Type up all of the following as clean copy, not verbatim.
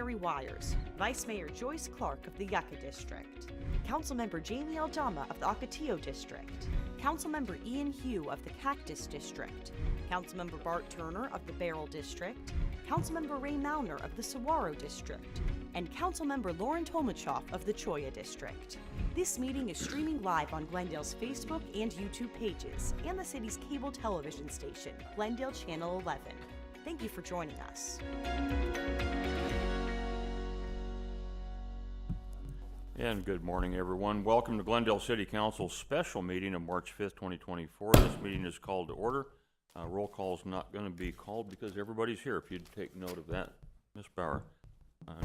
Gary Wires, Vice Mayor Joyce Clark of the Yucca District, Councilmember Jamie Aldama of the Ocotillo District, Councilmember Ian Hugh of the Cactus District, Councilmember Bart Turner of the Beryl District, Councilmember Ray Malner of the Saguaro District, and Councilmember Lauren Tolmachoff of the Cholla District. This meeting is streaming live on Glendale's Facebook and YouTube pages and the city's cable television station, Glendale Channel 11. Thank you for joining us. And good morning, everyone. Welcome to Glendale City Council's special meeting of March 5th, 2024. This meeting is called to order. Roll call is not going to be called because everybody's here. If you'd take note of that, Ms. Bauer.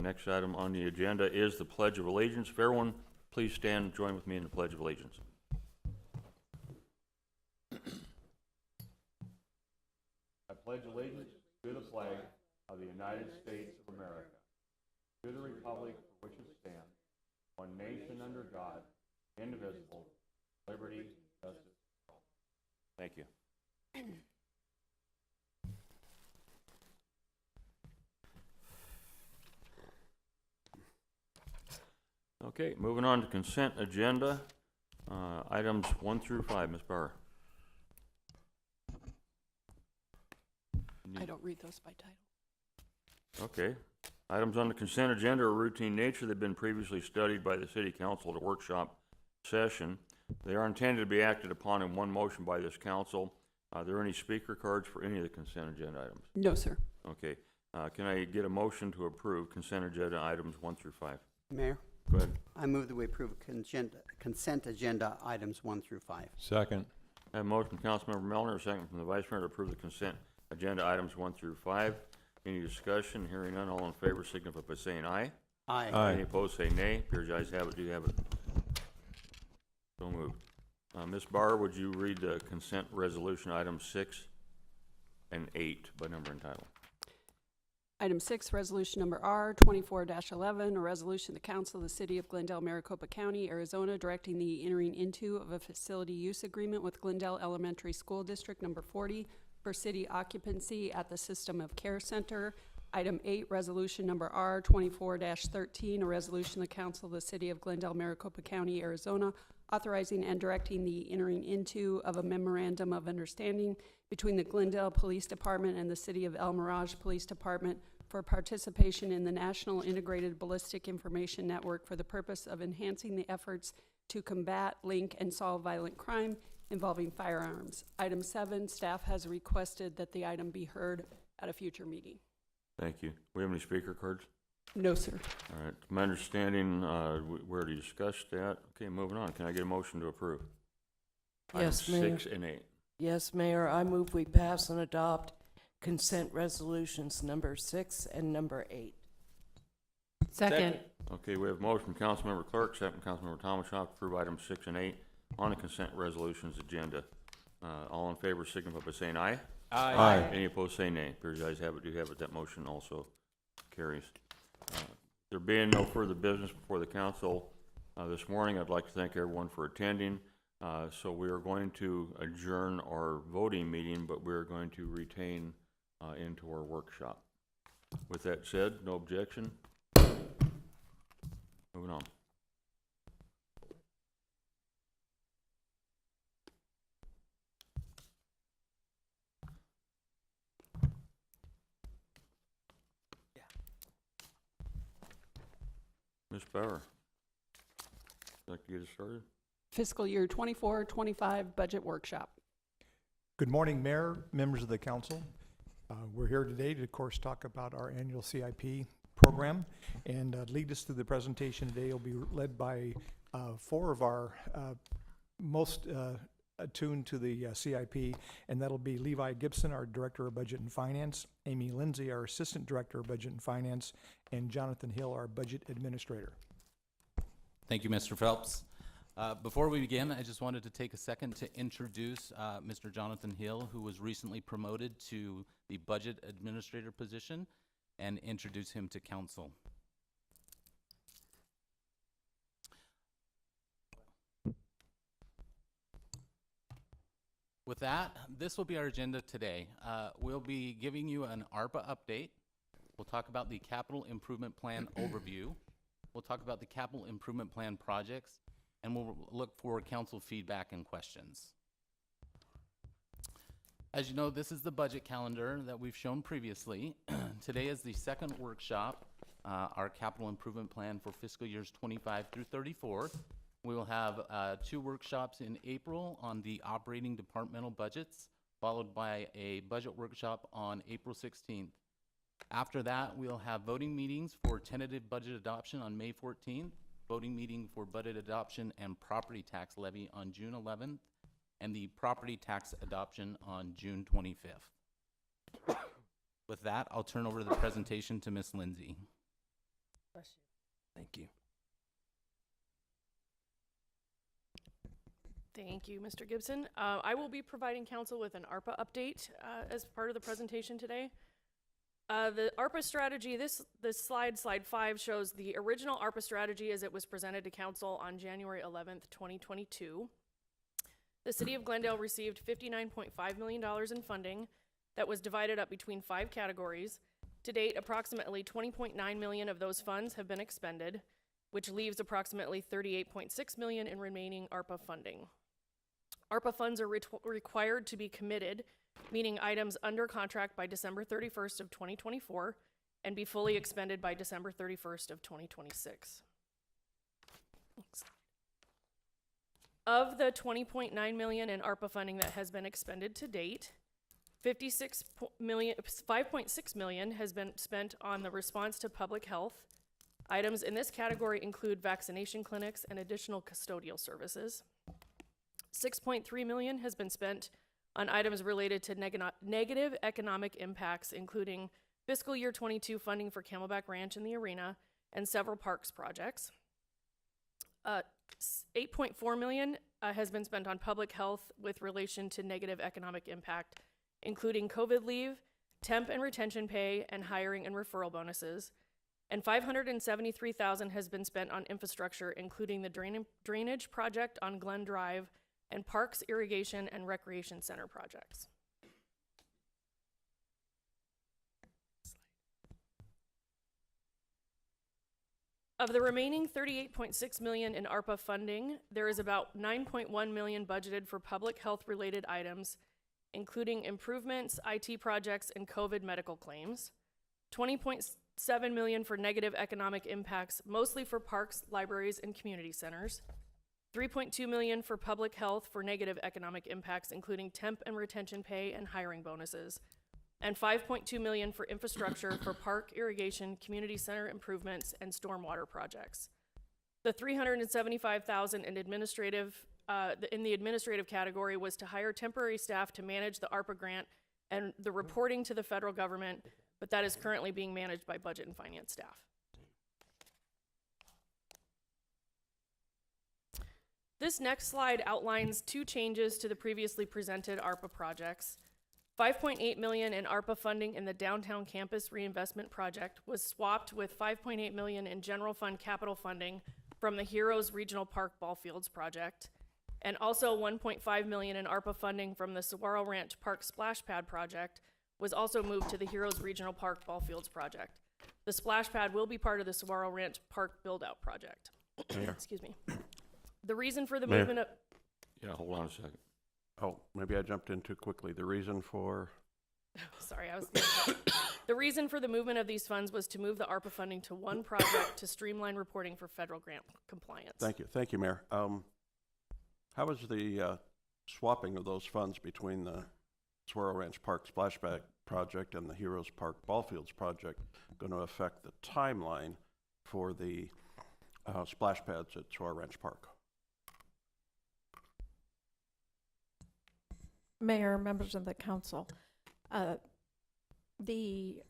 Next item on the agenda is the Pledge of Allegiance. If everyone, please stand and join with me in the Pledge of Allegiance. I pledge allegiance to the flag of the United States of America, to the republic for which it stands, one nation under God, indivisible, liberty, justice for all. Thank you. Okay, moving on to consent agenda, items 1 through 5. Ms. Bauer. I don't read those by title. Okay. Items on the consent agenda are routine nature. They've been previously studied by the City Council at a workshop session. They are intended to be acted upon in one motion by this council. Are there any speaker cards for any of the consent agenda items? No, sir. Okay. Can I get a motion to approve consent agenda items 1 through 5? Mayor, Go ahead. I move that we approve consent agenda items 1 through 5. Second. I have a motion from Councilmember Melner, a second from the Vice Mayor to approve the consent agenda items 1 through 5. Any discussion? Hearing none, all in favor signify by saying aye. Aye. Aye. Any opposed say nay. Appears the ayes have it. Do you have it? So moved. Ms. Barr, would you read the consent resolution items 6 and 8 by number and title? Item 6, resolution number R 24-11, a resolution of the Council of the City of Glendale, Maricopa County, Arizona, directing the entering into of a facility use agreement with Glendale Elementary School District number 40 for city occupancy at the System of Care Center. Item 8, resolution number R 24-13, a resolution of the Council of the City of Glendale, Maricopa County, Arizona, authorizing and directing the entering into of a memorandum of understanding between the Glendale Police Department and the City of El Mirage Police Department for participation in the National Integrated Ballistic Information Network for the purpose of enhancing the efforts to combat, link, and solve violent crime involving firearms. Item 7, staff has requested that the item be heard at a future meeting. Thank you. We have any speaker cards? No, sir. All right. To my understanding, we already discussed that. Okay, moving on. Can I get a motion to approve? Yes, Items Mayor. 6 and 8. Yes, Mayor, I move we pass and adopt consent resolutions number 6 and number 8. Second. Okay, we have a motion from Councilmember Clerk, second from Councilmember Thomas to approve items 6 and 8 on the consent resolutions agenda. All in favor signify by saying aye. Aye. Any opposed say nay. Appears the ayes have it. Do you have it? That motion also carries. There being no further business before the council this morning, I'd like to thank everyone for attending. So we are going to adjourn our voting meeting, but we're going to retain into our workshop. With that said, no objection. Moving on. Ms. Bauer, would you like to get us started? Fiscal year 24-25 budget workshop. Good morning, Mayor, members of the council. We're here today to, of course, talk about our annual CIP program, and lead us through the presentation today will be led by 4 of our most attuned to the CIP, and that'll be Levi Gibson, our Director of Budget and Finance, Amy Lindsay, our Assistant Director of Budget and Finance, and Jonathan Hill, our Budget Administrator. Thank you, Mr. Phelps. Before we begin, I just wanted to take a second to introduce Mr. Jonathan Hill, who was recently promoted to the Budget Administrator position, and introduce him to council. With that, this will be our agenda today. We'll be giving you an ARPA update, We'll talk about the capital improvement plan overview. We'll talk about the capital improvement plan projects, and we'll look for council feedback and questions. As you know, this is the budget calendar that we've shown previously. Today is the second workshop, our capital improvement plan for fiscal years 25 through 34. We will have 2 workshops in April on the operating departmental budgets, followed by a budget workshop on April 16th. After that, we'll have voting meetings for tentative budget adoption on May 14th, voting meeting for budget adoption and property tax levy on June 11th, and the property tax adoption on June 25th. With that, I'll turn over the presentation to Ms. Lindsay. Thank you. Thank you, Mr. Gibson. I will be providing council with an ARPA update as part of the presentation today. The ARPA strategy, this slide 5, shows the original ARPA strategy as it was presented to council on January 11th, 2022. The city of Glendale received $59.5 million in funding that was divided up between 5 categories. To date, approximately $20.9 million of those funds have been expended, which leaves approximately $38.6 million in remaining ARPA funding. ARPA funds are required to be committed, meaning items under contract by December 31st of 2024 and be fully expended by December 31st of 2026. Of the $20.9 million in ARPA funding that has been expended to date, $5.6 million has been spent on the response to public health. Items in this category include vaccination clinics and additional custodial services. $6.3 million has been spent on items related to negative economic impacts, including fiscal year 22 funding for Camelback Ranch and the arena and several parks projects. $8.4 million has been spent on public health with relation to negative economic impact, including COVID leave, temp and retention pay, and hiring and referral bonuses. And $573,000 has been spent on infrastructure, including the drainage project on Glen Drive and parks, irrigation, and recreation center projects. Of the remaining $38.6 million in ARPA funding, there is about $9.1 million budgeted for public health-related items, including improvements, IT projects, and COVID medical claims. $20.7 million for negative economic impacts, mostly for parks, libraries, and community centers. $3.2 million for public health for negative economic impacts, including temp and retention pay and hiring bonuses. And $5.2 million for infrastructure for park, irrigation, community center improvements, and stormwater projects. The $375,000 in the administrative category was to hire temporary staff to manage the ARPA grant and the reporting to the federal government, but that is currently being managed by budget and finance staff. This next slide outlines 2 changes to the previously presented ARPA projects. $5.8 million in ARPA funding in the downtown campus reinvestment project was swapped with $5.8 million in general fund capital funding from the Heroes Regional Park Ball Fields project, and also $1.5 million in ARPA funding from the Saguaro Ranch Park Splash Pad project was also moved to the Heroes Regional Park Ball Fields project. The splash pad will be part of the Saguaro Ranch Park build-out project. Excuse me. The reason for the movement of... Yeah, hold on a second. Oh, maybe I jumped in too quickly. The reason for... Sorry, the reason for the movement of these funds was to move the ARPA funding to one project to streamline reporting for federal grant compliance. Thank you, Mayor. How is the swapping of those funds between the Saguaro Ranch Park Splashback project and the Heroes Park Ballfields project going to affect the timeline for the splash pads at Saguaro Ranch Park? Mayor, members of the council, the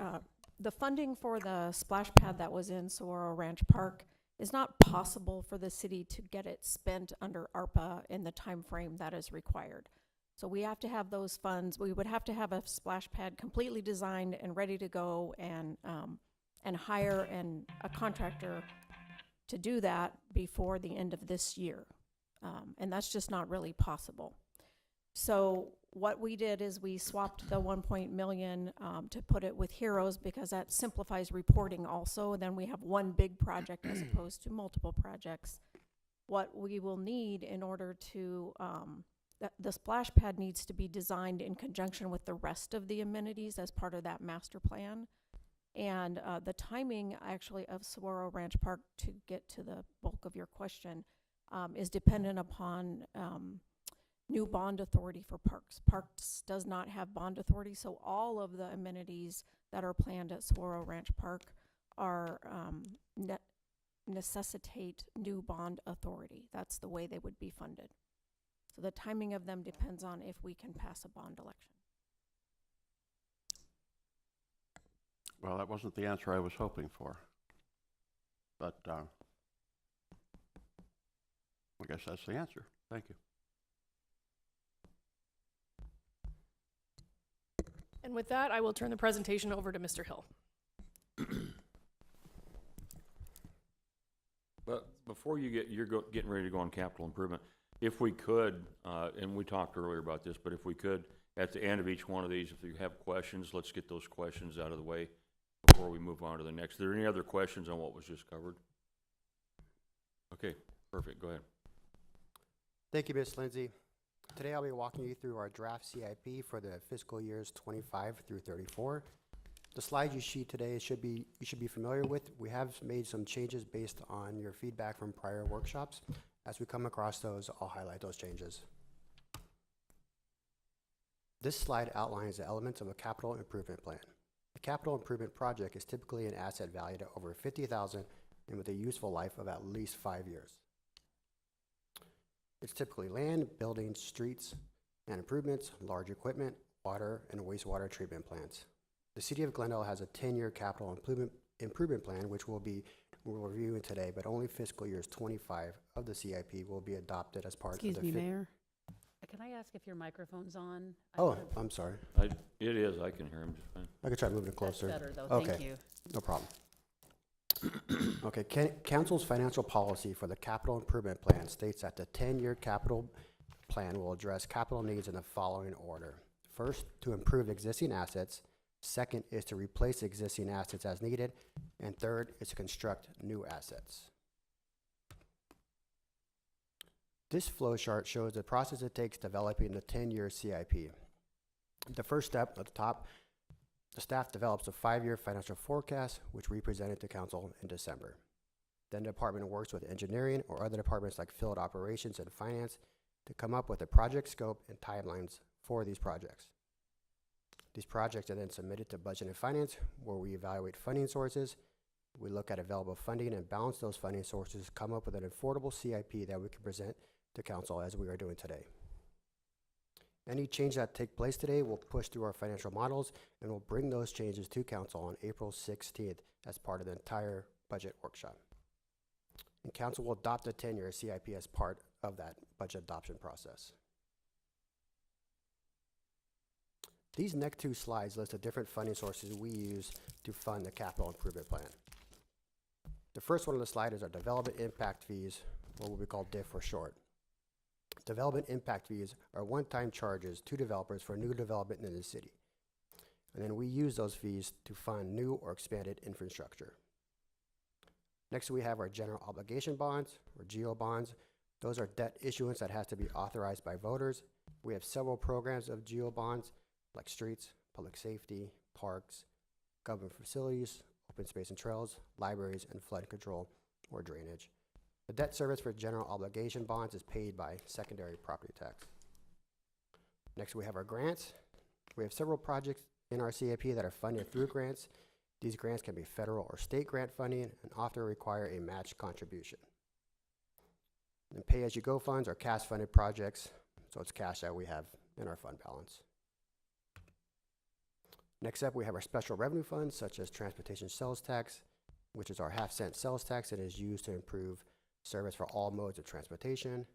funding for the splash pad that was in Saguaro Ranch Park is not possible for the city to get it spent under ARPA in the time frame that is required. So we have to have those funds. We would have to have a splash pad completely designed and ready to go, and hire a contractor to do that before the end of this year, and that's just not really possible. So what we did is we swapped the 1 million to put it with Heroes because that simplifies reporting also. And then we have one big project as opposed to multiple projects. What we will need in order to, the splash pad needs to be designed in conjunction with the rest of the amenities as part of that master plan. And the timing actually of Saguaro Ranch Park, to get to the bulk of your question, is dependent upon new bond authority for parks. Parks does not have bond authority, so all of the amenities that are planned at Saguaro Ranch Park are necessitate new bond authority. That's the way they would be funded. So the timing of them depends on if we can pass a bond election. Well, that wasn't the answer I was hoping for. But I guess that's the answer. Thank you. And with that, I will turn the presentation over to Mr. Hill. But before you're getting ready to go on capital improvement, if we could, and we talked earlier about this, but if we could, at the end of each one of these, if you have questions, let's get those questions out of the way before we move on to the next. Are there any other questions on what was just covered? Okay, perfect. Go ahead. Thank you, Ms. Lindsay. Today I'll be walking you through our draft CIP for the fiscal years 25 through 34. The slide you see today you should be familiar with. We have made some changes based on your feedback from prior workshops. As we come across those, I'll highlight those changes. This slide outlines the elements of a capital improvement plan. A capital improvement project is typically an asset valued at over $50,000 and with a useful life of at least 5 years. It's typically land, buildings, streets, and improvements, large equipment, water, and wastewater treatment plants. The City of Glendale has a 10-year capital improvement plan, which we'll review today, but only fiscal years 25 of the CIP will be adopted as part of the. Excuse me, Mayor. Can I ask if your microphone's on? Oh, I'm sorry. It is. I can hear him just fine. I could try moving it closer. That's better, though. Okay. Thank you. No problem. Okay, Council's financial policy for the capital improvement plan states that the 10-year capital plan will address capital needs in the following order. First, to improve existing assets. Second is to replace existing assets as needed. And third is to construct new assets. This flow chart shows the process it takes developing the 10-year CIP. The first step at the top, the staff develops a 5-year financial forecast, which we presented to council in December. Then the department works with engineering or other departments like field operations and finance to come up with a project scope and timelines for these projects. These projects are then submitted to Budget and Finance, where we evaluate funding sources. We look at available funding and balance those funding sources, come up with an affordable CIP that we can present to council as we are doing today. Any change that take place today will push through our financial models, and we'll bring those changes to council on April 16th as part of the entire budget workshop. And council will adopt the 10-year CIP as part of that budget adoption process. These next two slides list the different funding sources we use to fund the capital improvement plan. The first one on the slide is our development impact fees, or what we call DIF for short. Development impact fees are one-time charges to developers for new development in the city. And then we use those fees to fund new or expanded infrastructure. Next, we have our general obligation bonds, or GO bonds. Those are debt issuance that has to be authorized by voters. We have several programs of GO bonds, like streets, public safety, parks, government facilities, open space and trails, libraries, and flood control or drainage. The debt service for general obligation bonds is paid by secondary property tax. Next, we have our grants. We have several projects in our CIP that are funded through grants. These grants can be federal or state grant funding and often require a match contribution. And pay-as-you-go funds are cash-funded projects, so it's cash that we have in our fund balance. Next up, we have our special revenue funds, such as transportation sales tax, which is our half-cent sales tax that is used to improve service for all modes of transportation.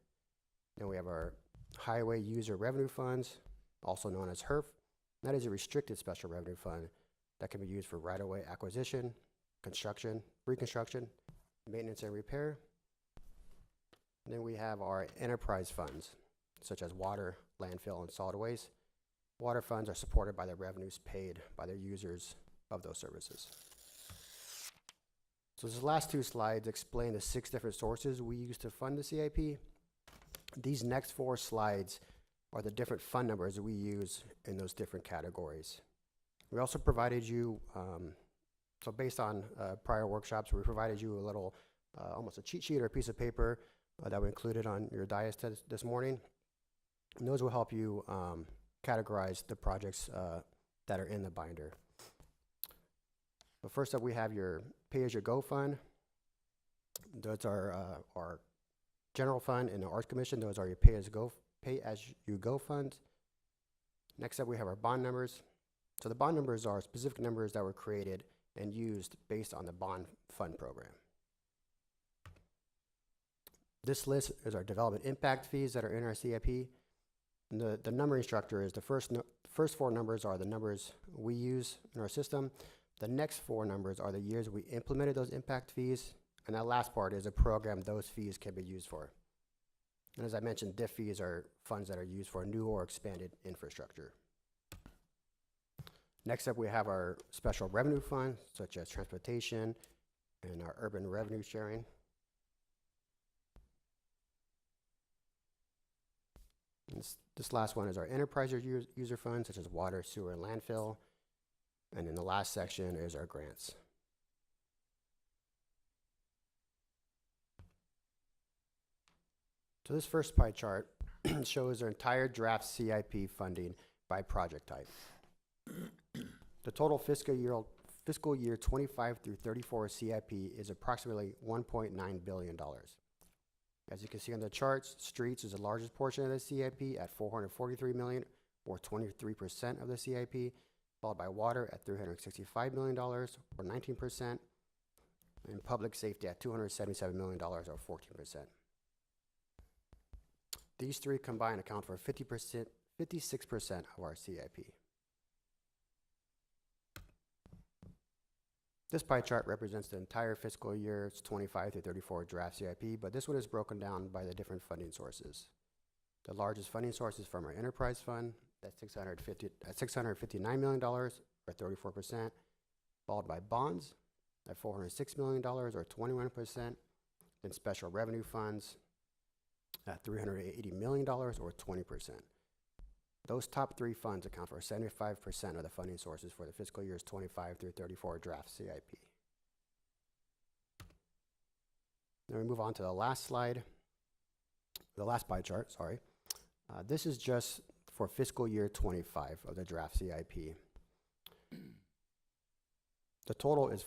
Then we have our highway user revenue funds, also known as HERF. That is a restricted special revenue fund that can be used for right-of-way acquisition, construction, reconstruction, maintenance and repair. And then we have our enterprise funds, such as water, landfill, and solid waste. Water funds are supported by the revenues paid by the users of those services. So these last two slides explain the 6 different sources we use to fund the CIP. These next 4 slides are the different fund numbers we use in those different categories. We also provided you, so based on prior workshops, we provided you a little, almost a cheat sheet or a piece of paper that we included on your dais this morning. And those will help you categorize the projects that are in the binder. But first up, we have your pay-as-you-go fund. Those are our general fund and the Arts Commission. Those are your pay-as-you-go funds. Next up, we have our bond numbers. So the bond numbers are specific numbers that were created and used based on the bond fund program. This list is our development impact fees that are in our CIP. And the numbering structure is the first 4 numbers are the numbers we use in our system. The next 4 numbers are the years we implemented those impact fees. And that last part is a program those fees can be used for. And as I mentioned, DIF fees are funds that are used for new or expanded infrastructure. Next up, we have our special revenue fund, such as transportation and our urban revenue sharing. And this last one is our enterprise user fund, such as water, sewer, and landfill. And then the last section is our grants. So this first pie chart shows our entire draft CIP funding by project type. The total fiscal year 25 through 34 CIP is approximately $1.9 billion. As you can see on the charts, streets is the largest portion of the CIP at $443 million, or 23% of the CIP, followed by water at $365 million, or 19%, and public safety at $277 million, or 14%. These 3 combined account for 56% of our CIP. This pie chart represents the entire fiscal year's 25 to 34 draft CIP, but this one is broken down by the different funding sources. The largest funding source is from our enterprise fund at $659 million, or 34%, followed by bonds at $406 million, or 21%, then special revenue funds at $380 million, or 20%. Those top 3 funds account for 75% of the funding sources for the fiscal years 25 through 34 draft CIP. Then we move on to the last slide, the last pie chart, sorry. This is just for fiscal year 25 of the draft CIP. The total is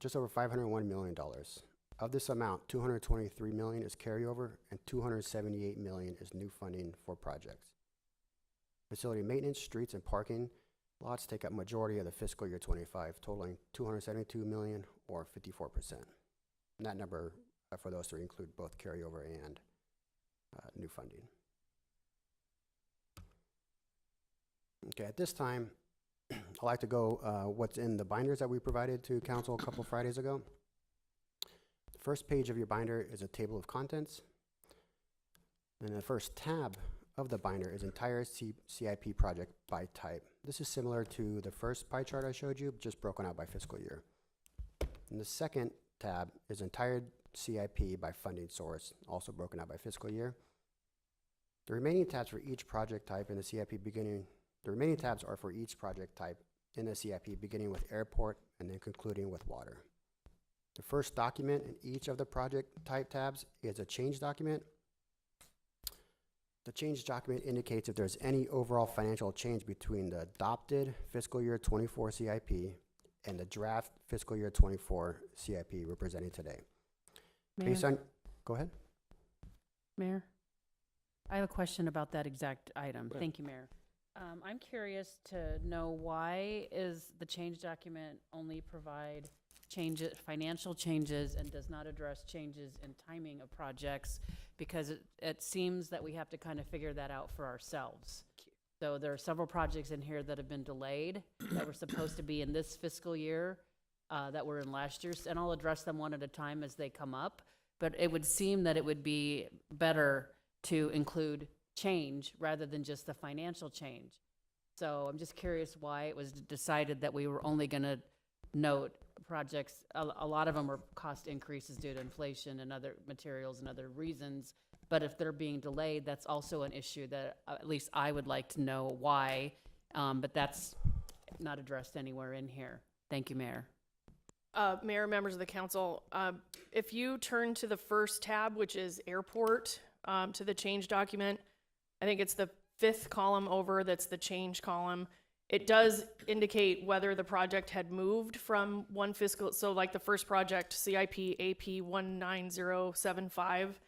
just over $501 million. Of this amount, $223 million is carryover and $278 million is new funding for projects. Facility maintenance, streets, and parking lots take up majority of the fiscal year 25, totaling $272 million, or 54%. And that number for those 3 include both carryover and new funding. Okay, at this time, I'd like to go what's in the binders that we provided to council a couple Fridays ago. The first page of your binder is a table of contents. And the first tab of the binder is entire CIP project by type. This is similar to the first pie chart I showed you, just broken out by fiscal year. And the second tab is entire CIP by funding source, also broken out by fiscal year. The remaining tabs for each project type in the CIP the remaining tabs are for each project type in the CIP, beginning with airport and then concluding with water. The first document in each of the project type tabs is a change document. The change document indicates if there's any overall financial change between the adopted fiscal year 24 CIP and the draft fiscal year 24 CIP we're presenting today. Based on, go ahead. Mayor, I have a question about that exact item. Thank you, Mayor. I'm curious to know, why is the change document only provide financial changes and does not address changes in timing of projects? Because it seems that we have to kind of figure that out for ourselves. So there are several projects in here that have been delayed that were supposed to be in this fiscal year that were in last year's, and I'll address them one at a time as they come up. But it would seem that it would be better to include change rather than just the financial change. So I'm just curious why it was decided that we were only gonna note projects, a lot of them are cost increases due to inflation and other materials and other reasons. But if they're being delayed, that's also an issue that at least I would like to know why. But that's not addressed anywhere in here. Thank you, Mayor. Mayor, members of the council, if you turn to the first tab, which is airport, to the change document, I think it's the 5th column over, that's the change column. It does indicate whether the project had moved from one fiscal, so like the first project, CIP AP 19075,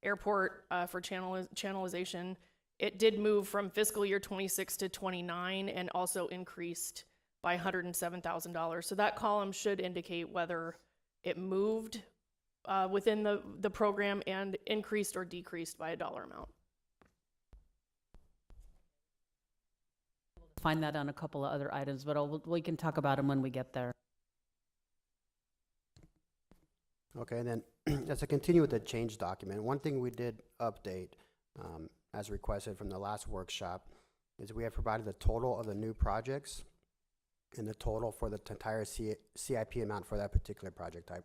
airport for channelization, it did move from fiscal year 26 to 29 and also increased by $107,000. So that column should indicate whether it moved within the program and increased or decreased by a dollar amount. Find that on a couple of other items, but we can talk about them when we get there. Okay, and then as I continue with the change document, one thing we did update, as requested from the last workshop, is we have provided the total of the new projects and the total for the entire CIP amount for that particular project type.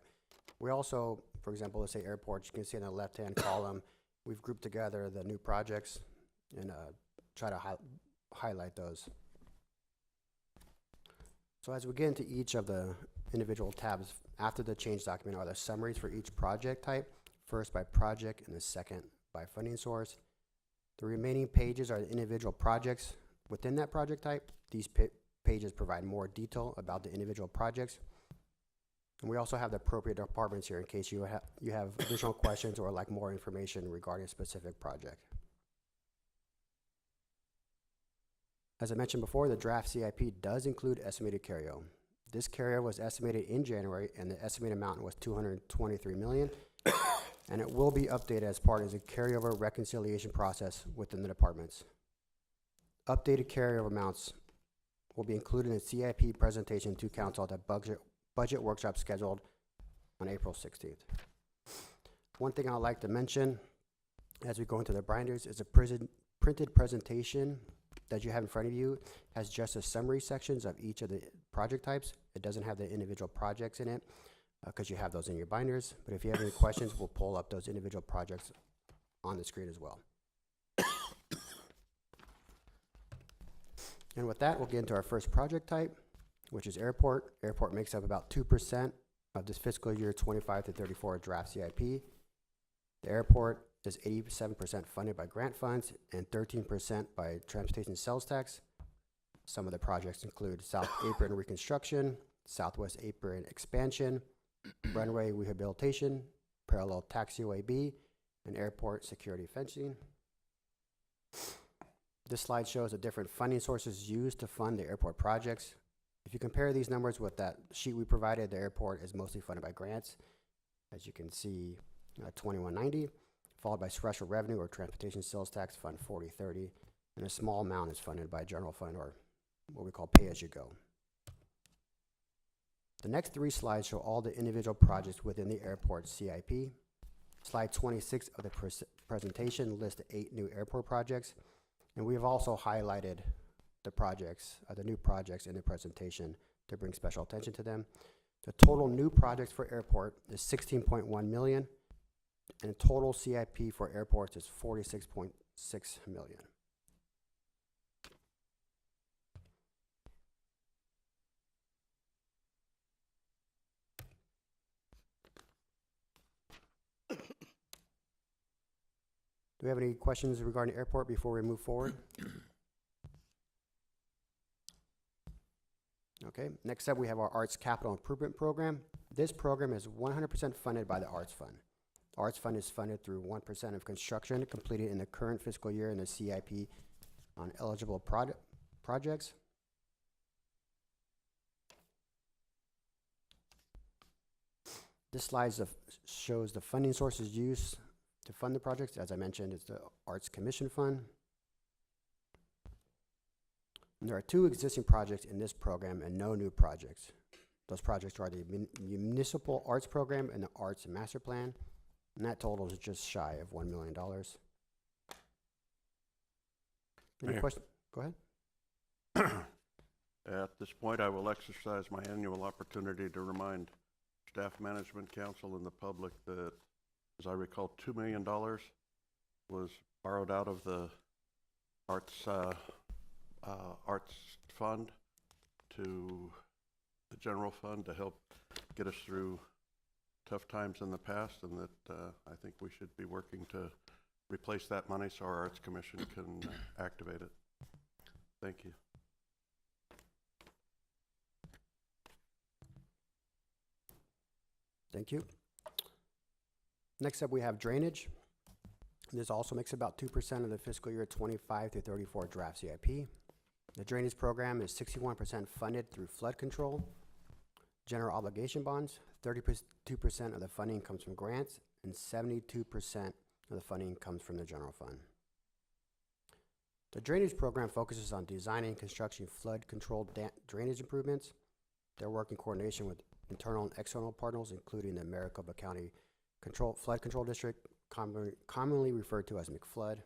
We also, for example, let's say airports, you can see in the left-hand column, we've grouped together the new projects and try to highlight those. So as we get into each of the individual tabs, after the change document are the summaries for each project type, first by project and the second by funding source. The remaining pages are the individual projects within that project type. These pages provide more detail about the individual projects. And we also have the appropriate departments here in case you have additional questions or like more information regarding a specific project. As I mentioned before, the draft CIP does include estimated carryover. This carryover was estimated in January, and the estimated amount was $223 million, and it will be updated as part of the carryover reconciliation process within the departments. Updated carryover amounts will be included in the CIP presentation to council at the budget workshop scheduled on April 16th. One thing I'd like to mention as we go into the binders is a printed presentation that you have in front of you has just the summary sections of each of the project types. It doesn't have the individual projects in it because you have those in your binders. But if you have any questions, we'll pull up those individual projects on the screen as well. And with that, we'll get into our first project type, which is airport. Airport makes up about 2% of this fiscal year 25 to 34 draft CIP. The airport is 87% funded by grant funds and 13% by transportation sales tax. Some of the projects include South Apron reconstruction, Southwest Apron expansion, runway rehabilitation, parallel taxiway B, and airport security fencing. This slide shows the different funding sources used to fund the airport projects. If you compare these numbers with that sheet we provided, the airport is mostly funded by grants. As you can see, 2190, followed by special revenue or transportation sales tax fund 4030, and a small amount is funded by general fund or what we call pay-as-you-go. The next three slides show all the individual projects within the airport CIP. Slide 26 of the presentation lists the 8 new airport projects, and we have also highlighted the projects, the new projects in the presentation to bring special attention to them. The total new projects for airport is 16.1 million, and total CIP for airports is 46.6 million. Do we have any questions regarding airport before we move forward? Okay, next up we have our Arts Capital Improvement Program. This program is 100% funded by the Arts Fund. Arts Fund is funded through 1% of construction completed in the current fiscal year in the CIP on eligible projects. This slide shows the funding sources used to fund the projects. As I mentioned, it's the Arts Commission Fund. And there are 2 existing projects in this program and no new projects. Those projects are the Municipal Arts Program and the Arts Master Plan, and that total is just shy of $1 million. Any Mayor. questions? Go ahead. At this point, I will exercise my annual opportunity to remind Staff Management Council and the public that, as I recall, $2 million was borrowed out of the arts fund to the general fund to help get us through tough times in the past, and that I think we should be working to replace that money so our Arts Commission can activate it. Thank you. Thank you. Next up, we have drainage. This also makes about 2% of the fiscal year 25 through 34 draft CIP. The drainage program is 61% funded through flood control, general obligation bonds. 32% of the funding comes from grants, and 72% of the funding comes from the general fund. The drainage program focuses on designing and constructing flood control drainage improvements. They work in coordination with internal and external partners, including the Maricopa County Flood Control District, commonly referred to as McFlood,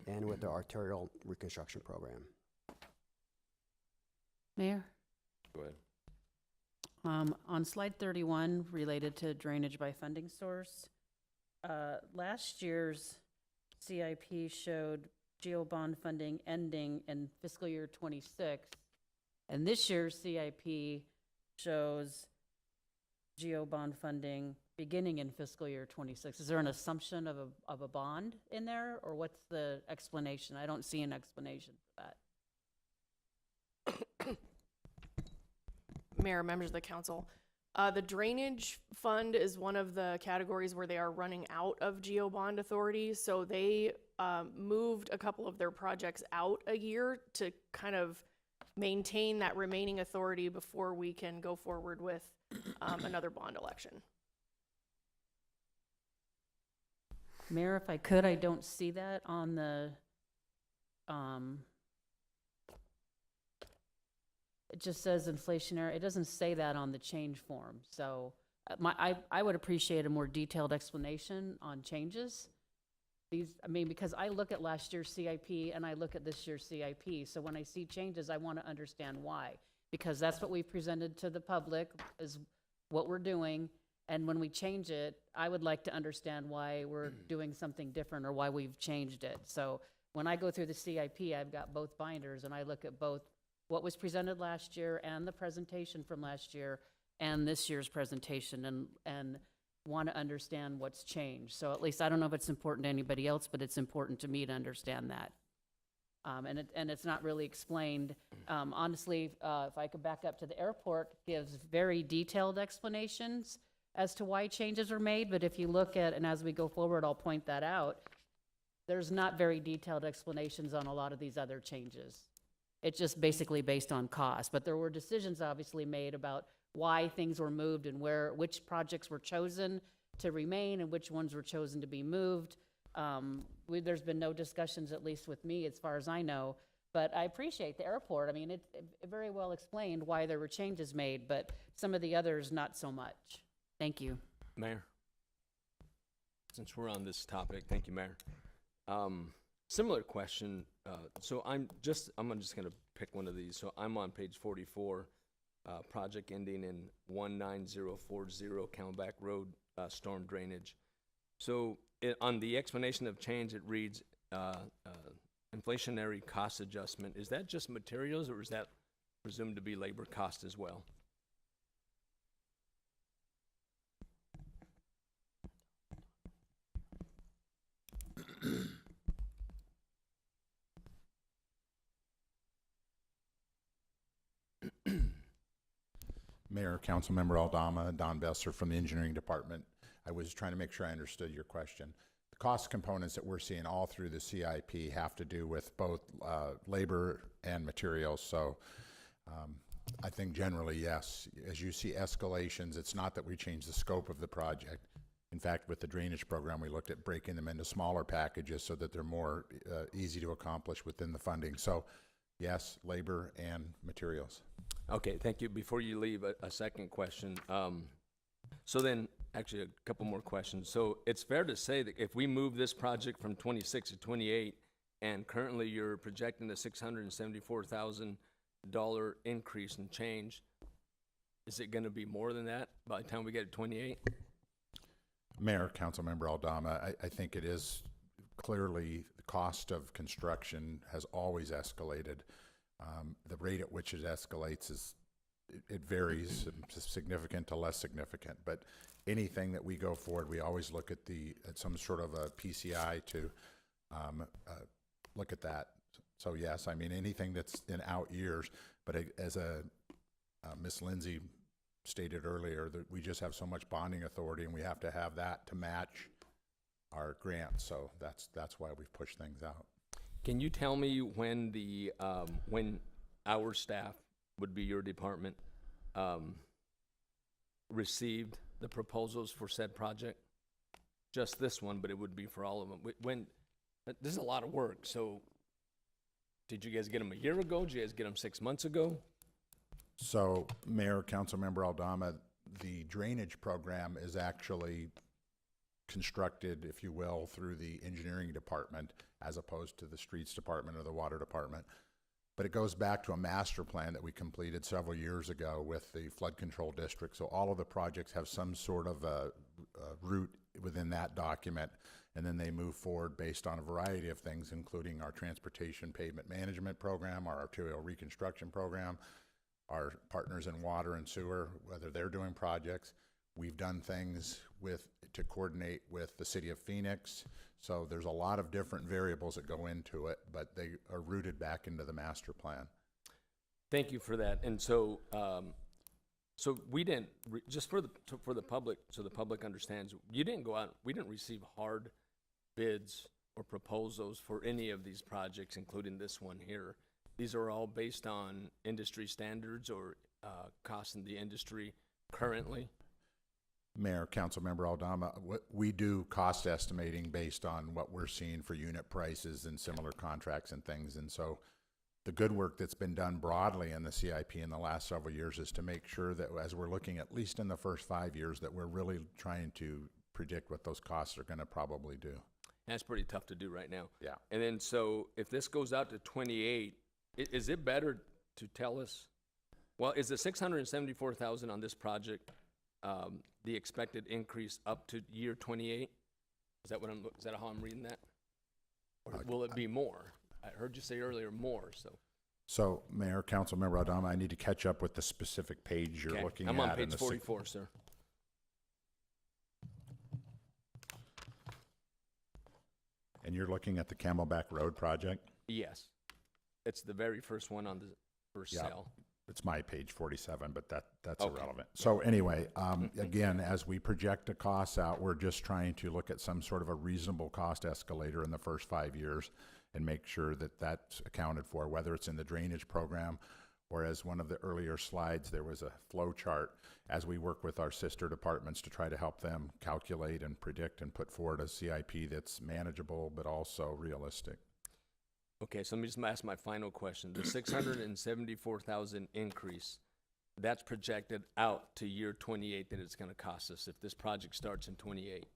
and with the arterial reconstruction program. Mayor? Go ahead. On slide 31, related to drainage by funding source, last year's CIP showed GEO bond funding ending in fiscal year 26, and this year's CIP shows GEO bond funding beginning in fiscal year 26. Is there an assumption of a bond in there, or what's the explanation? I don't see an explanation for that. Mayor, members of the council, the drainage fund is one of the categories where they are running out of GEO bond authority. So they moved a couple of their projects out a year to kind of maintain that remaining authority before we can go forward with another bond election. Mayor, if I could, I don't see that on the, it just says inflationary. It doesn't say that on the change form. So I would appreciate a more detailed explanation on changes. Because I look at last year's CIP and I look at this year's CIP. So when I see changes, I want to understand why. Because that's what we presented to the public, is what we're doing. And when we change it, I would like to understand why we're doing something different or why we've changed it. So when I go through the CIP, I've got both binders and I look at both what was presented last year and the presentation from last year and this year's presentation, and want to understand what's changed. So at least, I don't know if it's important to anybody else, but it's important to me to understand that. And it's not really explained. Honestly, if I could back up to the airport, gives very detailed explanations as to why changes are made, but if you look at, and as we go forward, I'll point that out, there's not very detailed explanations on a lot of these other changes. It's just basically based on cost, but there were decisions obviously made about why things were moved and which projects were chosen to remain and which ones were chosen to be moved. There's been no discussions, at least with me, as far as I know, but I appreciate the airport. I mean, it very well explained why there were changes made, but some of the others, not so much. Thank you. Mayor, since we're on this topic, thank you, Mayor. Similar question. So I'm just gonna pick one of these. So I'm on page 44, project ending in 19040 Camelback Road, storm drainage. So on the explanation of change, it reads inflationary cost adjustment. Is that just materials, or is that presumed to be labor cost as well? Mayor, Councilmember Aldama, Don Besser from the Engineering Department. I was trying to make sure I understood your question. The cost components that we're seeing all through the CIP have to do with both labor and materials. So I think generally, yes, as you see escalations, it's not that we change the scope of the project. In fact, with the drainage program, we looked at breaking them into smaller packages so that they're more easy to accomplish within the funding. So yes, labor and materials. Okay, thank you. Before you leave, a second question. So then, actually, a couple more questions. So it's fair to say that if we move this project from 26 to 28, and currently you're projecting a $674,000 increase in change. Is it gonna be more than that by the time we get to 28? Mayor, Councilmember Aldama, I think it is clearly the cost of construction has always escalated. The rate at which it escalates it varies, significant to less significant. But anything that we go forward, we always look at some sort of a PCI to look at that. So yes, I mean anything that's in out years. But as Ms. Lindsay stated earlier, that we just have so much bonding authority, and we have to have that to match our grants. So that's why we've pushed things out. Can you tell me when when our staff, would be your department, received the proposals for said project? Just this one, but it would be for all of them. This is a lot of work, so did you guys get them a year ago? Did you guys get them 6 months ago? So, Mayor, Councilmember Aldama, the drainage program is actually constructed, if you will, through the engineering department as opposed to the streets department or the water department. But it goes back to a master plan that we completed several years ago with the flood control district. So all of the projects have some sort of a route within that document, and then they move forward based on a variety of things, including our transportation pavement management program, our arterial reconstruction program, our partners in water and sewer, whether they're doing projects. We've done things to coordinate with the city of Phoenix. So there's a lot of different variables that go into it, but they are rooted back into the master plan. Thank you for that. And so, so we didn't, just for the public, so the public understands, you didn't go out, we didn't receive hard bids or proposals for any of these projects, including this one here. These are all based on industry standards or costs in the industry currently. Mayor, Councilmember Aldama, we do cost estimating based on what we're seeing for unit prices and similar contracts and things. And so the good work that's been done broadly in the CIP in the last several years is to make sure that as we're looking at least in the first 5 years that we're really trying to predict what those costs are going to probably do. That's pretty tough to do right now. Yeah. And then so if this goes out to 28, is it better to tell us, well, is the $674,000 on this project the expected increase up to year 28? Is that how I'm reading that? Or will it be more? I heard you say earlier more, so. So, Mayor, Councilmember Aldama, I need to catch up with the specific page you're looking at. I'm on page 44, sir. And you're looking at the Camelback Road project? Yes. It's the very first one on the first cell. It's my page 47, but that's Okay. irrelevant. So anyway, again, as we project the costs out, we're just trying to look at some sort of a reasonable cost escalator in the first 5 years and make sure that that's accounted for, whether it's in the drainage program or as one of the earlier slides, there was a flow chart as we work with our sister departments to try to help them calculate and predict and put forward a CIP that's manageable but also realistic. Okay, so let me just ask my final question. The 674,000 increase, that's projected out to year 28 that it's going to cost us if this project starts in 28.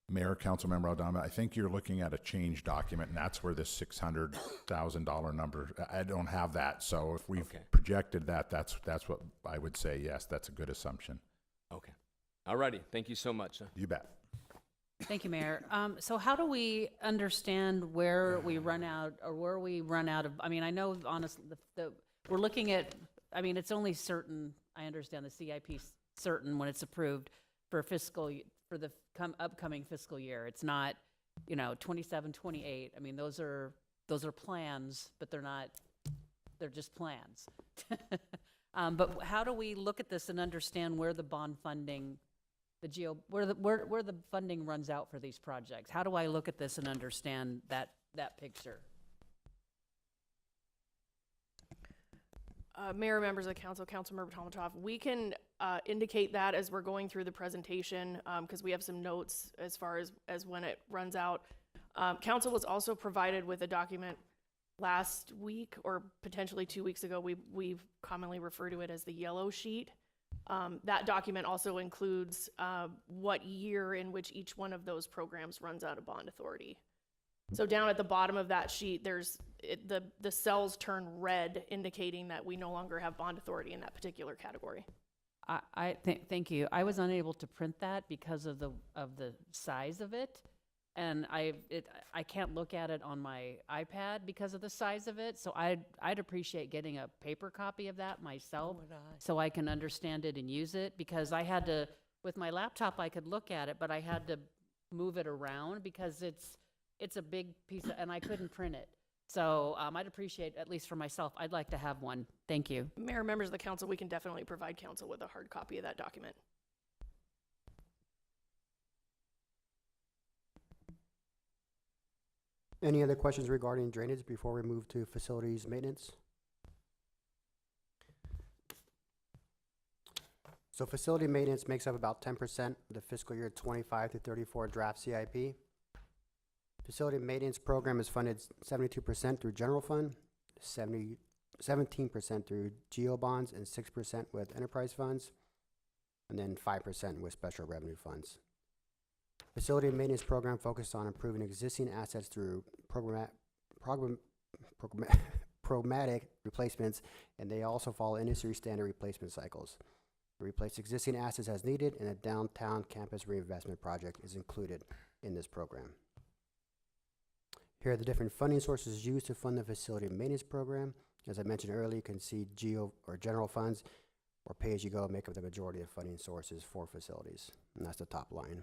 Mayor, Councilmember Aldama, I think you're looking at a change document, and that's where this $600,000 number, I don't have that. So if we've projected that, that's what I would say, yes, that's a good assumption. Okay. All righty. Thank you so much. You bet. Thank you, Mayor. So how do we understand where we run out of, I mean, I know honestly, we're looking at, I mean, it's only certain, I understand the CIP's certain when it's approved for the upcoming fiscal year. It's not, 27, 28. I mean, those are plans, but they're just plans. But how do we look at this and understand where the bond funding, where the funding runs out for these projects? How do I look at this and understand that picture? Mayor, members of the council, Councilmember Tomatov, we can indicate that as we're going through the presentation because we have some notes as far as when it runs out. Council was also provided with a document last week or potentially 2 weeks ago. We commonly refer to it as the yellow sheet. That document also includes what year in which each one of those programs runs out of bond authority. So down at the bottom of that sheet, the cells turn red, indicating that we no longer have bond authority in that particular category. Thank you. I was unable to print that because of the size of it. And I can't look at it on my iPad because of the size of it. So I'd appreciate getting a paper copy of that myself so I can understand it and use it, because I had to, with my laptop, I could look at it, but I had to move it around because it's a big piece and I couldn't print it. So I'd appreciate, at least for myself, I'd like to have one. Thank you. Mayor, members of the council, we can definitely provide council with a hard copy of that document. Any other questions regarding drainage before we move to facilities maintenance? So facility maintenance makes up about 10% of the fiscal year 25 to 34 draft CIP. Facility maintenance program is funded 72% through general fund, 17% through GEO bonds, and 6% with enterprise funds, and then 5% with special revenue funds. Facility maintenance program focused on improving existing assets through programmatic replacements, and they also follow industry standard replacement cycles. Replace existing assets as needed, and a downtown campus reinvestment project is included in this program. Here are the different funding sources used to fund the facility maintenance program. As I mentioned earlier, you can see GEO or general funds or pay-as-you-go make up the majority of funding sources for facilities, and that's the top line.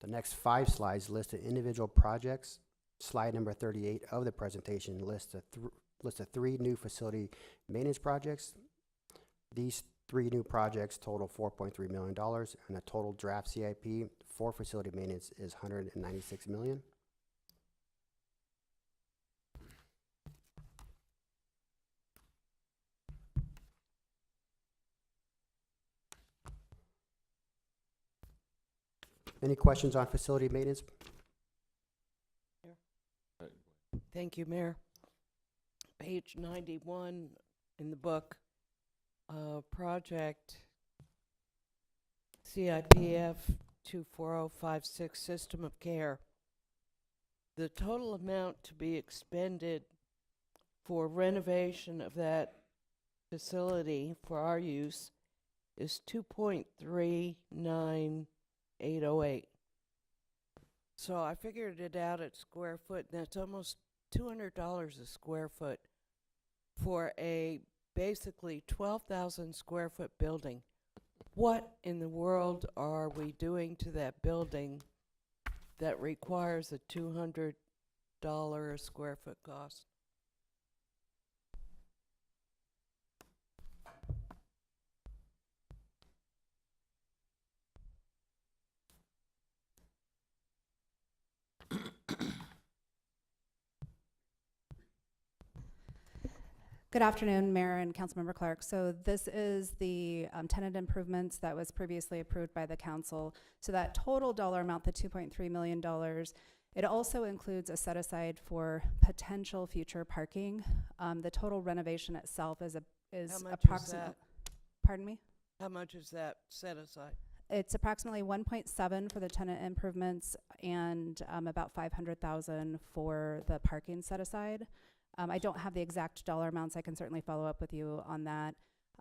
The next 5 slides list the individual projects. Slide number 38 of the presentation lists the 3 new facility maintenance projects. These 3 new projects total $4.3 million, and the total draft CIP for facility maintenance is $196 million. Any questions on facility maintenance? Thank you, Mayor. Page 91 in the book, project CIPF 24056 System of Care. The total amount to be expended for renovation of that facility for our use is $2.39808. So I figured it out at square foot, and that's almost $200 a square foot for a basically 12,000 square foot building. What in the world are we doing to that building that requires a $200 a square foot cost? Good afternoon, Mayor and Councilmember Clark. So this is the tenant improvements that was previously approved by the council. So that total dollar amount, the $2.3 million, it also includes a set aside for potential future parking. The total renovation itself is approximately. Pardon me? How much is that set aside? It's approximately 1.7 for the tenant improvements and about 500,000 for the parking set aside. I don't have the exact dollar amounts. I can certainly follow up with you on that.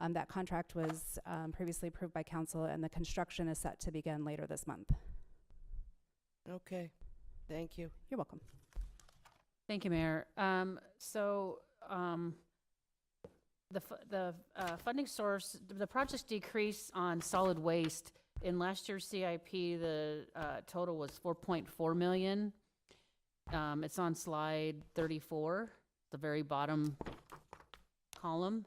That contract was previously approved by council, and the construction is set to begin later this month. Okay, thank you. You're welcome. Thank you, Mayor. The funding source, the project's decrease on solid waste in last year's CIP, the total was $4.4 million. It's on slide 34. The very bottom column,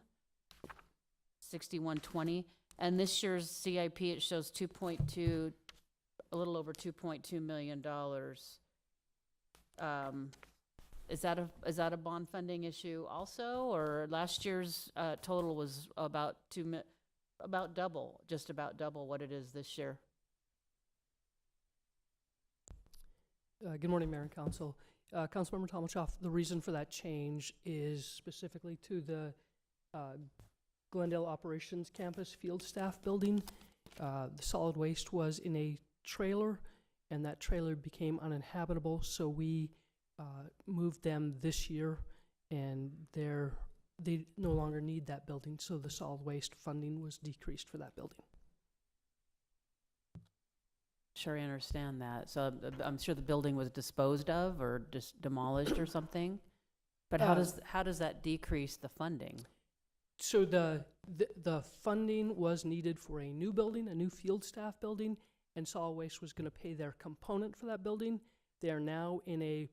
6120, and this year's CIP it shows a little over $2.2 million. Is that a bond funding issue also, or last year's total was about just about double what it is this year? Good morning, Mayor and Council. Councilmember Tomachov, the reason for that change is specifically to the Glendale Operations Campus Field Staff Building. The solid waste was in a trailer, and that trailer became uninhabitable, so we moved them this year, and they no longer need that building, so the solid waste funding was decreased for that building. Sure, I understand that. So I'm sure the building was disposed of or just demolished or something? But how does that decrease the funding? So the funding was needed for a new building, a new field staff building, and solid waste was going to pay their component for that building. They are now in a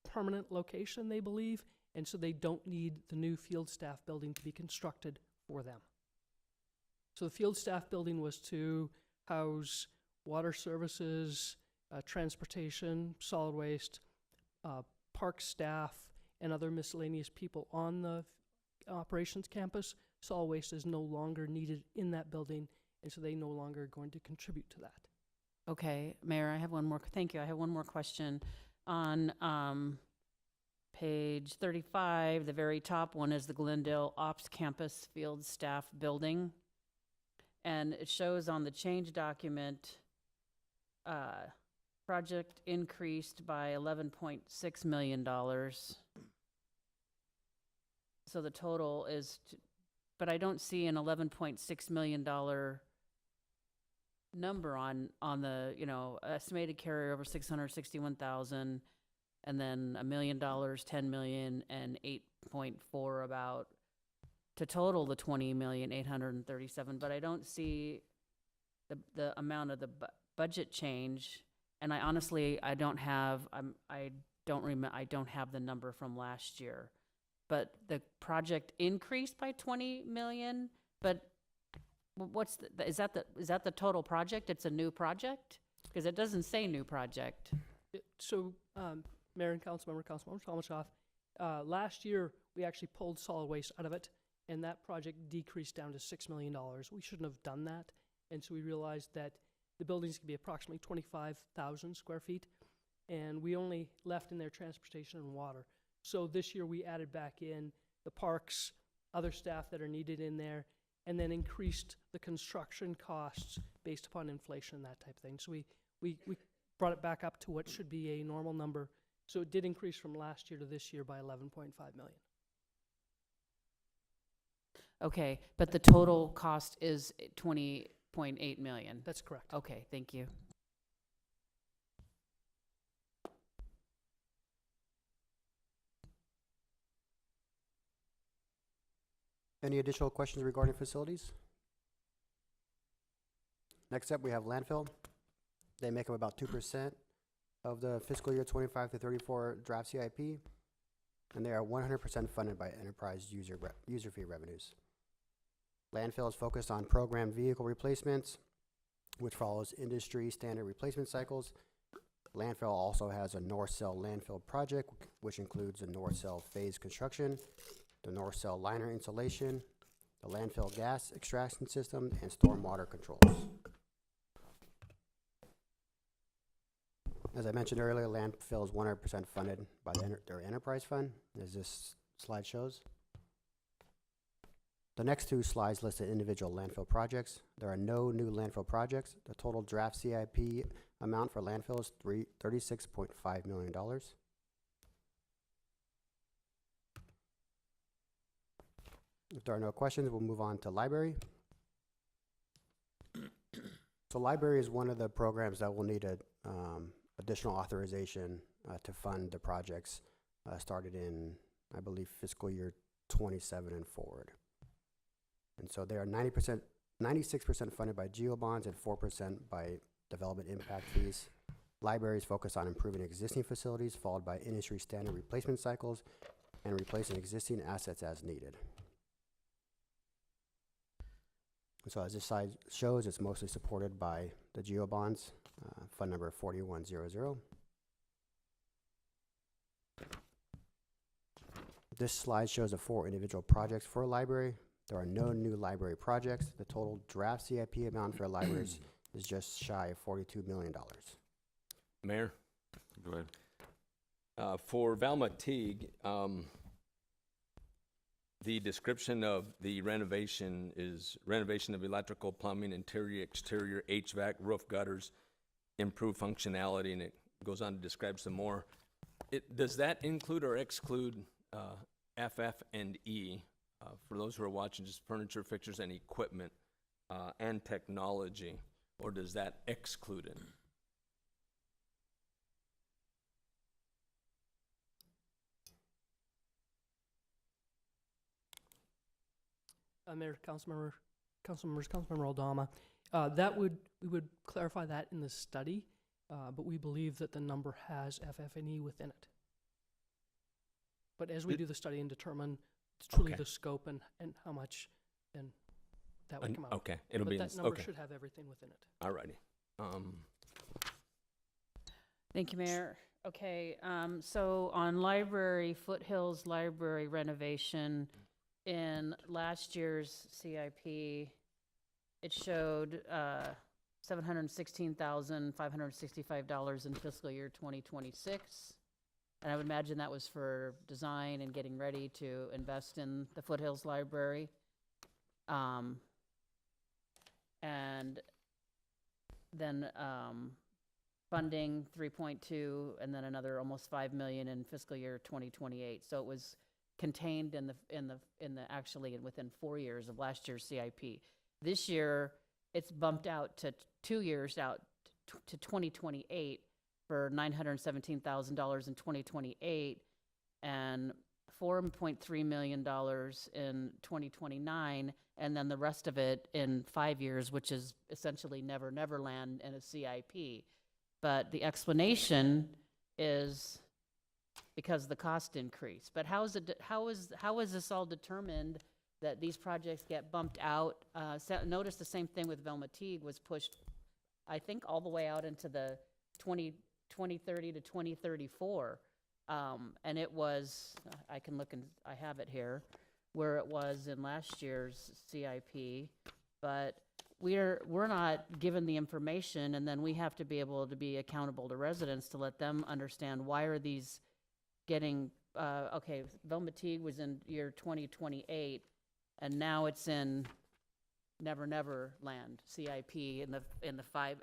permanent location, they believe, and so they don't need the new field staff building to be constructed for them. So the field staff building was to house water services, transportation, solid waste, park staff, and other miscellaneous people on the operations campus. Solid waste is no longer needed in that building, and so they no longer are going to contribute to that. Okay, Mayor, I have one more, thank you. I have one more question. On page 35, the very top one is the Glendale Ops Campus Field Staff Building. And it shows on the change document, project increased by $11.6 million. So the total is, but I don't see an $11.6 million number on the, estimated carryover 661,000, and then $1 million, 10 million, and 8.4 about to total the 20,837,000. But I don't see the amount of the budget change, and I honestly don't have the number from last year. But the project increased by 20 million, but is that the total project? It's a new project? Because it doesn't say new project. So, Mayor and Councilmember Tomasoff, last year we actually pulled solid waste out of it, and that project decreased down to $6 million. We shouldn't have done that, and so we realized that the buildings could be approximately 25,000 square feet, and we only left in there transportation and water. So this year we added back in the parks, other staff that are needed in there, and then increased the construction costs based upon inflation and that type of thing. So we brought it back up to what should be a normal number. So it did increase from last year to this year by 11.5 million. Okay, but the total cost is 20.8 million. That's correct. Okay, thank you. Any additional questions regarding facilities? Next up, we have landfill. They make up about 2% of the fiscal year 25 to 34 draft CIP, and they are 100% funded by enterprise user fee revenues. Landfill is focused on program vehicle replacements, which follows industry standard replacement cycles. Landfill also has a North Cell landfill project, which includes the North Cell phase construction, the North Cell liner insulation, the landfill gas extraction system, and stormwater controls. As I mentioned earlier, landfill is 100% funded by their enterprise fund, as this slide shows. The next two slides list the individual landfill projects. There are no new landfill projects. The total draft CIP amount for landfill is $36.5 million. If there are no questions, we'll move on to library. So library is one of the programs that will need additional authorization to fund the projects started in, I believe, fiscal year 27 and forward. And so they are 96% funded by GeoBonds and 4% by development impact fees. Libraries focus on improving existing facilities, followed by industry standard replacement cycles and replacing existing assets as needed. And so as this slide shows, it's mostly supported by the GeoBonds, fund number 4100. This slide shows the 4 individual projects for a library. There are no new library projects. The total draft CIP amount for libraries is just shy of $42 million. Mayor? Go ahead. For Valma Teague, the description of the renovation is renovation of electrical, plumbing, interior, exterior, HVAC, roof gutters, improve functionality, and it goes on to describe some more. Does that include or exclude FF&E? For those who are watching, just furniture, fixtures, and equipment, and technology, or does that exclude it? Mayor, Councilmember Aldama, we would clarify that in the study, but we believe that the number has FF&E within it. But as we do the study and determine truly Okay. the scope and how much, then that would come out. Okay, it'll But be in that this, number okay, should have everything within it. alrighty. Thank you, Mayor. Okay, so on library, Foothills Library renovation, in last year's CIP, it showed $716,565 in fiscal year 2026. And I would imagine that was for design and getting ready to invest in the Foothills Library. And then funding 3.2, and then another almost 5 million in fiscal year 2028. So it was contained in the actually within 4 years of last year's CIP. This year, it's bumped out to 2 years out to 2028 for $917,000 in 2028 and $4.3 million in 2029, and then the rest of it in 5 years, which is essentially Never Never Land in a CIP. But the explanation is because the cost increase. But how is this all determined that these projects get bumped out? Notice the same thing with Velma Teague was pushed, I think, all the way out into the 2030 to 2034. And it was, I can look and I have it here, where it was in last year's CIP, but we're not given the information, and then we have to be able to be accountable to residents to let them understand why are these getting, okay, Velma Teague was in year 2028, and now it's in Never Never Land CIP in the five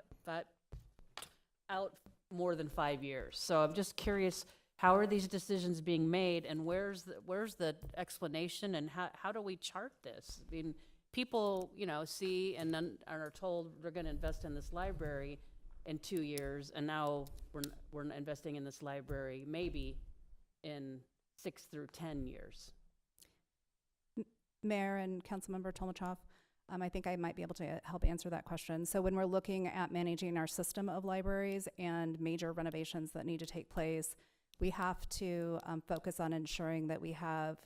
out more than 5 years. So I'm just curious, how are these decisions being made, and where's the explanation, and how do we chart this? I mean, people, see and then are told we're going to invest in this library in 2 years, and now we're investing in this library maybe in 6 through 10 years. Mayor and Councilmember Tolmachoff, I think I might be able to help answer that question. So when we're looking at managing our system of libraries and major renovations that need to take place, we have to focus on ensuring that we have,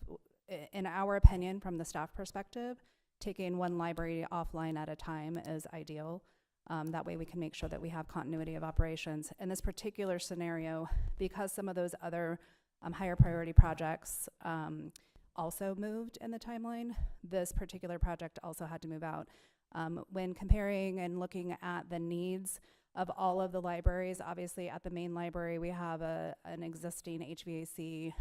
in our opinion, from the staff perspective, taking one library offline at a time is ideal. That way we can make sure that we have continuity of operations. In this particular scenario, because some of those other higher priority projects also moved in the timeline, this particular project also had to move out. When comparing and looking at the needs of all of the libraries, obviously at the main library we have an existing HVAC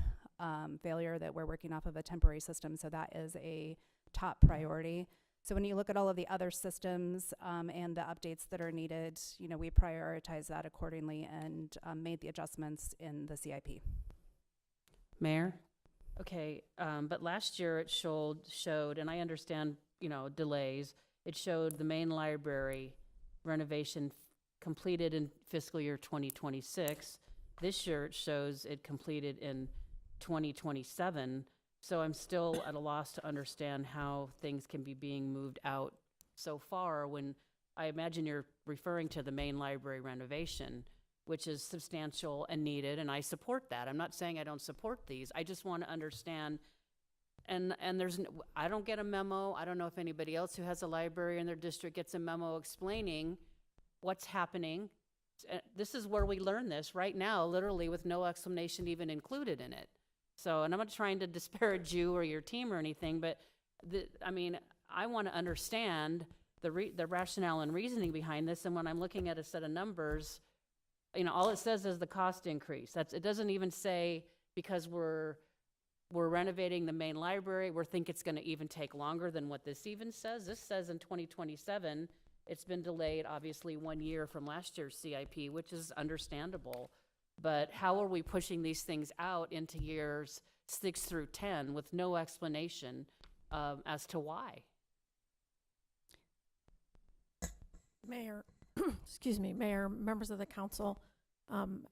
failure that we're working off of a temporary system, so that is a top priority. So when you look at all of the other systems and the updates that are needed, we prioritize that accordingly and made the adjustments in the CIP. Mayor? Okay, but last year it showed, and I understand, delays, it showed the main library renovation completed in fiscal year 2026. This year it shows it completed in 2027. So I'm still at a loss to understand how things can be being moved out so far when I imagine you're referring to the main library renovation, which is substantial and needed, and I support that. I'm not saying I don't support these. I just want to understand, and I don't get a memo. I don't know if anybody else who has a library in their district gets a memo explaining what's happening. This is where we learn this right now, literally with no explanation even included in it. So, and I'm not trying to disparage you or your team or anything, but I want to understand the rationale and reasoning behind this. And when I'm looking at a set of numbers, all it says is the cost increase. It doesn't even say because we're renovating the main library, we think it's going to even take longer than what this even says. This says in 2027, It's been delayed, obviously, 1 year from last year's CIP, which is understandable. But how are we pushing these things out into years 6 through 10 with no explanation as to why? Mayor, excuse me, Mayor, members of the council,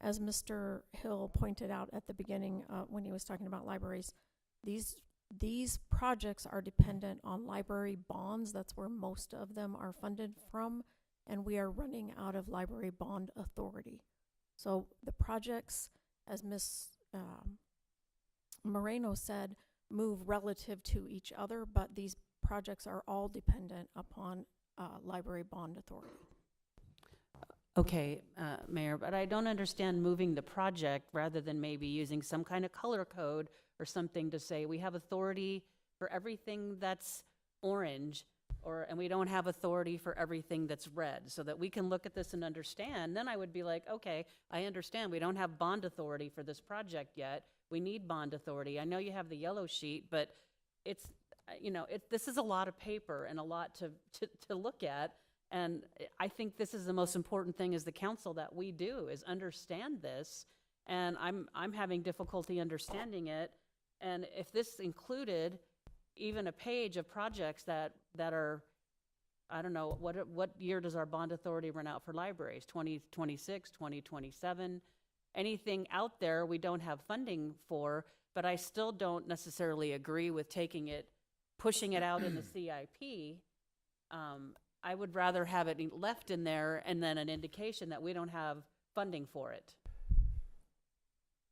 as Mr. Hill pointed out at the beginning when he was talking about libraries, these projects are dependent on library bonds. That's where most of them are funded from, and we are running out of library bond authority. So the projects, as Ms. Moreno said, move relative to each other, but these projects are all dependent upon library bond authority. Okay, Mayor, but I don't understand moving the project rather than maybe using some kind of color code or something to say we have authority for everything that's orange, and we don't have authority for everything that's red, so that we can look at this and understand. Then I would be like, okay, I understand we don't have bond authority for this project yet. We need bond authority. I know you have the yellow sheet, but it's, this is a lot of paper and a lot to look at. And I think this is the most important thing as the council that we do, is understand this. And I'm having difficulty understanding it. And if this included even a page of projects that are, I don't know, what year does our bond authority run out for libraries? 2026, 2027? Anything out there we don't have funding for, but I still don't necessarily agree with pushing it out in the CIP. I would rather have it left in there and then an indication that we don't have funding for it.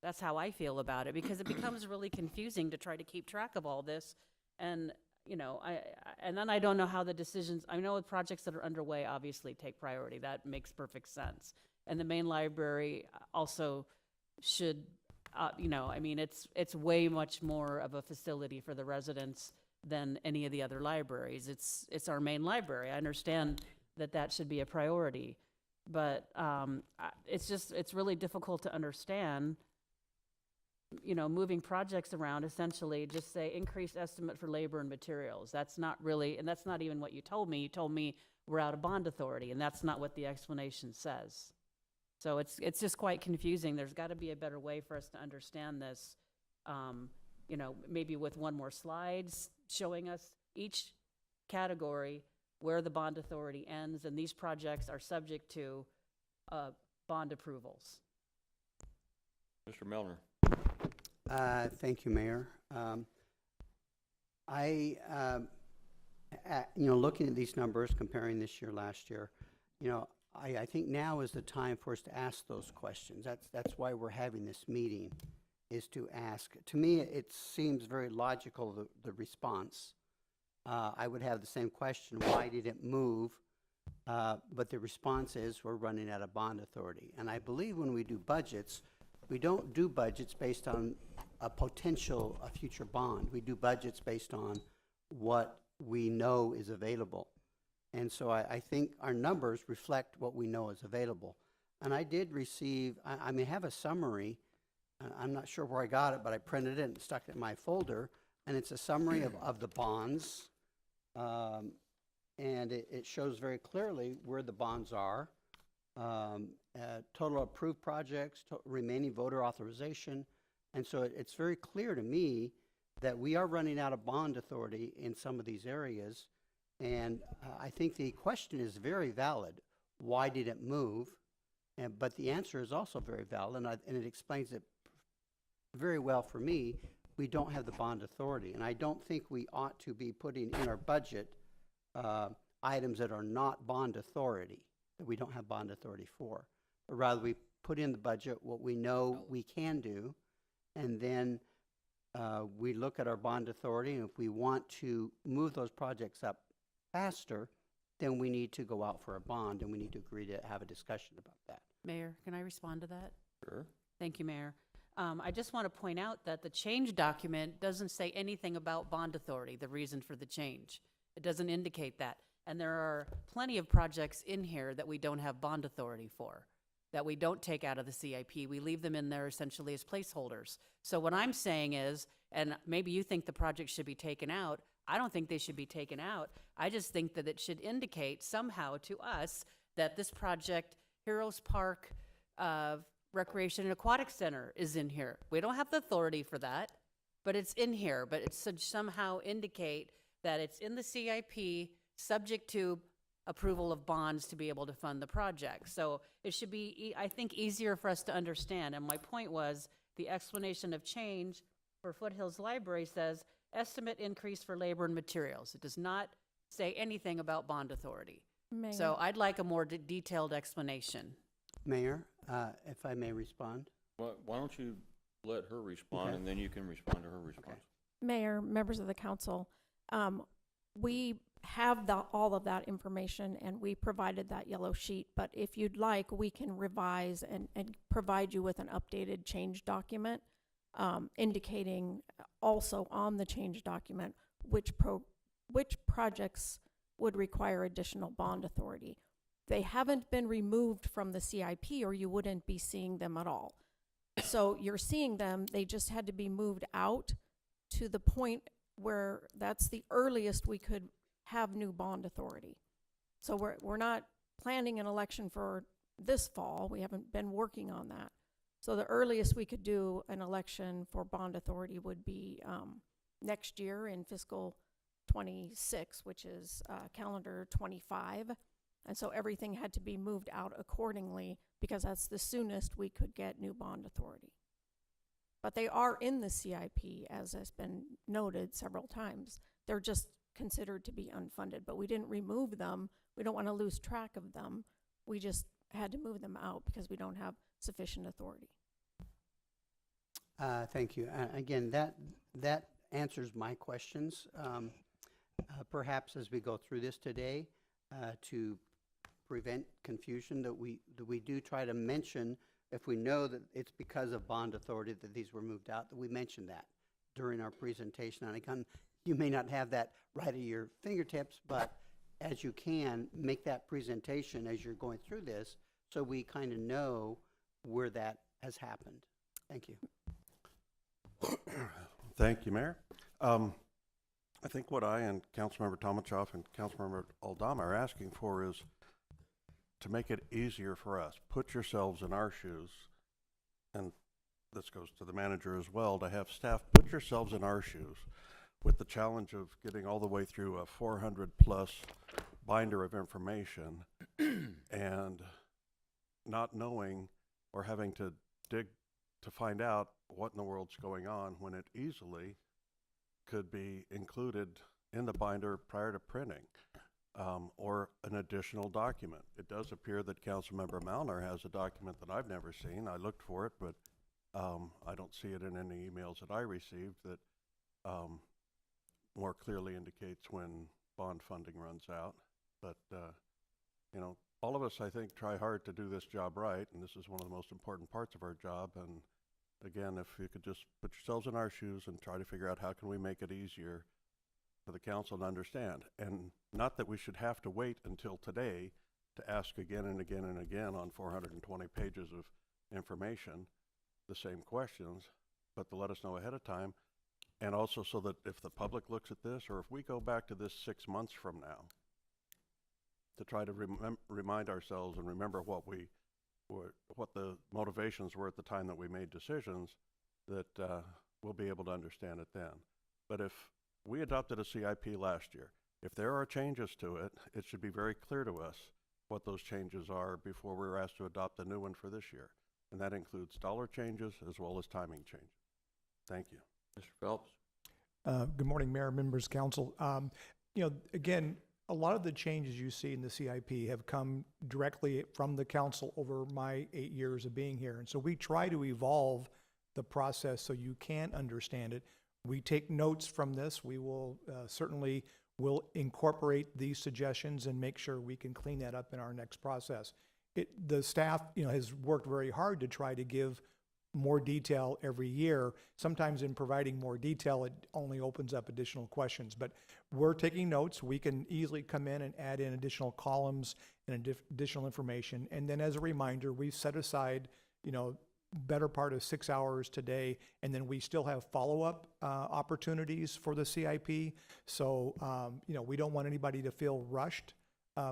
That's how I feel about it, because it becomes really confusing to try to keep track of all this. And, and then I don't know how the decisions, I know with projects that are underway obviously take priority. That makes perfect sense. And the main library also should, it's way much more of a facility for the residents than any of the other libraries. It's our main library. I understand that should be a priority, but it's really difficult to understand. Moving projects around, essentially just say increased estimate for labor and materials. That's not really, and that's not even what you told me. You told me we're out of bond authority, and that's not what the explanation says. So it's just quite confusing. There's got to be a better way for us to understand this. Maybe with one more slides showing us each category where the bond authority ends, and these projects are subject to bond approvals. Mr. Melner. Thank you, Mayor. Looking at these numbers, comparing this year, last year, I think now is the time for us to ask those questions. That's why we're having this meeting, is to ask. To me, it seems very logical, the response. I would have the same question, why did it move? But the response is we're running out of bond authority. And I believe when we do budgets, we don't do budgets based on a future bond. We do budgets based on what we know is available. And so I think our numbers reflect what we know is available. And I did receive, I may have a summary. I'm not sure where I got it, but I printed it and stuck it in my folder. And it's a summary of the bonds. And it shows very clearly where the bonds are. Total approved projects, remaining voter authorization. And so it's very clear to me that we are running out of bond authority in some of these areas. And I think the question is very valid. Why did it move? But the answer is also very valid, and it explains it very well for me. We don't have the bond authority, and I don't think we ought to be putting in our budget items that are not bond authority, that we don't have bond authority for. But rather, we put in the budget what we know we can do, and then we look at our bond authority, and if we want to move those projects up faster, then we need to go out for a bond, and we need to agree to have a discussion about that. Mayor, can I respond to that? Sure. Thank you, Mayor. I just want to point out that the change document doesn't say anything about bond authority, the reason for the change. It doesn't indicate that. And there are plenty of projects in here that we don't have bond authority for, that we don't take out of the CIP. We leave them in there essentially as placeholders. So what I'm saying is, and maybe you think the project should be taken out, I don't think they should be taken out. I just think that it should indicate somehow to us that this project, Heroes Park Recreation and Aquatic Center, is in here. We don't have the authority for that, but it's in here. But it should somehow indicate that it's in the CIP, subject to approval of bonds to be able to fund the project. So it should be, I think, easier for us to understand. And my point was, the explanation of change for Foothills Library says, estimate increase for labor and materials. It does not say anything about bond authority. Mayor. So I'd like a more detailed explanation. Mayor, if I may respond. Why don't you let her respond, Okay. and then you can respond to her response? Mayor, members of the council, we have all of that information, and we provided that yellow sheet, but if you'd like, we can revise and provide you with an updated change document, indicating also on the change document which projects would require additional bond authority. They haven't been removed from the CIP, or you wouldn't be seeing them at all. So you're seeing them, they just had to be moved out to the point where that's the earliest we could have new bond authority. So we're not planning an election for this fall. We haven't been working on that. So the earliest we could do an election for bond authority would be next year in fiscal 26, which is calendar 25. And so everything had to be moved out accordingly, because that's the soonest we could get new bond authority. But they are in the CIP, as has been noted several times. They're just considered to be unfunded, but we didn't remove them. We don't want to lose track of them. We just had to move them out because we don't have sufficient authority. Thank you. Again, that answers my questions. Perhaps as we go through this today, to prevent confusion, that we do try to mention, if we know that it's because of bond authority that these were moved out, that we mention that during our presentation. And again, you may not have that right at your fingertips, but as you can, make that presentation as you're going through this, so we kind of know where that has happened. Thank you. Thank you, Mayor. I think what I and Councilmember Tomachoff and Councilmember Aldama are asking for is to make it easier for us. Put yourselves in our shoes, and this goes to the manager as well, to have staff put yourselves in our shoes with the challenge of getting all the way through a 400-plus binder of information and not knowing or having to dig to find out what in the world's going on, when it easily could be included in the binder prior to printing, or an additional document. It does appear that Councilmember Malner has a document that I've never seen. I looked for it, but I don't see it in any emails that I received that more clearly indicates when bond funding runs out. But, you know, all of us, I think, try hard to do this job right, and this is one of the most important parts of our job. And again, if you could just put yourselves in our shoes and try to figure out how can we make it easier for the council to understand. And not that we should have to wait until today to ask again and again and again on 420 pages of information the same questions, but to let us know ahead of time. And also so that if the public looks at this, or if we go back to this 6 months from now, to try to remind ourselves and remember what the motivations were at the time that we made decisions, that we'll be able to understand it then. But if we adopted a CIP last year, if there are changes to it, it should be very clear to us what those changes are before we're asked to adopt a new one for this year. And that includes dollar changes as well as timing changes. Thank you. Mr. Phelps? Good morning, Mayor, members, council. You know, again, a lot of the changes you see in the CIP have come directly from the council over my 8 years of being here. And so we try to evolve the process so you can understand it. We take notes from this. We will certainly will incorporate these suggestions and make sure we can clean that up in our next process. The staff, you know, has worked very hard to try to give more detail every year. Sometimes in providing more detail, it only opens up additional questions. But we're taking notes. We can easily come in and add in additional columns and additional information. And then as a reminder, we've set aside, you know, better part of 6 hours today, and then we still have follow-up opportunities for the CIP. So, we don't want anybody to feel rushed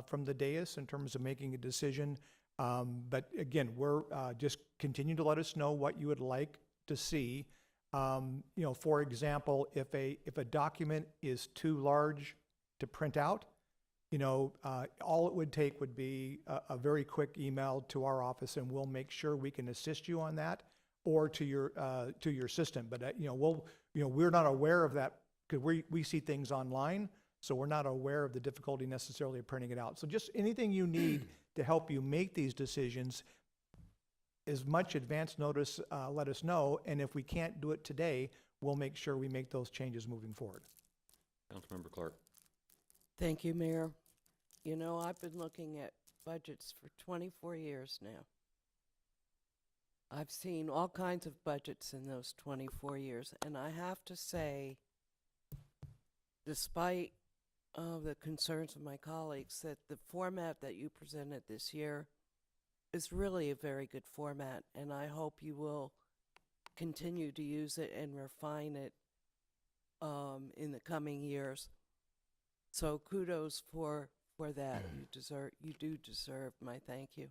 from the dais in terms of making a decision. But again, we're just continue to let us know what you would like to see. For example, if a document is too large to print out, all it would take would be a very quick email to our office, and we'll make sure we can assist you on that, or to your system. But we're not aware of that because we see things online, so we're not aware of the difficulty necessarily of printing it out. So just anything you need to help you make these decisions, as much advance notice, let us know, and if we can't do it today, we'll make sure we make those changes moving forward. Councilmember Clark. Thank you, Mayor. I've been looking at budgets for 24 years now. I've seen all kinds of budgets in those 24 years, and I have to say, despite the concerns of my colleagues, that the format that you presented this year is really a very good format, and I hope you will continue to use it and refine it in the coming years. So kudos for that. You do deserve my thank you.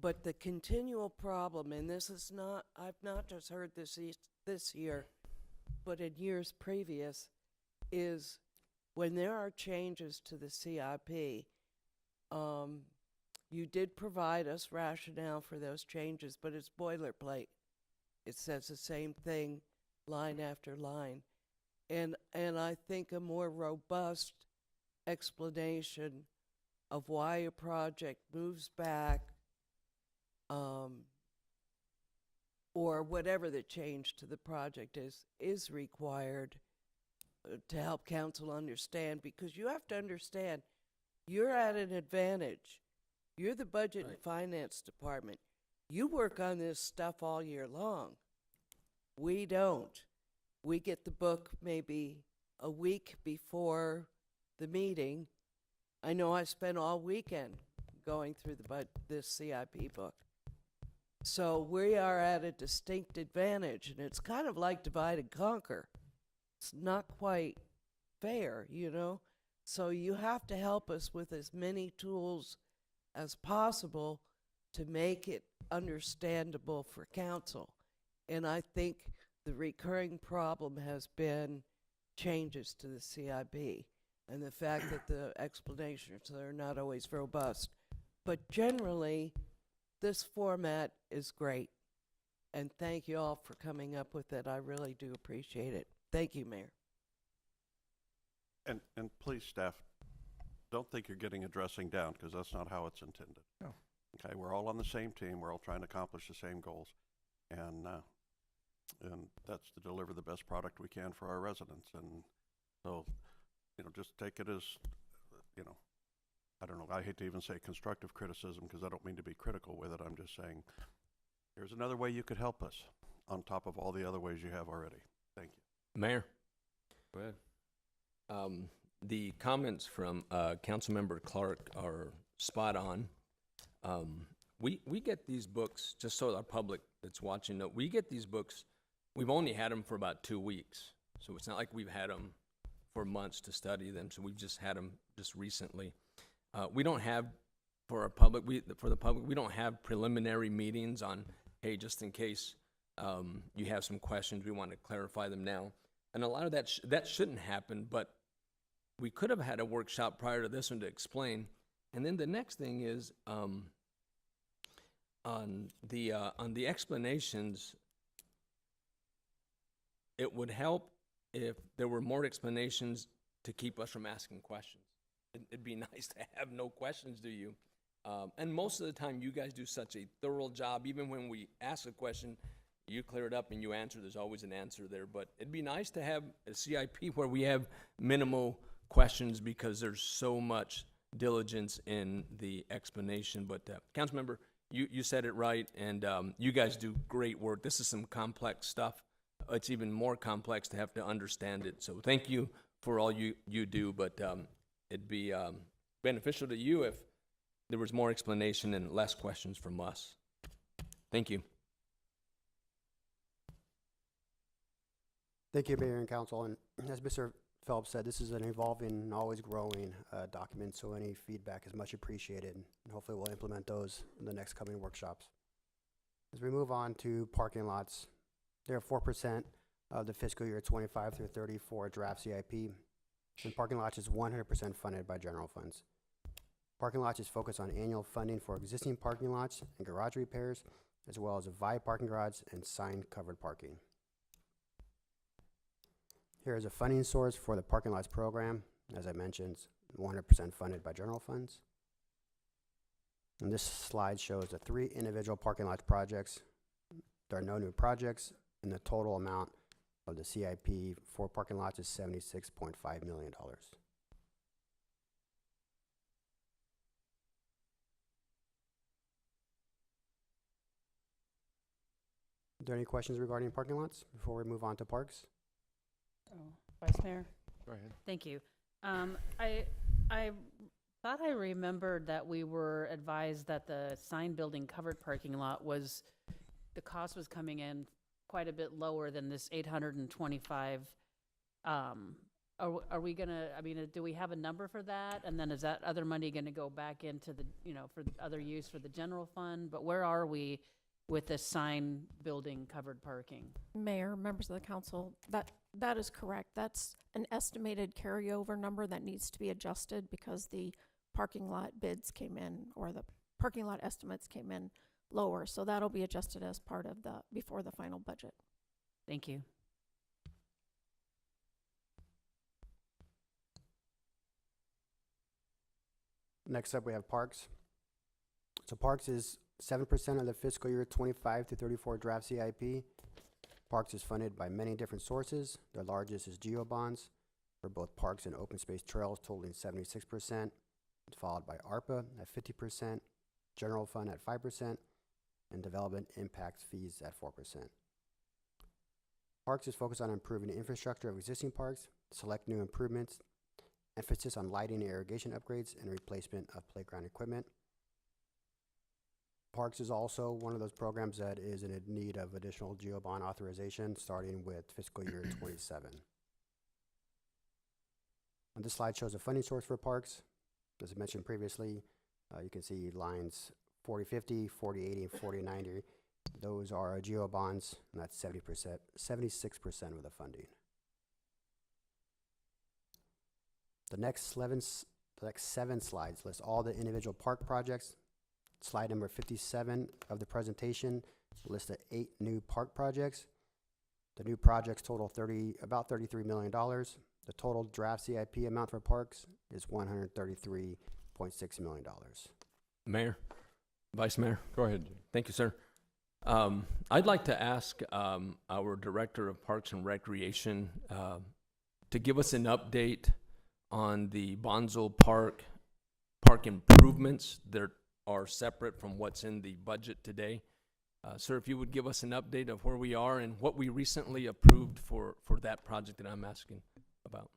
But the continual problem, and I've not just heard this year, but in years previous, is when there are changes to the CIP, you did provide us rationale for those changes, but it's boilerplate. It says the same thing line after line. And I think a more robust explanation of why a project moves back, or whatever the change to the project is required to help council understand, because you have to understand, you're at an advantage. You're the budget and finance department. You work on this stuff all year long. We don't. We get the book maybe a week before the meeting. I know I spent all weekend going through this CIP book. So we are at a distinct advantage, and it's kind of like divide and conquer. It's not quite fair, So you have to help us with as many tools as possible to make it understandable for council. And I think the recurring problem has been changes to the CIP and the fact that the explanations are not always robust. But generally, this format is great. And thank you all for coming up with it. I really do appreciate it. Thank you, Mayor. And please, staff, don't think you're getting a dressing down, because that's not how it's intended. No. Okay, we're all on the same team. We're all trying to accomplish the same goals. And that's to deliver the best product we can for our residents. And so, just take it as, I don't know, I hate to even say constructive criticism, because I don't mean to be critical with it. I'm just saying, here's another way you could help us on top of all the other ways you have already. Thank you. Mayor, Go ahead. the comments from Councilmember Clark are spot on. We get these books, just so our public that's watching know, we get these books, we've only had them for about 2 weeks. So it's not like we've had them for months to study them. So we've just had them just recently. We don't have, for the public, we don't have preliminary meetings on, hey, just in case you have some questions, we want to clarify them now. And a lot of that shouldn't happen, but we could have had a workshop prior to this one to explain. And then the next thing is, on the explanations, it would help if there were more explanations to keep us from asking questions. It'd be nice to have no questions, do you? And most of the time, you guys do such a thorough job. Even when we ask a question, you clear it up and you answer. There's always an answer there. But it'd be nice to have a CIP where we have minimal questions, because there's so much diligence in the explanation. But Councilmember, you said it right, and you guys do great work. This is some complex stuff. It's even more complex to have to understand it. So thank you for all you do, but it'd be beneficial to you if there was more explanation and less questions from us. Thank you. Thank you, Mayor and Council. And as Mr. Phelps said, this is an evolving and always growing document, so any feedback is much appreciated. And hopefully we'll implement those in the next coming workshops. As we move on to parking lots, they're 4% of the fiscal year 25 through 34 draft CIP. And parking lots is 100% funded by general funds. Parking lots is focused on annual funding for existing parking lots and garage repairs, as well as a VI parking garage and sign covered parking. Here is a funding source for the parking lots program. As I mentioned, 100% funded by general funds. And this slide shows the 3 individual parking lot projects. There are no new projects, and the total amount of the CIP for parking lots is $76.5 million. Are there any questions regarding parking lots before we move on to parks? Oh, Vice Mayor? Go ahead. Thank you. I thought I remembered that we were advised that the sign building covered parking lot was, the cost was coming in quite a bit lower than this 825. Are we gonna, I mean, do we have a number for that? And then is that other money gonna go back into the, for other use for the general fund? But where are we with this sign building covered parking? Mayor, members of the council, that is correct. That's an estimated carryover number that needs to be adjusted because the parking lot bids came in, or the parking lot estimates came in lower. So that'll be adjusted as part of before the final budget. Thank you. Next up, we have parks. So parks is 7% of the fiscal year 25 to 34 draft CIP. Parks is funded by many different sources. The largest is GEO bonds for both parks and open space trails, totaling 76%, followed by ARPA at 50%, general fund at 5%, and development impact fees at 4%. Parks is focused on improving the infrastructure of existing parks, select new improvements, emphasis on lighting and irrigation upgrades, and replacement of playground equipment. Parks is also one of those programs that is in need of additional GEO bond authorization starting with fiscal year 27. And this slide shows a funding source for parks. As I mentioned previously, you can see lines 4050, 4080, and 4090. Those are GEO bonds, and that's 76% of the funding. The next 7 slides list all the individual park projects. Slide number 57 of the presentation lists the 8 new park projects. The new projects total about $33 million. The total draft CIP amount for parks is $133.6 million. Mayor, Vice Mayor. Go ahead. Thank you, sir. I'd like to ask our Director of Parks and Recreation to give us an update on the Bonzo Park improvements that are separate from what's in the budget today. Sir, if you would give us an update of where we are and what we recently approved for that project that I'm asking about.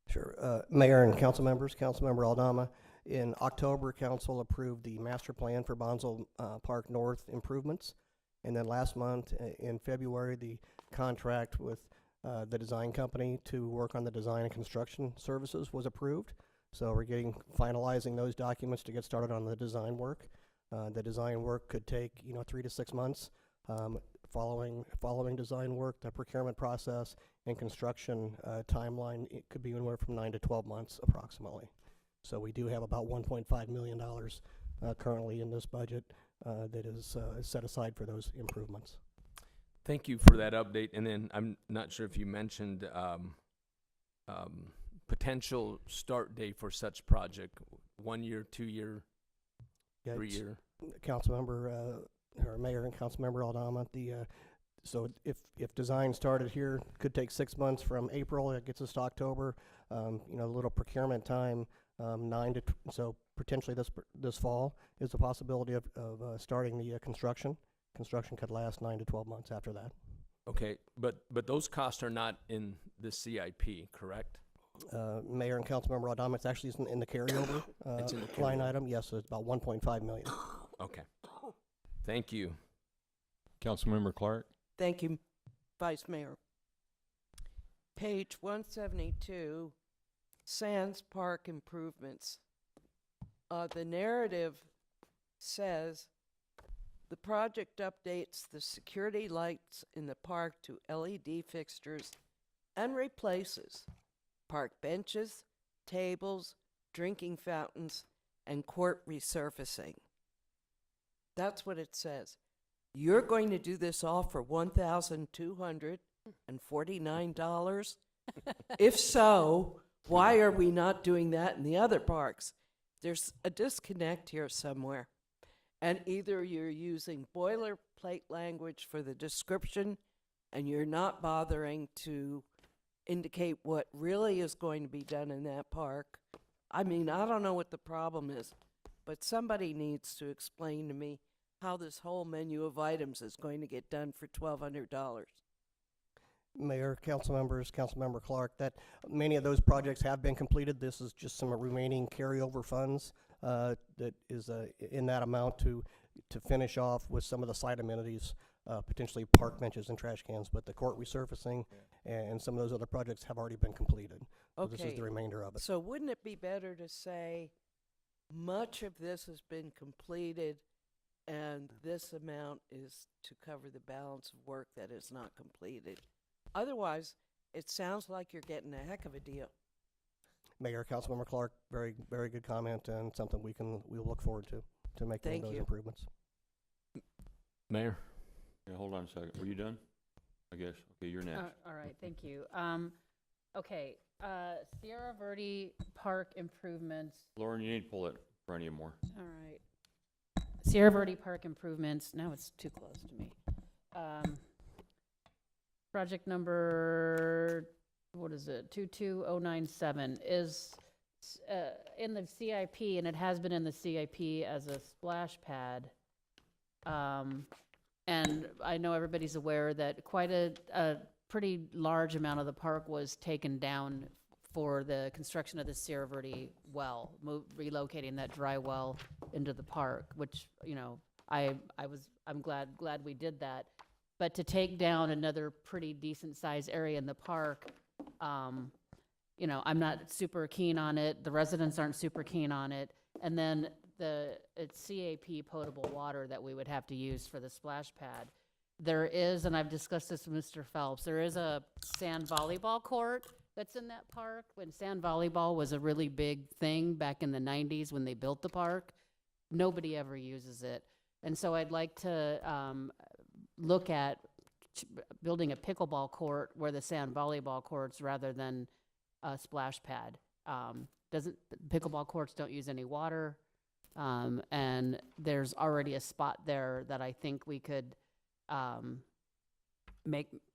Sure. Mayor and council members, Councilmember Aldama, in October, council approved the master plan for Bonzo Park North improvements. And then last month, in February, the contract with the design company to work on the design and construction services was approved. So we're finalizing those documents to get started on the design work. The design work could take 3 to 6 months. Following design work, the procurement process and construction timeline, it could be anywhere from 9 to 12 months approximately. So we do have about $1.5 million currently in this budget that is set aside for those improvements. Thank you for that update. And then I'm not sure if you mentioned potential start date for such project, 1 year, 2 year, 3 year. Councilmember, or Mayor and Councilmember Aldama, so if design started here, could take 6 months from April, it gets us to October, a little procurement time, so potentially this fall is a possibility of starting the construction. Construction could last 9 to 12 months after that. Okay, but those costs are not in the CIP, correct? Mayor and Councilmember Aldama, it's actually in the carryover It's in the line item. Yes, so it's about $1.5 million. Okay. Thank you. Councilmember Clark. Thank you, Vice Mayor. Page 172, Sands Park improvements. The narrative says the project updates the security lights in the park to LED fixtures and replaces park benches, tables, drinking fountains, and court resurfacing. That's what it says. You're going to do this all for $1,249? If so, why are we not doing that in the other parks? There's a disconnect here somewhere. And either you're using boilerplate language for the description and you're not bothering to indicate what really is going to be done in that park. I mean, I don't know what the problem is, but somebody needs to explain to me how this whole menu of items is going to get done for $1,200. Mayor, council members, Councilmember Clark, that many of those projects have been completed. This is just some remaining carryover funds that is in that amount to finish off with some of the site amenities, potentially park benches and trash cans, but the court resurfacing and some of those other projects have already been completed. So this is the remainder of it. So wouldn't it be better to say much of this has been completed and this amount is to cover the balance of work that is not completed? Otherwise, it sounds like you're getting a heck of a deal. Mayor, Councilmember Clark, very, very good comment and something we'll look forward to making Thank those you. improvements. Mayor? Yeah, hold on a second. Were you done? I guess. Okay, you're next. All right, thank you. Okay, Sierra Verde Park improvements. Lauren, you need to pull it for any more. All right. Sierra Verde Park improvements, now it's too close to me. Project number, what is it, 22097 is in the CIP, and it has been in the CIP as a splash pad. And I know everybody's aware that quite a pretty large amount of the park was taken down for the construction of the Sierra Verde well, relocating that dry well into the park, which, you know, I'm glad we did that. But to take down another pretty decent sized area in the park, you know, I'm not super keen on it. The residents aren't super keen on it. And then it's CAP potable water that we would have to use for the splash pad. There is, and I've discussed this with Mr. Phelps, there is a sand volleyball court that's in that park. When sand volleyball was a really big thing back in the 90s when they built the park, nobody ever uses it. And so I'd like to look at building a pickleball court where the sand volleyball courts rather than a splash pad. Pickleball courts don't use any water, and there's already a spot there that I think we could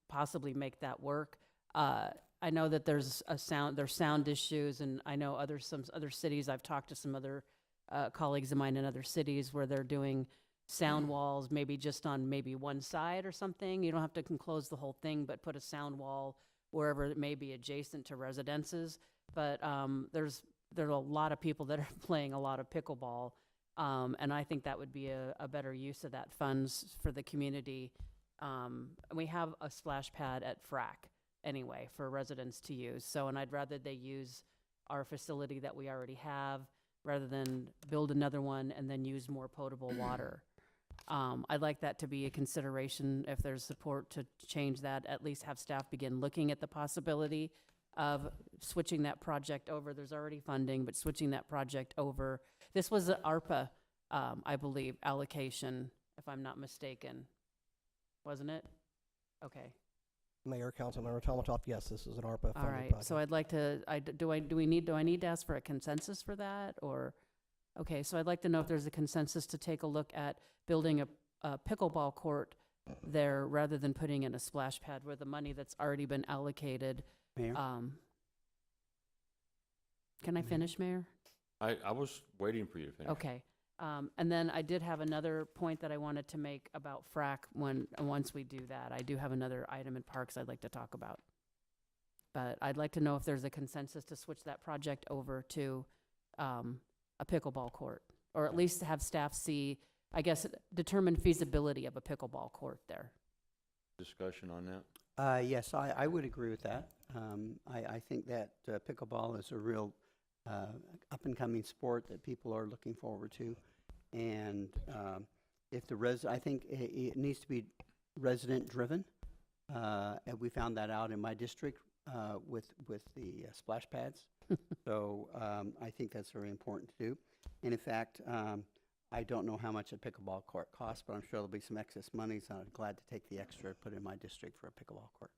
possibly make that work. I know that there's sound issues, and I know some other cities. I've talked to some other colleagues of mine in other cities where they're doing sound walls, maybe just on maybe one side or something. You don't have to enclose the whole thing, but put a sound wall wherever it may be adjacent to residences. But there's a lot of people that are playing a lot of pickleball, and I think that would be a better use of that funds for the community. And we have a splash pad at FRAC anyway for residents to use. So, and I'd rather they use our facility that we already have rather than build another one and then use more potable water. I'd like that to be a consideration if there's support to change that, at least have staff begin looking at the possibility of switching that project over. There's already funding, but switching that project over. This was an ARPA, I believe, allocation, if I'm not mistaken. Wasn't it? Okay. Mayor, Councilmember Tomatov, yes, this is an ARPA funded All right, project. so I'd like to, do I need to ask for a consensus for that, or? Okay, so I'd like to know if there's a consensus to take a look at building a pickleball court there rather than putting in a splash pad where the money that's already been allocated. Mayor? Can I finish, Mayor? I was waiting for you to finish. Okay. And then I did have another point that I wanted to make about FRAC once we do that. I do have another item in parks I'd like to talk about. But I'd like to know if there's a consensus to switch that project over to a pickleball court, or at least have staff see I guess, determine feasibility of a pickleball court there. Discussion on that? Yes, I would agree with that. I think that pickleball is a real up-and-coming sport that people are looking forward to. And if I think it needs to be resident-driven. And we found that out in my district with the splash pads. So I think that's very important to do. And in fact, I don't know how much a pickleball court costs, but I'm sure there'll be some excess money, so I'm glad to take the extra and put it in my district for a pickleball court.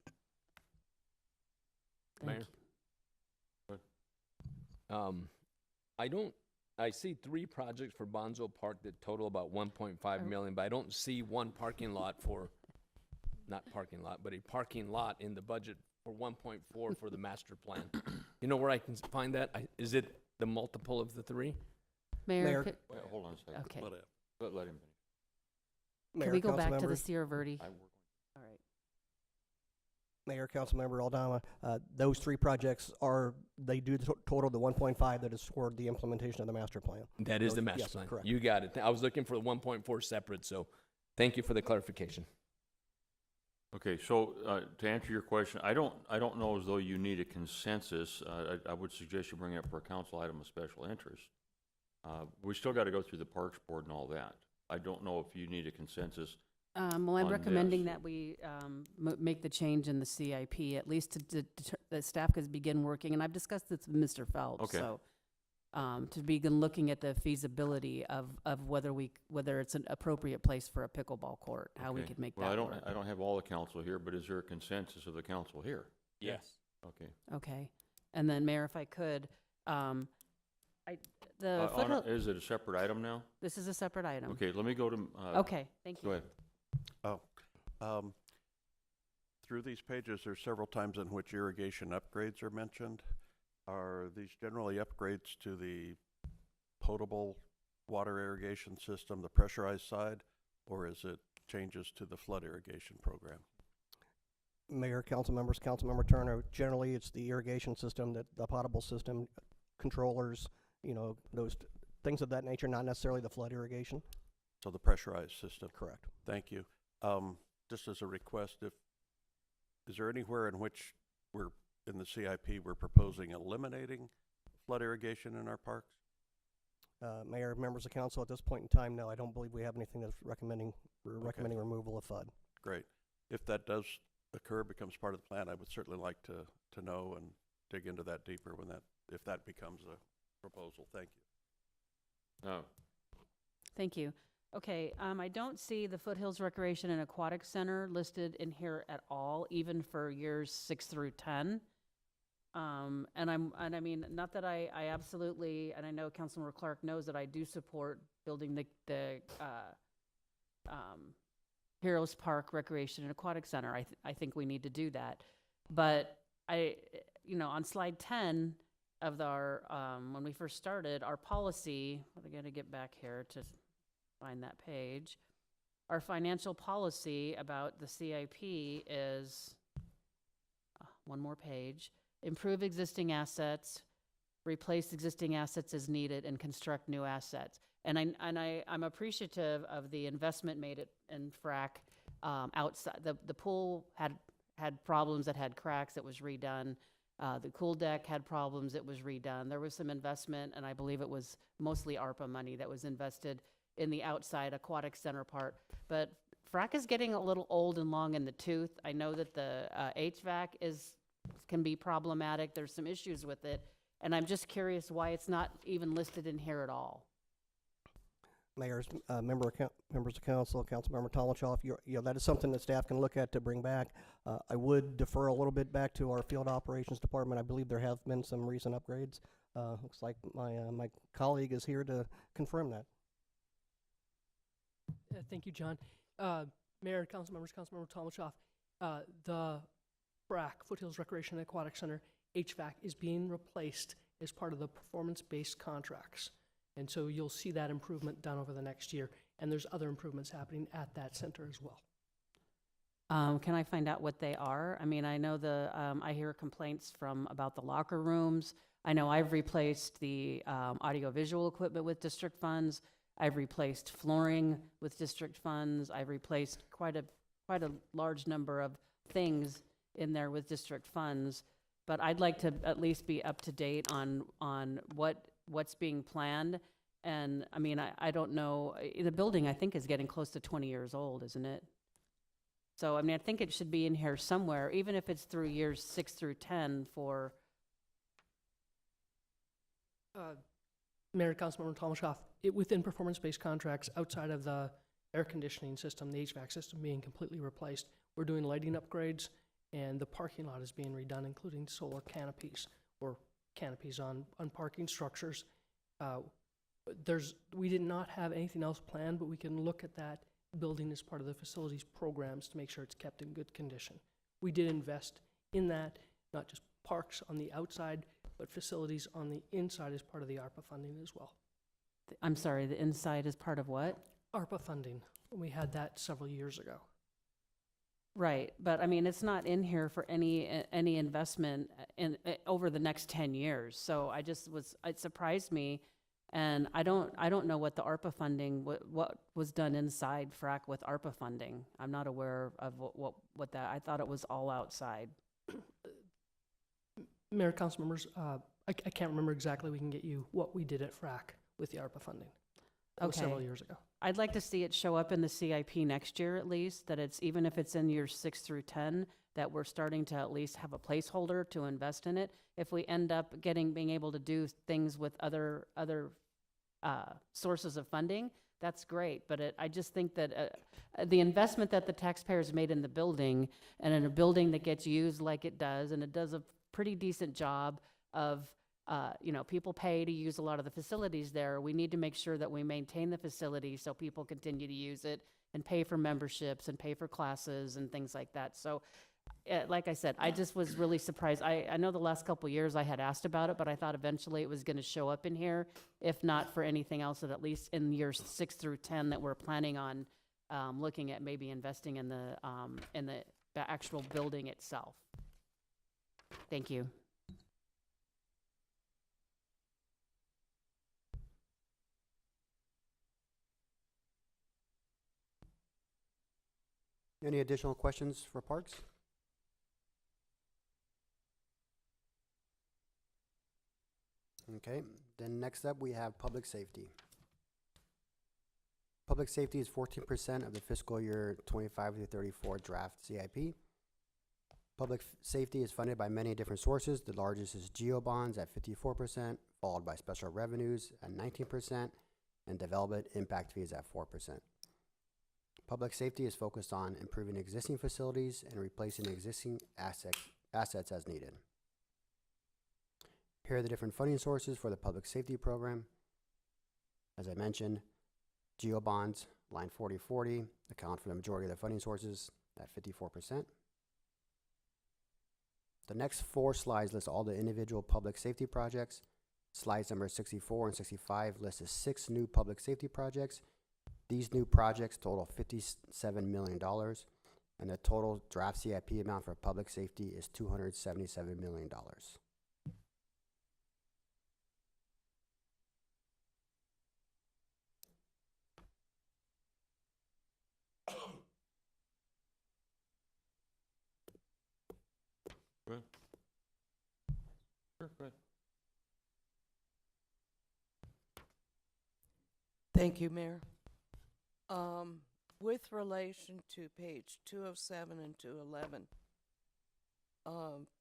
Thank Mayor? I see 3 projects for Bonzo Park that total about 1.5 million, but I don't see one parking lot not parking lot, but a parking lot in the budget for 1.4 for the master plan. You know where I can find that? Is it the multiple of the 3? Mayor, Wait, hold on a second. okay. Let him finish. Can we go back to the Sierra Verde? I- All right. Mayor, Councilmember Aldama, those 3 projects they do total the 1.5 that is toward the implementation of the master plan. That is the Those- master yes, plan. correct. You got it. I was looking for the 1.4 separate, so thank you for the clarification. Okay, so to answer your question, I don't know as though you need a consensus. I would suggest you bring it up for a council item of special interest. We still got to go through the Parks Board and all that. I don't know if you need a consensus. Well, I'm on recommending this. that we make the change in the CIP, at least the staff can begin working, and I've discussed this with Mr. Phelps. Okay. So, to begin looking at the feasibility of whether it's an appropriate place for a pickleball court, how we Okay. could make Well, that work. I don't have all the council here, but is there a consensus of the council here? Yes. Okay. Okay. And then, Mayor, if I could, Is it a separate item now? this is a separate item. Okay, let me go to. Okay, thank you. Go ahead. Through these pages, there's several times in which irrigation upgrades are mentioned. Are these generally upgrades to the potable water irrigation system, the pressurized side, or is it changes to the flood irrigation program? Mayor, council members, Councilmember Turner, generally it's the irrigation system, the potable system, controllers, those things of that nature, not necessarily the flood irrigation. So the pressurized system. Correct. Thank you. Just as a request, is there anywhere in which in the CIP, we're proposing eliminating flood irrigation in our parks? Mayor, members of council, at this point in time, no, I don't believe we have anything that's recommending removal of FUD. Great. If that does occur, becomes part of the plan, I would certainly like to know and dig into that deeper if that becomes a proposal. Thank you. No. Thank you. Okay, I don't see the Foothills Recreation and Aquatic Center listed in here at all, even for years 6 through 10. And I mean, not that I absolutely, and I know Councilmember Clark knows that I do support building the Heroes Park Recreation and Aquatic Center. I think we need to do that. But on slide 10 of our, when we first started, our policy, I got to get back here to find that page. Our financial policy about the CIP is, one more page, improve existing assets, replace existing assets as needed, and construct new assets. And I'm appreciative of the investment made in FRAC outside. The pool had problems that had cracks, it was redone. The pool deck had problems, it was redone. There was some investment, and I believe it was mostly ARPA money that was invested in the outside aquatic center part. But FRAC is getting a little old and long in the tooth. I know that the HVAC can be problematic. There's some issues with it. And I'm just curious why it's not even listed in here at all. Mayors, members of council, Councilmember Tolochoff, that is something that staff can look at to bring back. I would defer a little bit back to our field operations department. I believe there have been some recent upgrades. Looks like my colleague is here to confirm that. Thank you, John. Mayor, council members, Councilmember Tolochoff, the BRAC, Foothills Recreation and Aquatic Center, HVAC is being replaced as part of the performance-based contracts. And so you'll see that improvement done over the next year. And there's other improvements happening at that center as well. Can I find out what they are? I mean, I know I hear complaints about the locker rooms. I know I've replaced the audiovisual equipment with district funds. I've replaced flooring with district funds. I've replaced quite a large number of things in there with district funds. But I'd like to at least be up to date on what's being planned. And I mean, I don't know, the building I think is getting close to 20 years old, isn't it? So I mean, I think it should be in here somewhere, even if it's through years 6 through 10 for. Mayor, Councilmember Thomas within performance-based contracts, outside of the air conditioning system, the HVAC system being completely replaced, we're doing lighting upgrades, and the parking lot is being redone, including solar canopies or canopies on parking structures. We did not have anything else planned, but we can look at that building as part of the facilities programs to make sure it's kept in good condition. We did invest in that, not just parks on the outside, but facilities on the inside as part of the ARPA funding as well. I'm sorry, the inside is part of what? ARPA funding. We had that several years ago. Right, but I mean, it's not in here for any investment over the next 10 years. So it surprised me, and I don't know what the ARPA funding, what was done inside FRAC with ARPA funding. I'm not aware of what that. I thought it was all outside. Mayor, council members, I can't remember exactly. We can get you what we did at FRAC with the ARPA funding. That was several years ago. I'd like to see it show up in the CIP next year at least, that it's, even if it's in years 6 through 10, that we're starting to at least have a placeholder to invest in it. If we end up being able to do things with other sources of funding, that's great. But I just think that the investment that the taxpayers made in the building, and in a building that gets used like it does, and it does a pretty decent job of, people pay to use a lot of the facilities there. We need to make sure that we maintain the facility so people continue to use it and pay for memberships and pay for classes and things like that. So, like I said, I just was really surprised. I know the last couple years I had asked about it, but I thought eventually it was going to show up in here, if not for anything else, that at least in years 6 through 10 that we're planning on looking at maybe investing in the actual building itself. Thank you. Any additional questions for Parks? Okay, then next up we have public safety. Public safety is 14% of the fiscal year 25 to 34 draft CIP. Public safety is funded by many different sources. The largest is GEO bonds at 54%, followed by special revenues at 19%, and development impact fees at 4%. Public safety is focused on improving existing facilities and replacing existing assets as needed. Here are the different funding sources for the public safety program. As I mentioned, GEO bonds, line 4040, account for the majority of the funding sources at 54%. The next 4 slides list all the individual public safety projects. Slides number 64 and 65 list the 6 new public safety projects. These new projects total $57 million, and the total draft CIP amount for public safety is $277 million. Good. Sure, go ahead. Thank you, Mayor. With relation to page 207 and 211,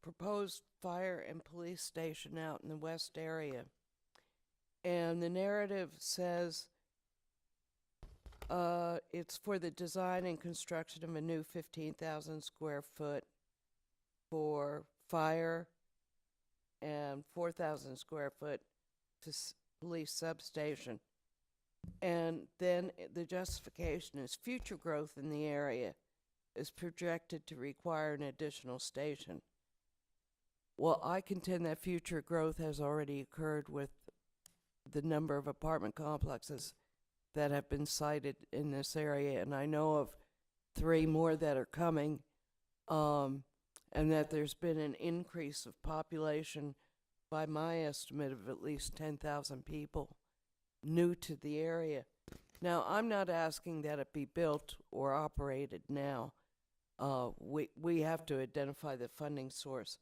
proposed fire and police station out in the west area. And the narrative says it's for the design and construction of a new 15,000 square foot for fire and 4,000 square foot police substation. And then the justification is future growth in the area is projected to require an additional station. Well, I contend that future growth has already occurred with the number of apartment complexes that have been sited in this area, and I know of 3 more that are coming, and that there's been an increase of population by my estimate of at least 10,000 people new to the area. Now, I'm not asking that it be built or operated now. We have to identify the funding source.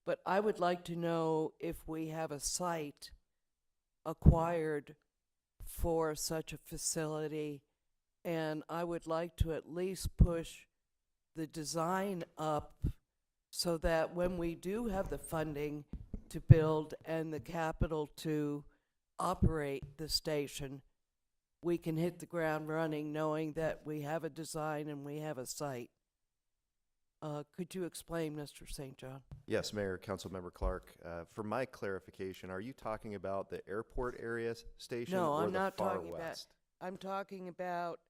But I would like to know if we have a site acquired for such a facility, and I would like to at least push the design up so that when we do have the funding to build and the capital to operate the station, we can hit the ground running knowing that we have a design and we have a site. Could you explain, Mr. St. John? Yes, Mayor, Councilmember Clark. For my clarification, are you talking about the airport area station No, or I'm the not far talking about, west? I'm talking about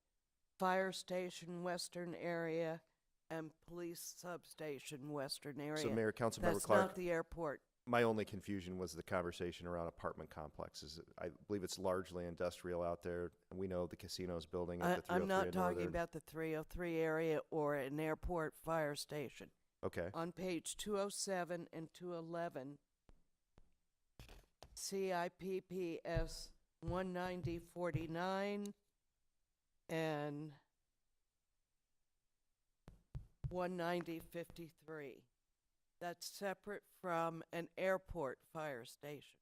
fire station western area and police substation western area. So, Mayor, Councilmember That's Clark, not the airport. my only confusion was the conversation around apartment complexes. I believe it's largely industrial out there, and we know the casino's building at the 303 I'm not and talking Northern. about the 303 area or an airport fire station. Okay. On page 207 and 211, CIPPS 19049 and 19053. That's separate from an airport fire station.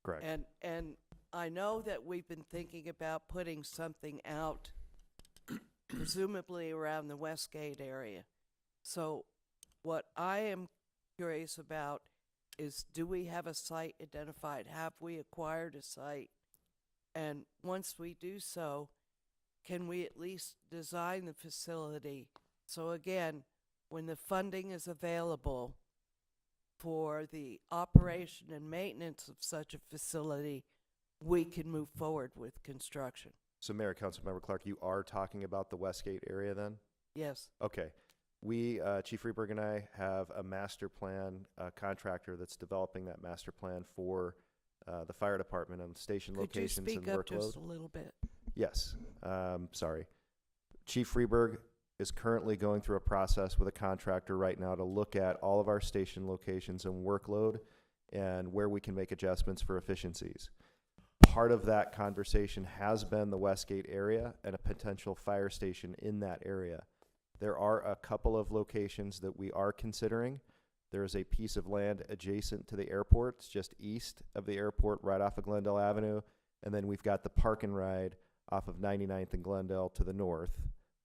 Correct. And I know that we've been thinking about putting something out, presumably around the Westgate area. So what I am curious about is, do we have a site identified? Have we acquired a site? And once we do so, can we at least design the facility? So again, when the funding is available for the operation and maintenance of such a facility, we can move forward with construction. So, Mayor, Councilmember Clark, you are talking about the Westgate area then? Yes. Okay. We, Chief Freeberg and I, have a master plan contractor that's developing that master plan for the fire department on station locations and workload. Could you speak up just a little bit? Yes. Sorry. Chief Freeberg is currently going through a process with a contractor right now to look at all of our station locations and workload and where we can make adjustments for efficiencies. Part of that conversation has been the Westgate area and a potential fire station in that area. There are a couple of locations that we are considering. There is a piece of land adjacent to the airport. It's just east of the airport, right off of Glendale Avenue. And then we've got the park and ride off of 99th and Glendale to the north.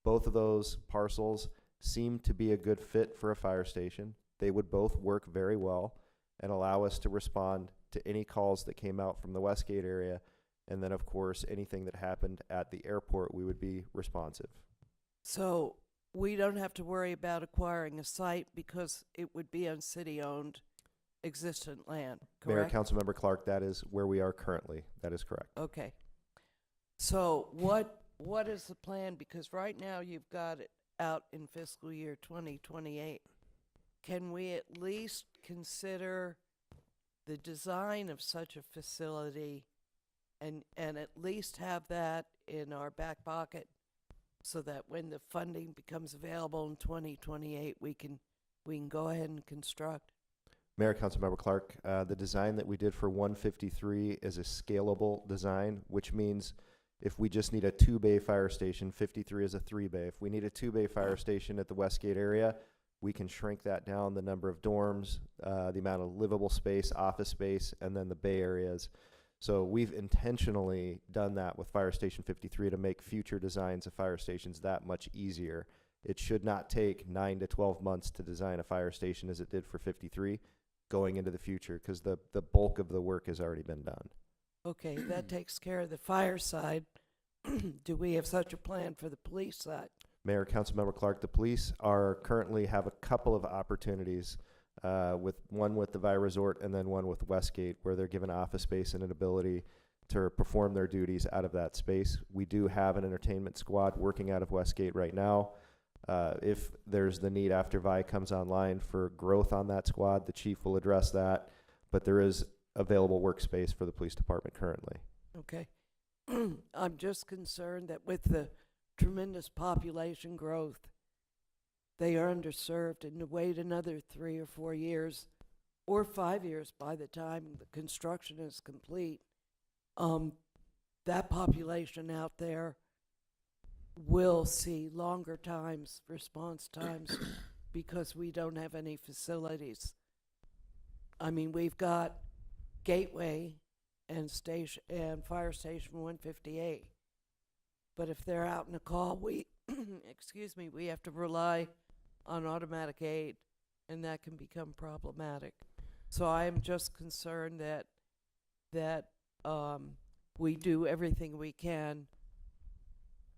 Both of those parcels seem to be a good fit for a fire station. They would both work very well and allow us to respond to any calls that came out from the Westgate area. And then, of course, anything that happened at the airport, we would be responsive. So we don't have to worry about acquiring a site because it would be on city-owned existent land, correct? Mayor, Councilmember Clark, that is where we are currently. That is correct. Okay. So what is the plan? Because right now you've got it out in fiscal year 2028. Can we at least consider the design of such a facility and at least have that in our back pocket so that when the funding becomes available in 2028, we can go ahead and construct? Mayor, Councilmember Clark, the design that we did for 153 is a scalable design, which means if we just need a 2-bay fire station, 53 is a 3-bay. If we need a 2-bay fire station at the Westgate area, we can shrink that down, the number of dorms, the amount of livable space, office space, and then the bay areas. So we've intentionally done that with Fire Station 53 to make future designs of fire stations that much easier. It should not take 9 to 12 months to design a fire station as it did for 53 going into the future, because the bulk of the work has already been done. Okay, that takes care of the fire side. Do we have such a plan for the police side? Mayor, Councilmember Clark, the police are currently have a couple of opportunities, with one with the Vi Resort and then one with Westgate, where they're given office space and an ability to perform their duties out of that space. We do have an entertainment squad working out of Westgate right now. If there's the need after Vi comes online for growth on that squad, the chief will address that, but there is available workspace for the police department currently. Okay. I'm just concerned that with the tremendous population growth, they are underserved, and to wait another 3 or 4 years or 5 years by the time the construction is complete, that population out there will see longer times, response times, because we don't have any facilities. I mean, we've got Gateway and Fire Station 158. But if they're out in a call, we, excuse me, we have to rely on automatic aid, and that can become problematic. So I am just concerned that we do everything we can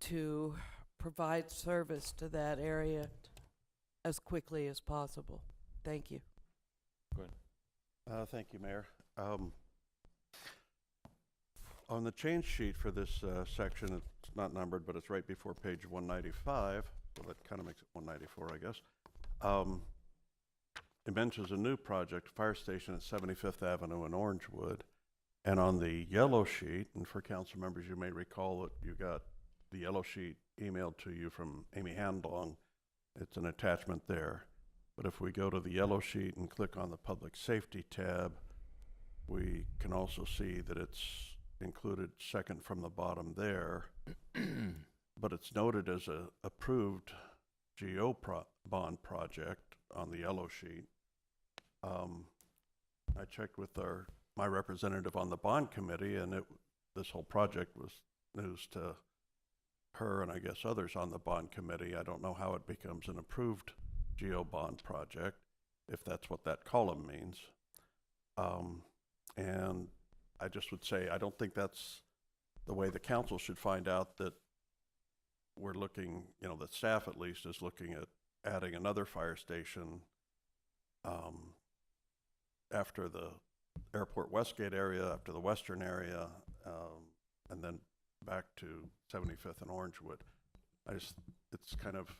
to provide service to that area as quickly as possible. Thank you. Go ahead. Thank you, Mayor. On the change sheet for this section, it's not numbered, but it's right before page 195, so that kind of makes it 194, I guess. It mentions a new project, fire station at 75th Avenue in Orangewood. And on the yellow sheet, and for council members, you may recall that you got the yellow sheet emailed to you from Amy Handlong. It's an attachment there. But if we go to the yellow sheet and click on the public safety tab, we can also see that it's included second from the bottom there. But it's noted as a approved GO bond project on the yellow sheet. I checked with my representative on the bond committee, and this whole project was news to her and I guess others on the bond committee. I don't know how it becomes an approved GO bond project, if that's what that column means. And I just would say, I don't think that's the way the council should find out that we're looking, the staff at least is looking at adding another fire station after the Airport Westgate area, after the western area, and then back to 75th and Orangewood. It's kind of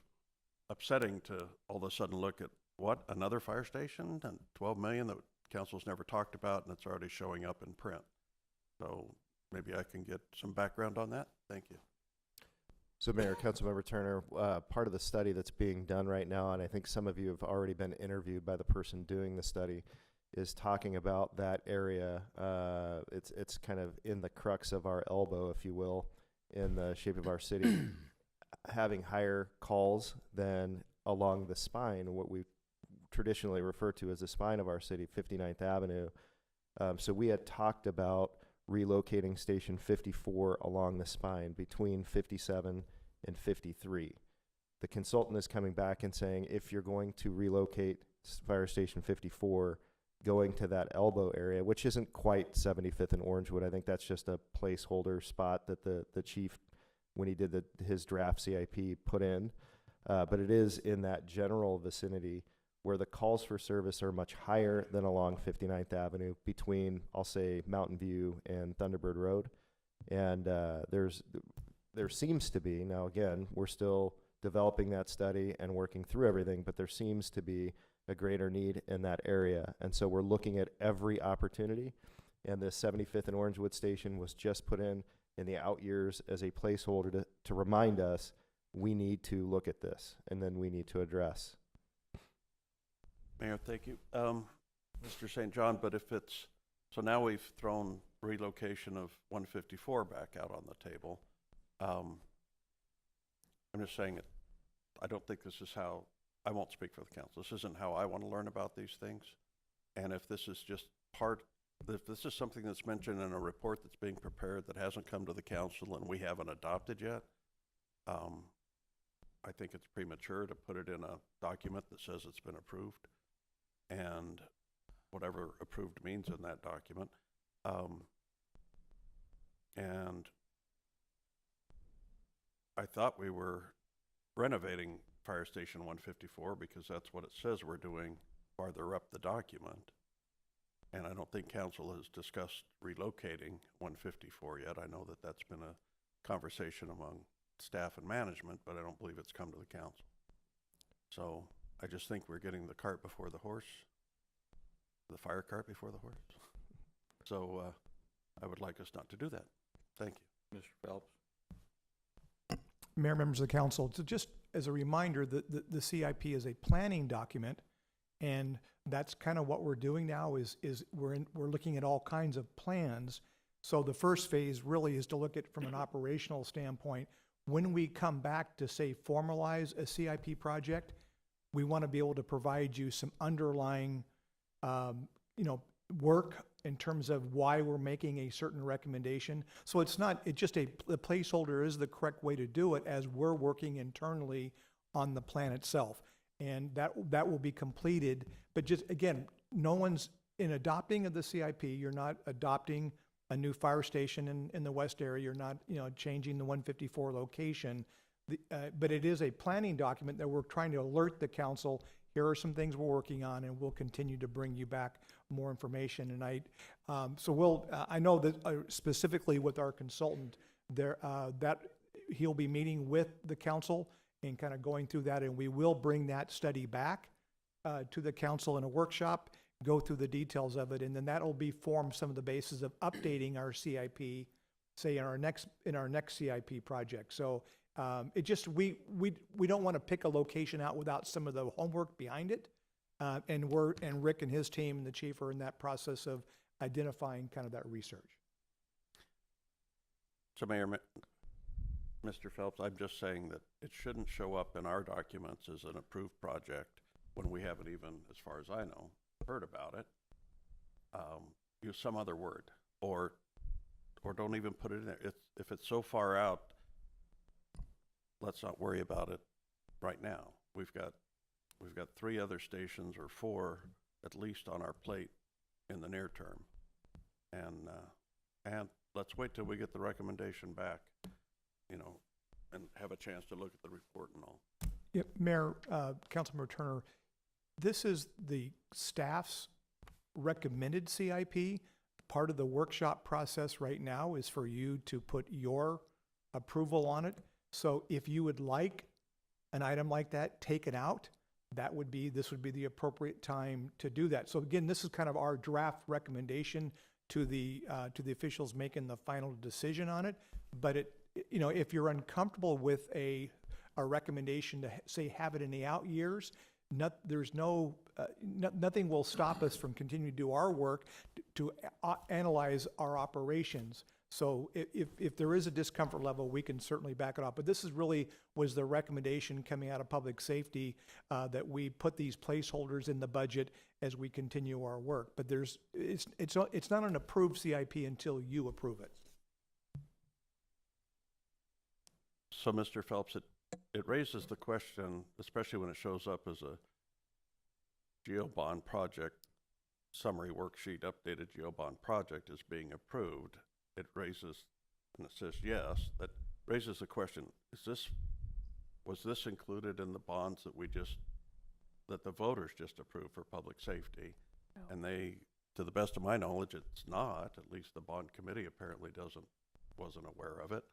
upsetting to all of a sudden look at, what, another fire station and 12 million that council's never talked about, and it's already showing up in print. So maybe I can get some background on that. Thank you. So Mayor, Councilmember Turner, part of the study that's being done right now, and I think some of you have already been interviewed by the person doing the study, is talking about that area. It's kind of in the crux of our elbow, if you will, in the shape of our city, having higher calls than along the spine, what we traditionally refer to as the spine of our city, 59th Avenue. So we had talked about relocating Station 54 along the spine between 57 and 53. The consultant is coming back and saying, if you're going to relocate Fire Station 54, going to that elbow area, which isn't quite 75th and Orangewood. I think that's just a placeholder spot that the chief, when he did his draft CIP, put in. But it is in that general vicinity where the calls for service are much higher than along 59th Avenue between, I'll say, Mountain View and Thunderbird Road. And there seems to be, now again, we're still developing that study and working through everything, but there seems to be a greater need in that area. And so we're looking at every opportunity. And the 75th and Orangewood station was just put in the out years as a placeholder to remind us we need to look at this, and then we need to address. Mayor, thank you. Mr. St. John, but if it's, so now we've thrown relocation of 154 back out on the table. I'm just saying it, I don't think this is how, I won't speak for the council. This isn't how I want to learn about these things. And if this is just if this is something that's mentioned in a report that's being prepared that hasn't come to the council and we haven't adopted yet, I think it's premature to put it in a document that says it's been approved, and whatever approved means in that document. And I thought we were renovating Fire Station 154 because that's what it says we're doing farther up the document. And I don't think council has discussed relocating 154 yet. I know that that's been a conversation among staff and management, but I don't believe it's come to the council. So I just think we're getting the cart before the horse, the fire cart before the horse. So I would like us not to do that. Thank you. Mr. Phelps? Mayor, members of the council, so just as a reminder, the CIP is a planning document, and that's kind of what we're doing now is we're looking at all kinds of plans So the first phase really is to look at from an operational standpoint. When we come back to say formalize a CIP project, we want to be able to provide you some underlying, work in terms of why we're making a certain recommendation. So it's not, it's just the placeholder is the correct way to do it as we're working internally on the plan itself. And that will be completed, but just, again, no one's, in adopting of the CIP, you're not adopting a new fire station in the west area, you're not, changing the 154 location. But it is a planning document that we're trying to alert the council, here are some things we're working on, and we'll continue to bring you back more information. And I know that specifically with our consultant, that he'll be meeting with the council and kind of going through that, and we will bring that study back to the council in a workshop, go through the details of it, and then that'll form some of the basis of updating our CIP, say in our next CIP project. So it just, we don't want to pick a location out without some of the homework behind it. And Rick and his team and the chief are in that process of identifying kind of that research. So Mayor, Mr. Phelps, I'm just saying that it shouldn't show up in our documents as an approved project when we haven't even, as far as I know, heard about it. Use some other word, or don't even put it in there. If it's so far out, let's not worry about it right now. We've got 3 other stations, or 4 at least, on our plate in the near term, and let's wait till we get the recommendation back, and have a chance to look at the report and all. Yep, Mayor, Councilmember Turner, this is the staff's recommended CIP. Part of the workshop process right now is for you to put your approval on it. So if you would like an item like that taken out, this would be the appropriate time to do that. So again, this is kind of our draft recommendation to the officials making the final decision on it. But if you're uncomfortable with a recommendation to say have it in the out years, nothing will stop us from continuing to do our work to analyze our operations. So if there is a discomfort level, we can certainly back it up. But this was the recommendation coming out of public safety, that we put these placeholders in the budget as we continue our work. But it's not an approved CIP until you approve it. So, Mr. Phelps, it raises the question, especially when it shows up as a GeoBond project summary worksheet, updated GeoBond project is being approved. It raises, and it says yes, that raises the question, was this included in the bonds that the voters just approved for public safety? No. And to the best of my knowledge, it's not. At least the bond committee apparently wasn't aware of it.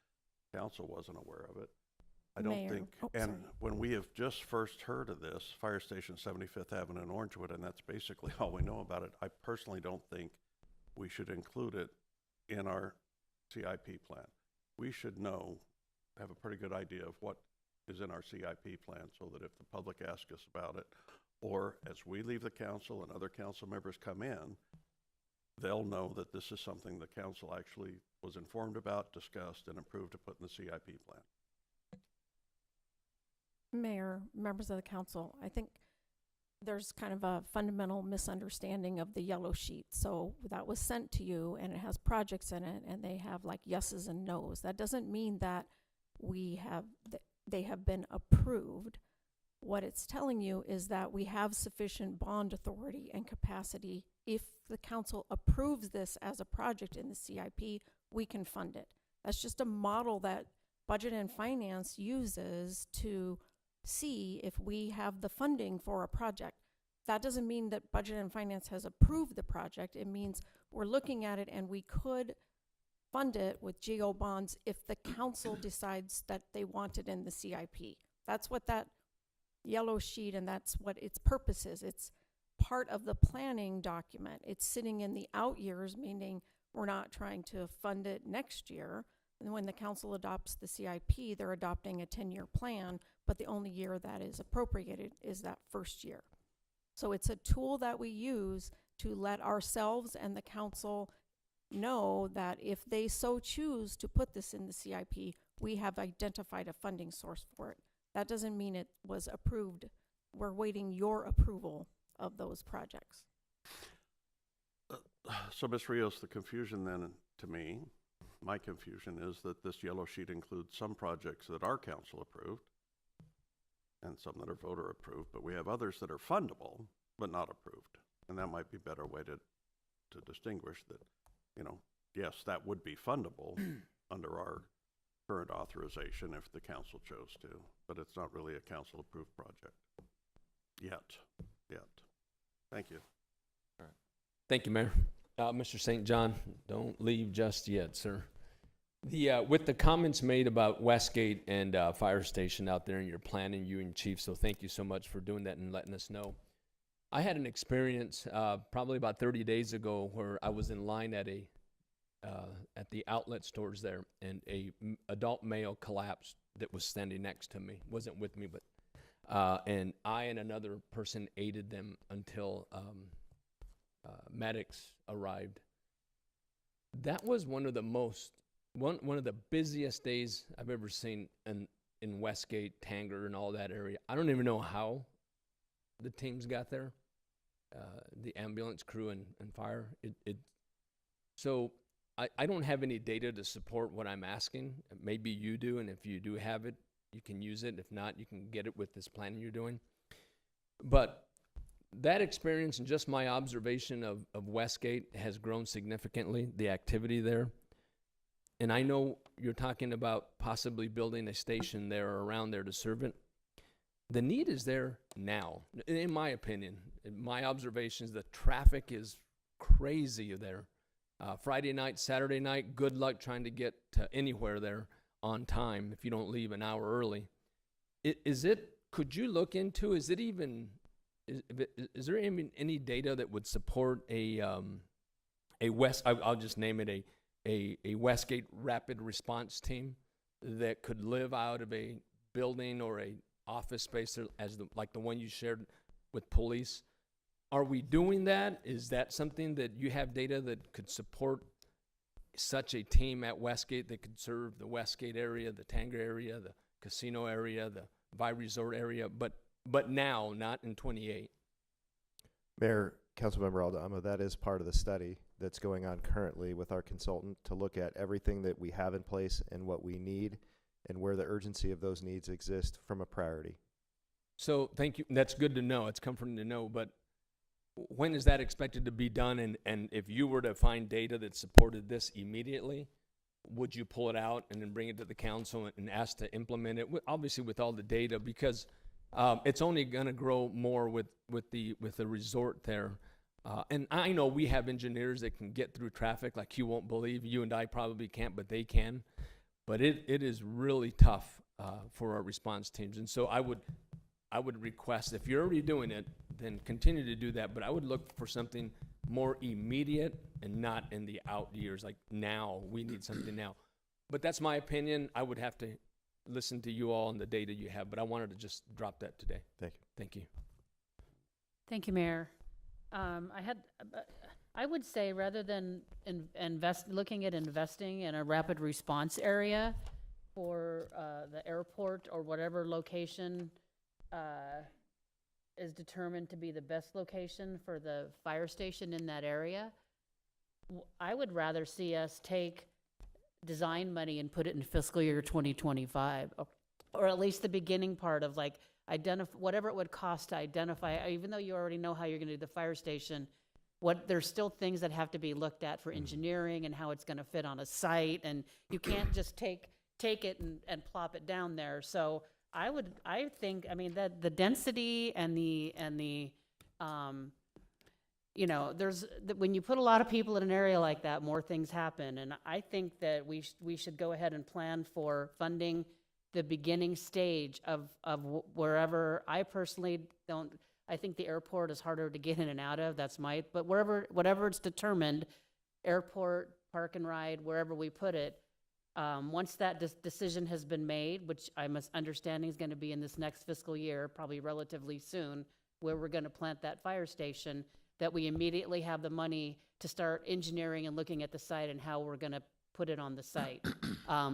Council wasn't aware of it. I don't Mayor. think, and when we have just first heard of this, Fire Station 75th Avenue in Orangewood, and that's basically all we know about it, I personally don't think we should include it in our CIP plan. We should have a pretty good idea of what is in our CIP plan, so that if the public asks us about it, or as we leave the council and other council members come in, they'll know that this is something the council actually was informed about, discussed, and approved to put in the CIP plan. Mayor, members of the council, I think there's kind of a fundamental misunderstanding of the yellow sheet. So that was sent to you, and it has projects in it, and they have like yeses and nos. That doesn't mean that they have been approved. What it's telling you is that we have sufficient bond authority and capacity. If the council approves this as a project in the CIP, we can fund it. That's just a model that Budget and Finance uses to see if we have the funding for a project. That doesn't mean that Budget and Finance has approved the project. It means we're looking at it and we could fund it with GO bonds if the council decides that they want it in the CIP. That's what that yellow sheet, and that's what its purpose is. It's part of the planning document. It's sitting in the out years, meaning we're not trying to fund it next year. And when the council adopts the CIP, they're adopting a 10-year plan, but the only year that is appropriated is that first year. So it's a tool that we use to let ourselves and the council know that if they so choose to put this in the CIP, we have identified a funding source for it. That doesn't mean it was approved. We're waiting your approval of those projects. So, Ms. Rios, the confusion then, to me, my confusion is that this yellow sheet includes some projects that our council approved and some that are voter approved, but we have others that are fundable but not approved. And that might be a better way to distinguish that, you know, yes, that would be fundable under our current authorization if the council chose to, but it's not really a council-approved project. Yet. Thank you. Thank you, Mayor. Mr. St. John, don't leave just yet, sir. With the comments made about Westgate and fire station out there in your planning, you and Chief, so thank you so much for doing that and letting us know. I had an experience probably about 30 days ago where I was in line at the outlet stores there, and a adult male collapsed that was standing next to me. Wasn't with me, but and I and another person aided them until medics arrived. That was one of the busiest days I've ever seen in Westgate, Tanger, and all that area. I don't even know how the teams got there, the ambulance crew and fire. So I don't have any data to support what I'm asking. Maybe you do, and if you do have it, you can use it. If not, you can get it with this planning you're doing. But that experience and just my observation of Westgate has grown significantly, the activity there. And I know you're talking about possibly building a station there or around there to serve it. The need is there now, in my opinion. In my observations, the traffic is crazy there. Friday night, Saturday night, good luck trying to get to anywhere there on time if you don't leave an hour early. Could you look into, is there even any data that would support I'll just name it a Westgate rapid response team that could live out of a building or a office space like the one you shared with police? Are we doing that? Is that something that you have data that could support such a team at Westgate that could serve the Westgate area, the Tanger area, the casino area, the Vi Resort area, but now, not in 28? Mayor, Councilmember Aldama, that is part of the study that's going on currently with our consultant to look at everything that we have in place and what we need and where the urgency of those needs exist from a priority. So thank you. That's good to know. It's comforting to know, but when is that expected to be done? And if you were to find data that supported this immediately, would you pull it out and then bring it to the council and ask to implement it? Obviously with all the data, because it's only going to grow more with the resort there. And I know we have engineers that can get through traffic like you won't believe. You and I probably can't, but they can. But it is really tough for our response teams. And so I would request, if you're already doing it, then continue to do that. But I would look for something more immediate and not in the out years, like now. We need something now. But that's my opinion. I would have to listen to you all and the data you have, but I wanted to just drop that today. Thank you. Thank you. Thank you, Mayor. I would say rather than looking at investing in a rapid response area for the airport or whatever location is determined to be the best location for the fire station in that area, I would rather see us take design money and put it in fiscal year 2025, or at least the beginning part of like whatever it would cost to identify, even though you already know how you're going to do the fire station, there's still things that have to be looked at for engineering and how it's going to fit on a site, and you can't just take it and plop it down there. So I think that the density and the when you put a lot of people in an area like that, more things happen. And I think that we should go ahead and plan for funding the beginning stage of wherever. I personally don't. I think the airport is harder to get in and out of. But whatever it's determined, airport, park and ride, wherever we put it. Once that decision has been made, which I'm understanding is going to be in this next fiscal year, probably relatively soon, where we're going to plant that fire station, that we immediately have the money to start engineering and looking at the site and how we're gonna put it on the site.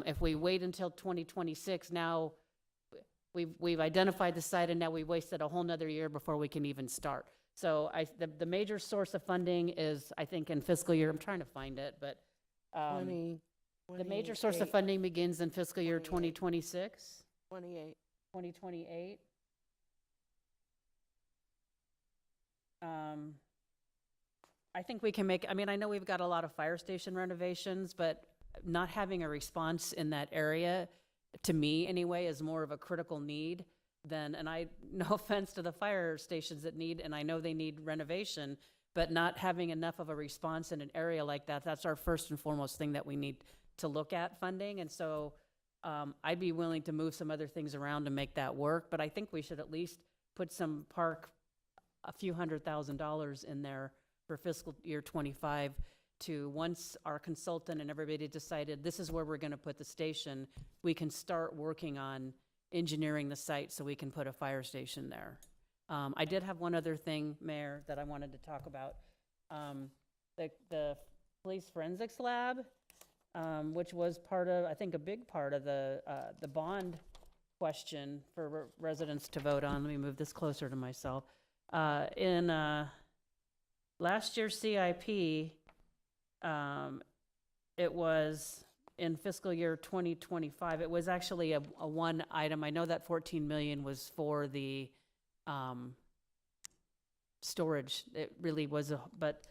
If we wait until 2026, now we've identified the site and now we've wasted a whole nother year before we can even start. So the major source of funding is, I think, in fiscal year, I'm trying to find it, but, the major source of 28. funding begins in fiscal year 28. 2026, 28. 2028. I think we can make, I mean, I know we've got a lot of fire station renovations, but not having a response in that area, to me anyway, is more of a critical need than, and no offense to the fire stations that need, and I know they need renovation, but not having enough of a response in an area like that, that's our first and foremost thing that we need to look at funding. And so I'd be willing to move some other things around to make that work, but I think we should at least put some a few $100,000 in there for fiscal year 25 to, once our consultant and everybody decided this is where we're going to put the station, we can start working on engineering the site so we can put a fire station there. I did have one other thing, Mayor, that I wanted to talk about. The police forensics lab, which was part of, I think, a big part of the bond question for residents to vote on. Let me move this closer to myself. In last year's CIP, it was in fiscal year 2025. It was actually a one item. I know that 14 million was for the storage. It really was but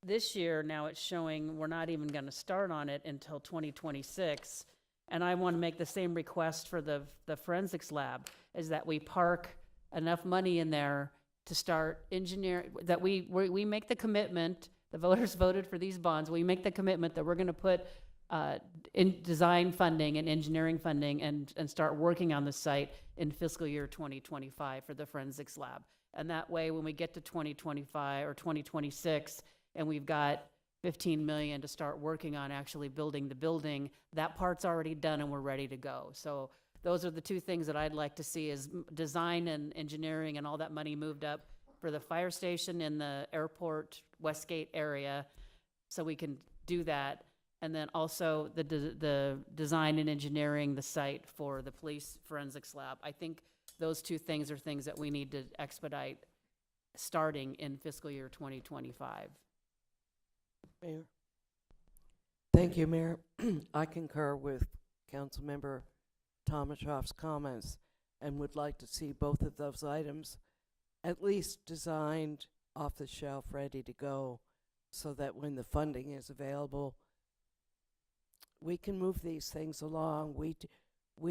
this year now it's showing we're not even going to start on it until 2026. And I want to make the same request for the forensics lab, is that we park enough money in there to start engineering, that we make the commitment, the voters voted for these bonds, we make the commitment that we're going to put in design funding and engineering funding and start working on the site in fiscal year 2025 for the forensics lab. And that way, when we get to 2025 or 2026, and we've got 15 million to start working on actually building the building, that part's already done and we're ready to go. So those are the two things that I'd like to see, is design and engineering and all that money moved up for the fire station in the airport Westgate area, so we can do that. And then also the design and engineering the site for the police forensics lab. I think those two things are things that we need to expedite starting in fiscal year 2025. Mayor. Thank you, Mayor. I concur with Councilmember Tomashoff's comments and would like to see both of those items at least designed off the shelf, ready to go, so that when the funding is available, we can move these things along. We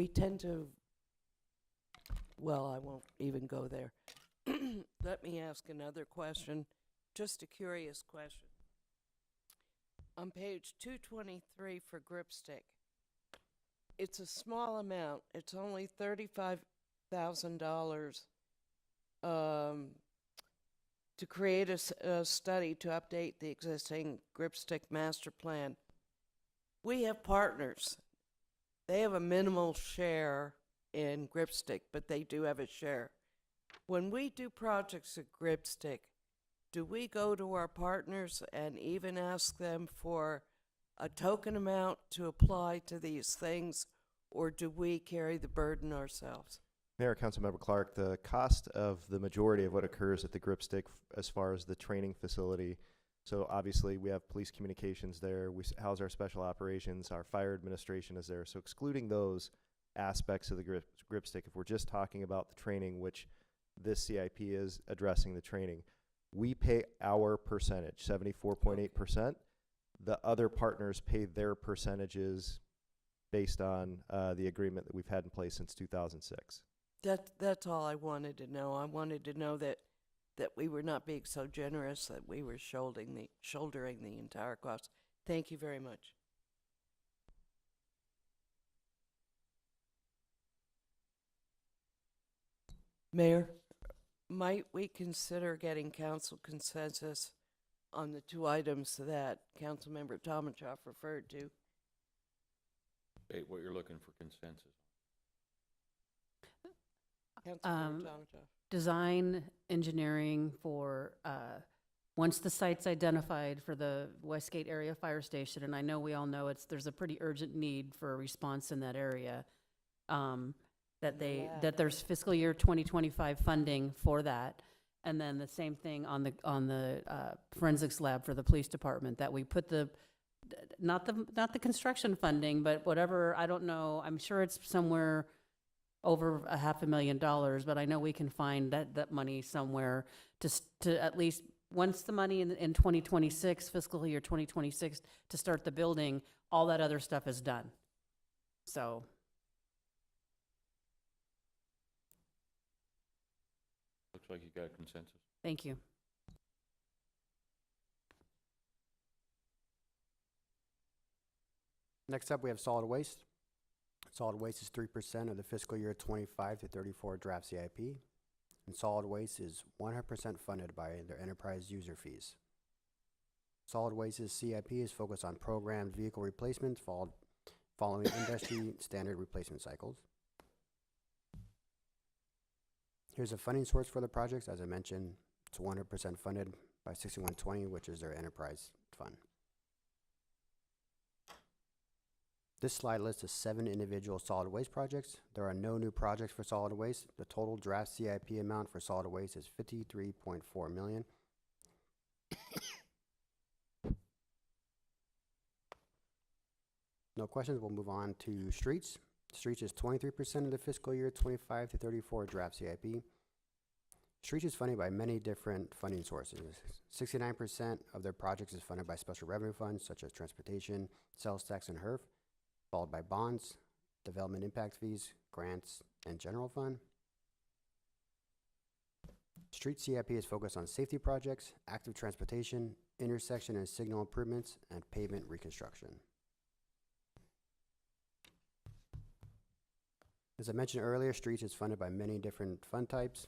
tend to, well, I won't even go there. Let me ask another question, just a curious question. On page 223 for Gripstick, it's a small amount. It's only $35,000 to create a study to update the existing Gripstick master plan. We have partners. They have a minimal share in Gripstick, but they do have a share. When we do projects at Gripstick, do we go to our partners and even ask them for a token amount to apply to these things, or do we carry the burden ourselves? Mayor, Councilmember Clark, the cost of the majority of what occurs at the Gripstick as far as the training facility, so obviously we have police communications there, we house our special operations, our fire administration is there, so excluding those aspects of the Gripstick, if we're just talking about the training, which this CIP is addressing the training, we pay our percentage, 74.8%. The other partners pay their percentages based on the agreement that we've had in place since 2006. That's all I wanted to know. I wanted to know that we were not being so generous that we were shouldering the entire cost. Thank you very much. Mayor, might we consider getting council consensus on the two items that Councilmember Tomashoff referred to? State what you're looking for consensus. Councilmember Tomashoff. design engineering for, once the site's identified for the Westgate Area Fire Station, and I know we all know there's a pretty urgent need for a response in that area, that there's fiscal year 2025 funding for that. And then the same thing on the forensics lab for the police department, that we put not the construction funding, but whatever, I don't know, I'm sure it's somewhere over $500,000, but I know we can find that money somewhere to at least, once the money in 2026, fiscal year 2026, to start the building, all that other stuff is done. So. Looks like you got a consensus. Thank you. Next up, we have solid waste. Solid waste is 3% of the fiscal year 25 to 34 draft CIP. And solid waste is 100% funded by their enterprise user fees. Solid waste's CIP is focused on programmed vehicle replacements following industry standard replacement cycles. Here's a funding source for the projects. As I mentioned, it's 100% funded by 6120, which is their enterprise fund. This slide lists the 7 individual solid waste projects. There are no new projects for solid waste. The total draft CIP amount for solid waste is $53.4 million. No questions, we'll move on to streets. Streets is 23% of the fiscal year 25 to 34 draft CIP. Streets is funded by many different funding sources. 69% of their projects is funded by special revenue funds such as transportation, sales tax, and HERF, followed by bonds, development impact fees, grants, and general fund. Street CIP is focused on safety projects, active transportation, intersection and signal improvements, and pavement reconstruction. As I mentioned earlier, streets is funded by many different fund types.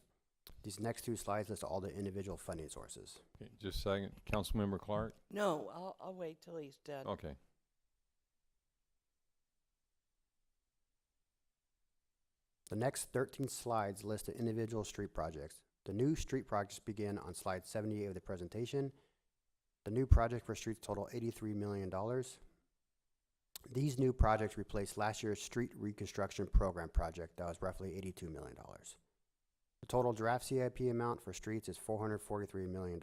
These next 2 slides list all the individual funding sources. Okay, just a second. Councilmember Clark? No, I'll wait till he's done. Okay. The next 13 slides list the individual street projects. The new street projects begin on slide 78 of the presentation. The new project for streets total $83 million. These new projects replace last year's street reconstruction program project that was roughly $82 million. The total draft CIP amount for streets is $443 million.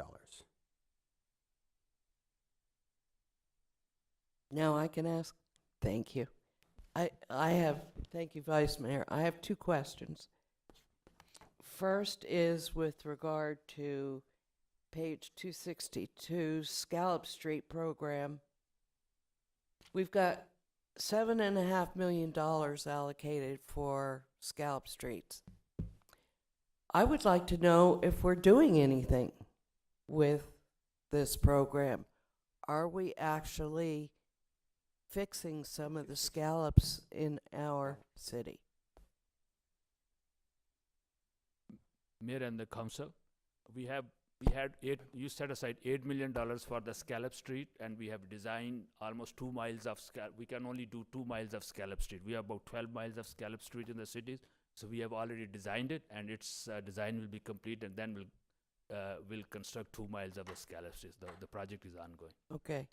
Now I can ask. Thank you. Thank you, Vice Mayor. I have 2 questions. First is with regard to page 262, Scallop Street program. We've got $7.5 million allocated for Scallop Streets. I would like to know if we're doing anything with this program. Are we actually fixing some of the scallops in our city? Mayor and the council, you set aside $8 million for the Scallop Street, and we have designed almost 2 miles of we can only do 2 miles of Scallop Street. We have about 12 miles of Scallop Street in the cities, so we have already designed it, and its design will be complete, and then we'll construct 2 miles of the Scallop Street. The project is ongoing. Okay.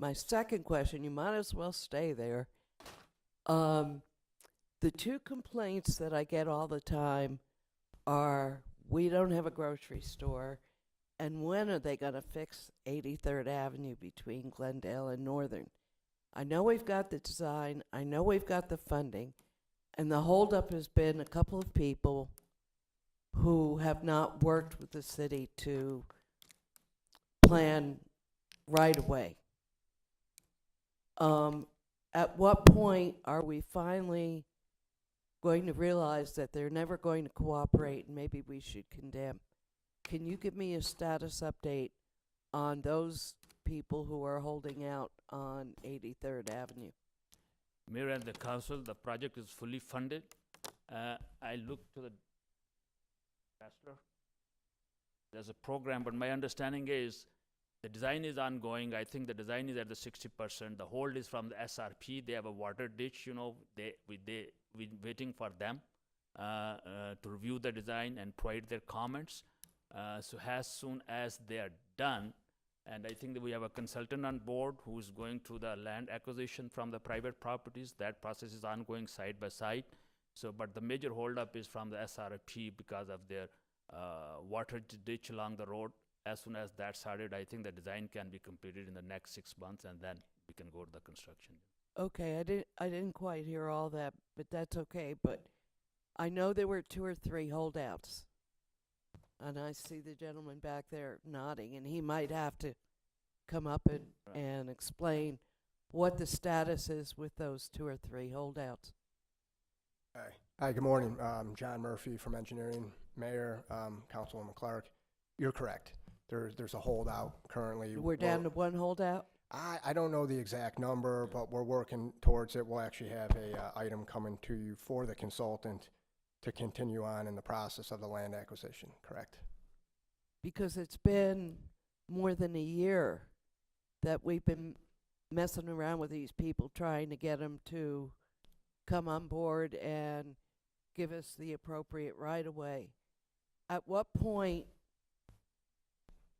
My second question, you might as well stay there. The 2 complaints that I get all the time are, we don't have a grocery store, and when are they going to fix 83rd Avenue between Glendale and Northern? I know we've got the design, I know we've got the funding, and the holdup has been a couple of people who have not worked with the city to plan right away. At what point are we finally going to realize that they're never going to cooperate and maybe we should condemn? Can you give me a status update on those people who are holding out on 83rd Avenue? Mayor and the council, the project is fully funded. I looked to the bachelor. There's a program, but my understanding is the design is ongoing. I think the design is at the 60%. The hold is from the SRP. They have a water ditch, we're waiting for them. to review the design and provide their comments. So as soon as they are done, and I think that we have a consultant on board who is going through the land acquisition from the private properties. That process is ongoing side by side. So, but the major holdup is from the SRFP because of their water ditch along the road. As soon as that started, I think the design can be completed in the next 6 months, and then we can go to the construction. Okay, I didn't quite hear all that, but that's okay. But I know there were 2 or 3 holdouts. And I see the gentleman back there nodding, and he might have to come up and explain what the status is with those 2 or 3 holdouts. Hi, good morning. John Murphy from Engineering. Mayor, Councilwoman Clark, you're correct. There's a holdout currently. We're down to 1 holdout? I don't know the exact number, but we're working towards it. We'll actually have a item coming to you for the consultant to continue on in the process of the land acquisition, correct? Because it's been more than a year that we've been messing around with these people, trying to get them to come on board and give us the appropriate right-of-way. At what point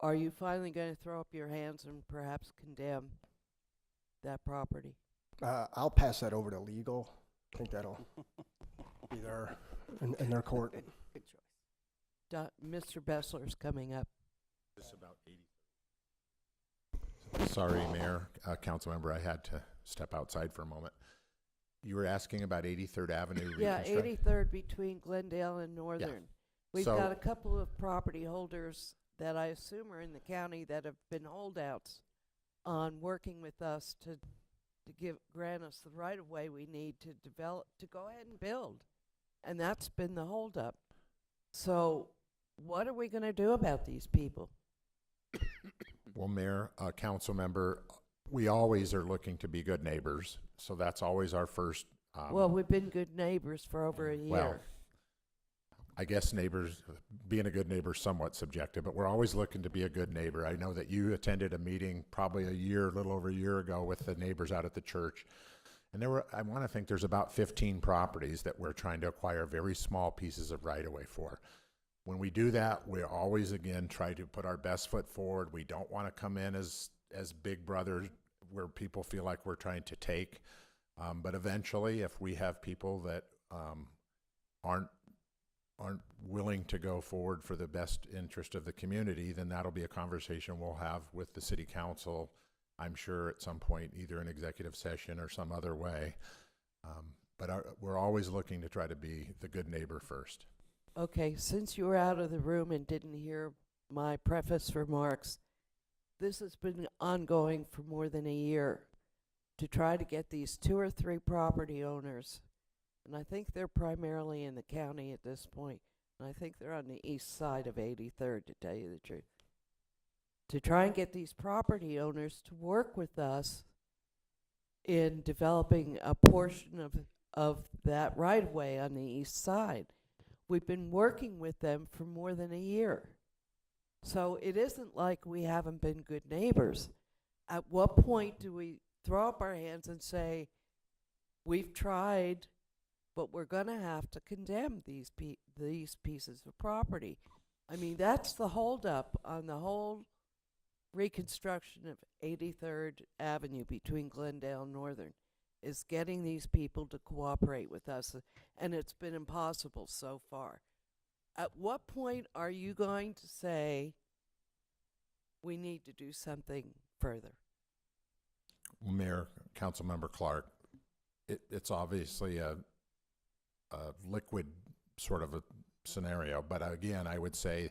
are you finally going to throw up your hands and perhaps condemn that property? I'll pass that over to legal. I think that'll be there in their court. Good choice. Mr. Bessler's coming up. About 80. Sorry, Mayor, council member, I had to step outside for a moment. You were asking about 83rd Avenue. Yeah, reconstruct- 83rd between Glendale and Northern. Yeah. We've So- got a couple of property holders that I assume are in the county that have been holdouts on working with us to grant us the right of way we need to develop, to go ahead and build. And that's been the holdup. So what are we going to do about these people? Well, Mayor, council member, we always are looking to be good neighbors, so that's always our first. Well, we've been good neighbors for over a year. Well, I guess neighbors, being a good neighbor is somewhat subjective, but we're always looking to be a good neighbor. I know that you attended a meeting probably a little over a year ago with the neighbors out at the church. And I want to think there's about 15 properties that we're trying to acquire very small pieces of right-of-way for. When we do that, we always, again, try to put our best foot forward. We don't want to come in as big brother where people feel like we're trying to take. But eventually, if we have people that aren't willing to go forward for the best interest of the community, then that'll be a conversation we'll have with the city council, I'm sure at some point, either in executive session or some other way. But we're always looking to try to be the good neighbor first. Okay, since you were out of the room and didn't hear my preface remarks, this has been ongoing for more than a year to try to get these 2 or 3 property owners, and I think they're primarily in the county at this point, and I think they're on the east side of 83rd, to tell you the truth, to try and get these property owners to work with us in developing a portion of that right-of-way on the east side. We've been working with them for more than a year. So it isn't like we haven't been good neighbors. At what point do we throw up our hands and say, we've tried, but we're going to have to condemn these pieces of property? I mean, that's the holdup on the whole reconstruction of 83rd Avenue between Glendale and Northern, is getting these people to cooperate with us, and it's been impossible so far. At what point are you going to say we need to do something further? Mayor, Councilmember Clark, it's obviously a liquid sort of a scenario, but again, I would say,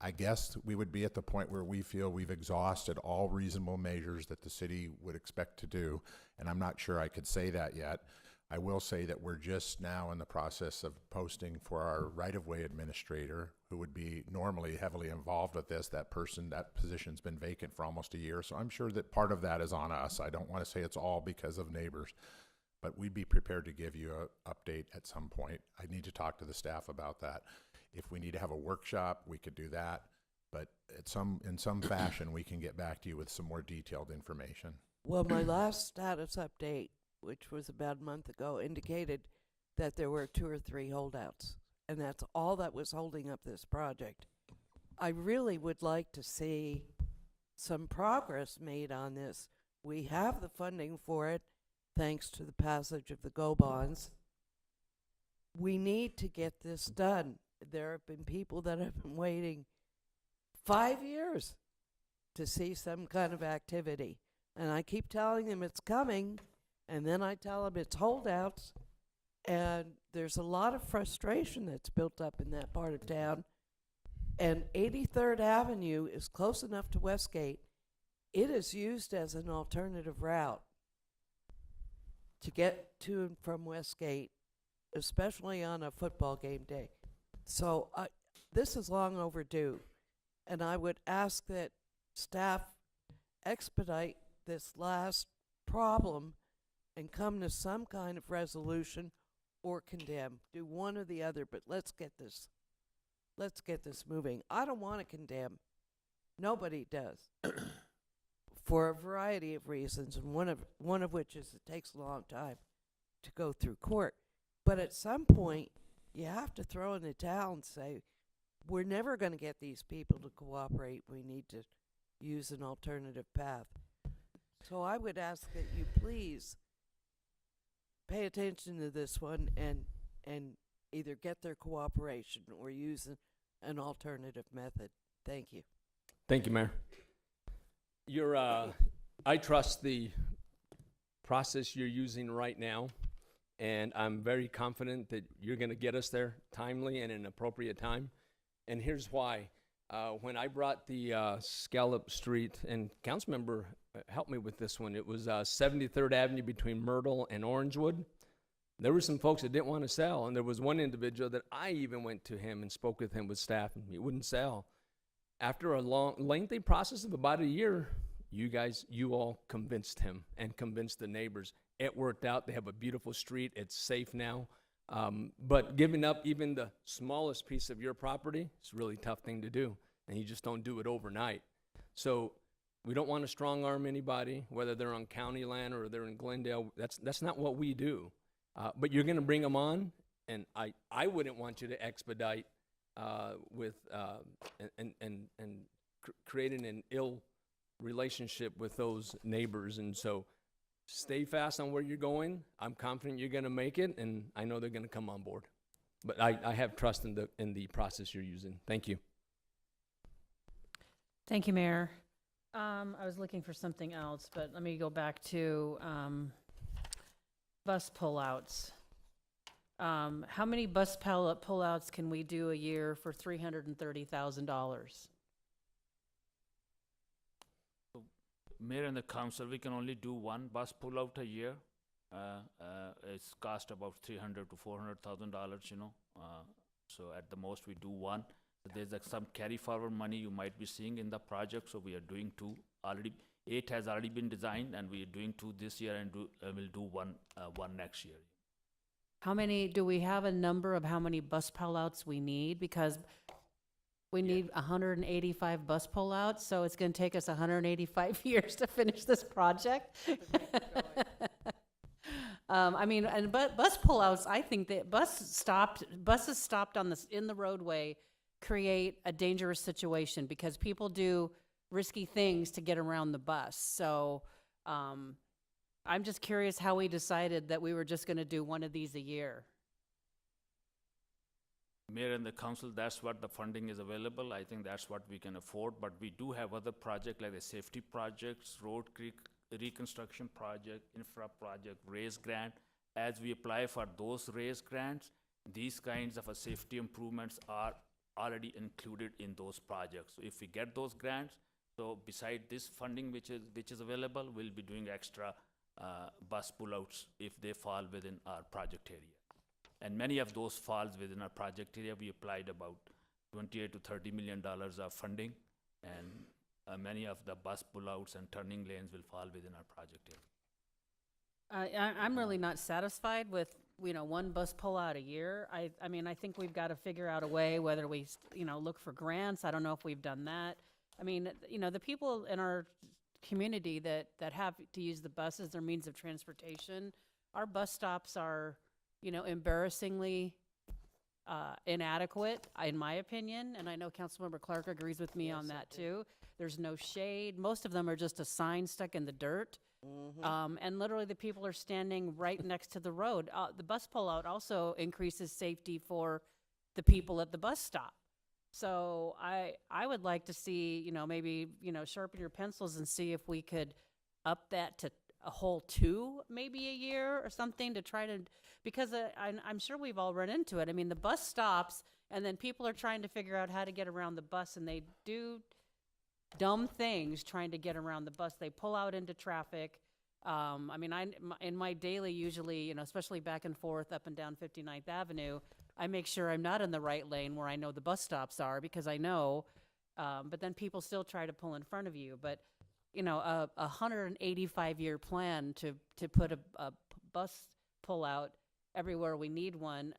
I guess we would be at the point where we feel we've exhausted all reasonable measures that the city would expect to do, and I'm not sure I could say that yet. I will say that we're just now in the process of posting for our right-of-way administrator, who would be normally heavily involved with this. That position's been vacant for almost a year, so I'm sure that part of that is on us. I don't want to say it's all because of neighbors, but we'd be prepared to give you an update at some point. I need to talk to the staff about that. If we need to have a workshop, we could do that, but in some fashion, we can get back to you with some more detailed information. Well, my last status update, which was about a month ago, indicated that there were 2 or 3 holdouts. and that's all that was holding up this project. I really would like to see some progress made on this. We have the funding for it, thanks to the passage of the GO bonds. We need to get this done. There have been people that have been waiting 5 years to see some kind of activity. And I keep telling them it's coming, and then I tell them it's holdouts. And there's a lot of frustration that's built up in that part of town. And 83rd Avenue is close enough to Westgate. It is used as an alternative route to get to and from Westgate, especially on a football game day. So this is long overdue. And I would ask that staff expedite this last problem and come to some kind of resolution or condemn. Do one or the other, but let's get this moving. I don't want to condemn. Nobody does. For a variety of reasons, and one of which is it takes a long time to go through court. But at some point, you have to throw in the towel and say, we're never going to get these people to cooperate. We need to use an alternative path. So I would ask that you please pay attention to this one and either get their cooperation or use an alternative method. Thank you. Thank you, Mayor. I trust the process you're using right now, and I'm very confident that you're going to get us there timely and in an appropriate time. And here's why. When I brought the Scallop Street, and Councilmember helped me with this one, it was 73rd Avenue between Myrtle and Orangewood. There were some folks that didn't want to sell, and there was one individual that I even went to him and spoke with him with staff, and he wouldn't sell. After a lengthy process of about a year, you all convinced him and convinced the neighbors. It worked out. They have a beautiful street. It's safe now. But giving up even the smallest piece of your property is a really tough thing to do, and you just don't do it overnight. So we don't want to strong arm anybody, whether they're on county land or they're in Glendale. That's not what we do. But you're going to bring them on, and I wouldn't want you to expedite creating an ill relationship with those neighbors. And so stay fast on where you're going. I'm confident you're going to make it, and I know they're going to come on board. But I have trust in the process you're using. Thank you. Thank you, Mayor. I was looking for something else, but let me go back to bus pullouts. How many bus pullouts can we do a year for $330,000? Mayor and the council, we can only do one bus pullout a year. It's cost about $300,000 to $400,000, so at the most we do one. There's some carry forward money you might be seeing in the project, so we are doing two already. 8 has already been designed, and we are doing 2 this year, and we'll do one next year. How many, do we have a number of how many bus pullouts we need? Because we need 185 bus pullouts, so it's going to take us 185 years to finish this project. But bus pullouts, I think that buses stopped in the roadway create a dangerous situation because people do risky things to get around the bus. So I'm just curious how we decided that we were just going to do one of these a year. Mayor and the council, that's what the funding is available. I think that's what we can afford, but we do have other projects like the safety projects, road reconstruction project, infra project, RAISE grant. As we apply for those RAISE grants, these kinds of safety improvements are already included in those projects. So if we get those grants, so beside this funding which is available, we'll be doing extra bus pullouts if they fall within our project area. And many of those falls within our project area. We applied about $28 to $30 million of funding, and many of the bus pullouts and turning lanes will fall within our project area. I'm really not satisfied with, one bus pullout a year. I mean, I think we've got to figure out a way whether we, look for grants. I don't know if we've done that. I mean, the people in our community that have to use the buses, their means of transportation, our bus stops are, embarrassingly inadequate, in my opinion, and I know Councilmember Clark agrees with me on that too. There's no shade. Most of them are just a sign stuck in the dirt. And literally the people are standing right next to the road. The bus pullout also increases safety for the people at the bus stop. So I would like to see, maybe, sharpen your pencils and see if we could up that to a whole 2, maybe a year or something, to try to, because I'm sure we've all run into it. I mean, the bus stops and then people are trying to figure out how to get around the bus, and they do dumb things trying to get around the bus. They pull out into traffic. I mean, in my daily, usually, especially back and forth up and down 59th Avenue, I make sure I'm not in the right lane where I know the bus stops are, because I know, but then people still try to pull in front of you. But, a 185-year plan to put a bus pull out everywhere we need one,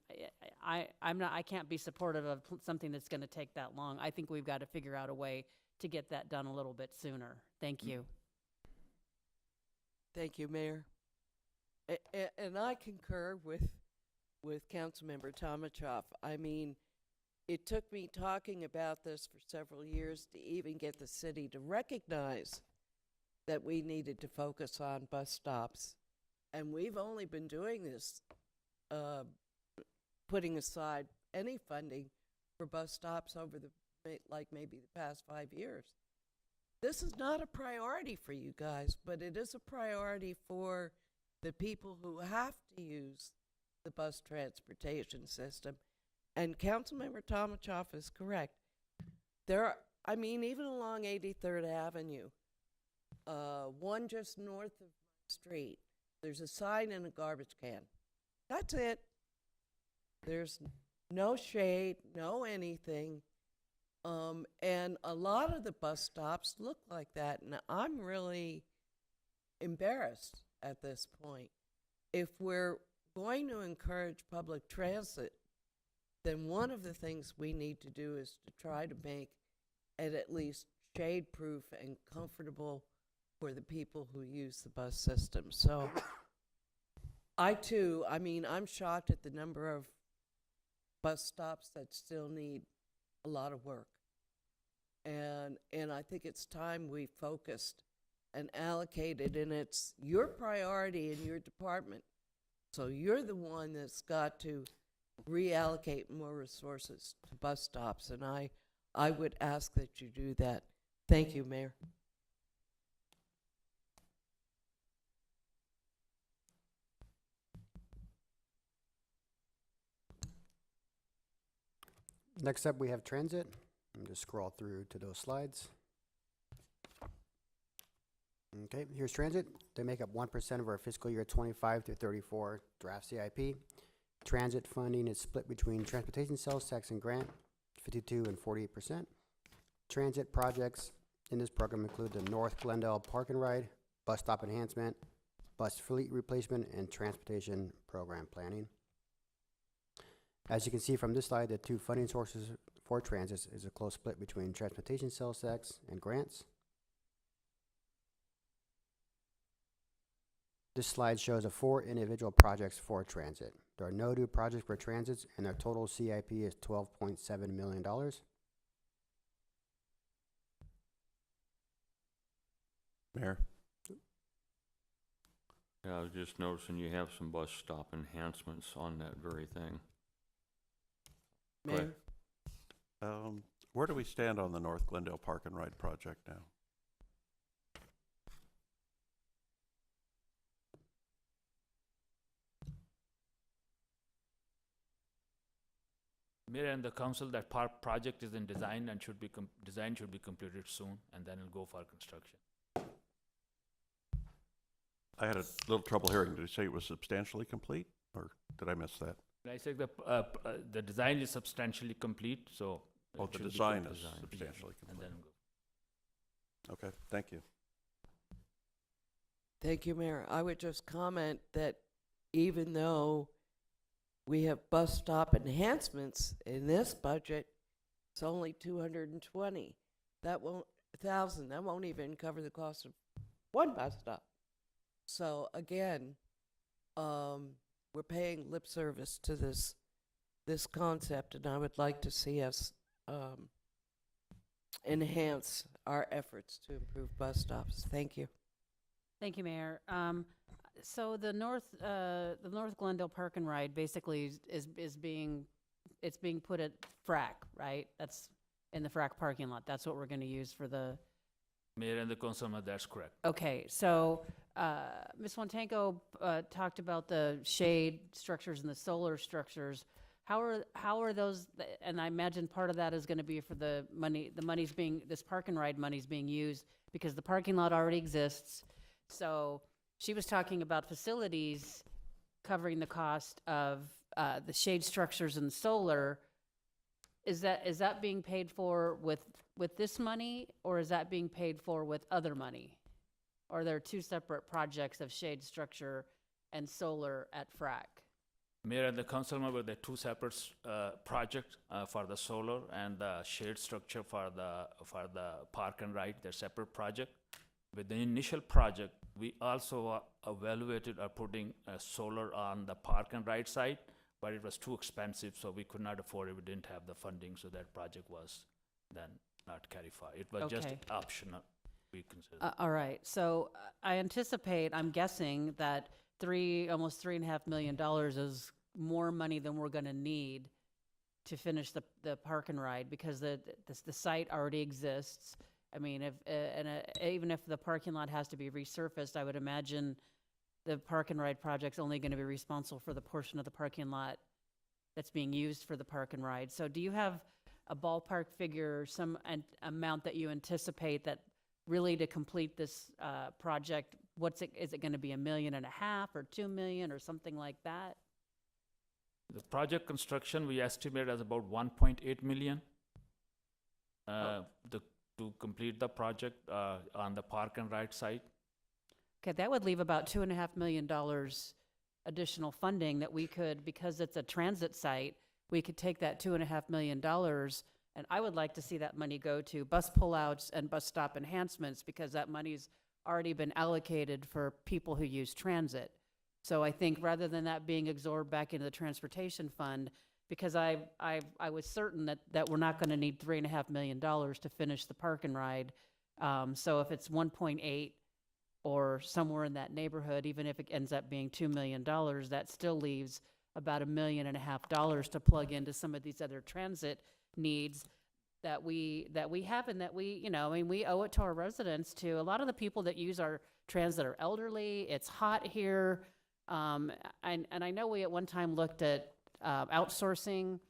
I can't be supportive of something that's going to take that long. I think we've got to figure out a way to get that done a little bit sooner. Thank you. Thank you, Mayor. And I concur with Councilmember Tomachoff. I mean, it took me talking about this for several years to even get the city to recognize that we needed to focus on bus stops. And we've only been doing this, putting aside any funding for bus stops over maybe the past 5 years. This is not a priority for you guys, but it is a priority for the people who have to use the bus transportation system. And Councilmember Tomachoff is correct. Even along 83rd Avenue, one just north of my street, there's a sign and a garbage can. That's it. There's no shade, no anything. And a lot of the bus stops look like that, and I'm really embarrassed at this point. If we're going to encourage public transit, then one of the things we need to do is to try to make it at least shade-proof and comfortable for the people who use the bus system. So I'm shocked at the number of bus stops that still need a lot of work. And I think it's time we focused and allocated, and it's your priority in your department. So you're the one that's got to reallocate more resources to bus stops, and I would ask that you do that. Thank you, Mayor. Next up, we have transit. I'm just scroll through to those slides. Okay, here's transit. They make up 1% of our fiscal year 25 to 34 draft CIP. Transit funding is split between transportation sales tax and grant, 52 and 48%. Transit projects in this program include the North Glendale Park and Ride, bus stop enhancement, bus fleet replacement, and transportation program planning. As you can see from this slide, the two funding sources for transit is a close split between transportation sales tax and grants. This slide shows the 4 individual projects for transit. There are no new projects for transits, and their total CIP is $12.7 million. Mayor? Yeah, I was just noticing you have some bus stop enhancements on that very thing. Go ahead. Mayor? Where do we stand on the North Glendale Park and Ride project now? Mayor and the council, that park project is in design and design should be completed soon, and then it'll go for construction. I had a little trouble hearing. Did you say it was substantially complete, or did I miss that? I said the design is substantially complete, so. Oh, it the should be design good is design, yeah, substantially and complete. then go. Okay, thank you. Thank you, Mayor. I would just comment that even though we have bus stop enhancements in this budget, it's only 220. That won't even cover the cost of one bus stop. So again, we're paying lip service to this this concept, and I would like to see us enhance our efforts to improve bus stops. Thank you. Thank you, Mayor. So the North Glendale Park and Ride basically is being put at FRAC, right? That's in the FRAC parking lot. That's what we're going to use for the. Mayor and the councilman, that's correct. Okay, so Ms. Fontanko talked about the shade structures and the solar structures. How are those? And I imagine part of that is going to be for the money. The money's being this park and ride money's being used because the parking lot already exists. So she was talking about facilities covering the cost of the shade structures and solar. Is that being paid for with this money, or is that being paid for with other money? Or are there two separate projects of shade structure and solar at FRAC? Mayor and the councilman were the two separate projects for the solar and the shade structure for the park and ride. They're separate project. With the initial project, we also evaluated putting solar on the park and ride side, but it was too expensive, so we could not afford it. We didn't have the funding, so that project was then not carried forward. It was just Okay. optional. We consider. All right, so I'm guessing that almost $3.5 million is more money than we're gonna need to finish the park and ride, because the site already exists. I mean, even if the parking lot has to be resurfaced, I would imagine the park and ride project's only gonna be responsible for the portion of the parking lot that's being used for the park and ride. So do you have a ballpark figure, some amount that you anticipate that really to complete this project, is it going to be $1.5 million or $2 million or something like that? The project construction, we estimate as about 1.8 million to complete the project on the park and ride site. Okay, that would leave about $2.5 million additional funding that we could, because it's a transit site, we could take that $2.5 million, and I would like to see that money go to bus pullouts and bus stop enhancements, because that money's already been allocated for people who use transit. So I think rather than that being absorbed back into the transportation fund, because I was certain that we're not gonna need $3.5 million to finish the park and ride. So if it's 1.8 or somewhere in that neighborhood, even if it ends up being $2 million, that still leaves about $1.5 million to plug into some of these other transit needs that we have, and that we owe it to our residents. To a lot of the people that use our transit are elderly. It's hot here, and I know we at one time looked at outsourcing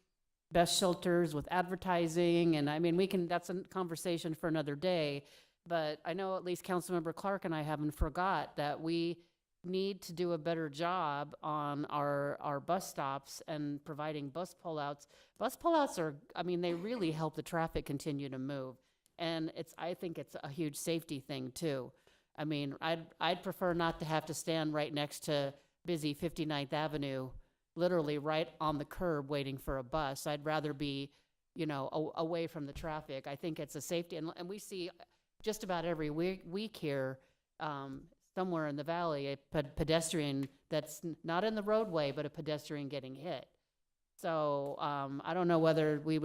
best shelters with advertising, and I mean that's a conversation for another day. But I know at least Councilmember Clark and I haven't forgot that we need to do a better job on our bus stops and providing bus pullouts. Bus pullouts they really help the traffic continue to move. And I think it's a huge safety thing too. I mean, I'd prefer not to have to stand right next to busy 59th Avenue, literally right on the curb waiting for a bus. I'd rather be, away from the traffic. I think it's a safety, and we see just about every week here, somewhere in the valley, a pedestrian that's not in the roadway, but a pedestrian getting hit. So I don't know whether we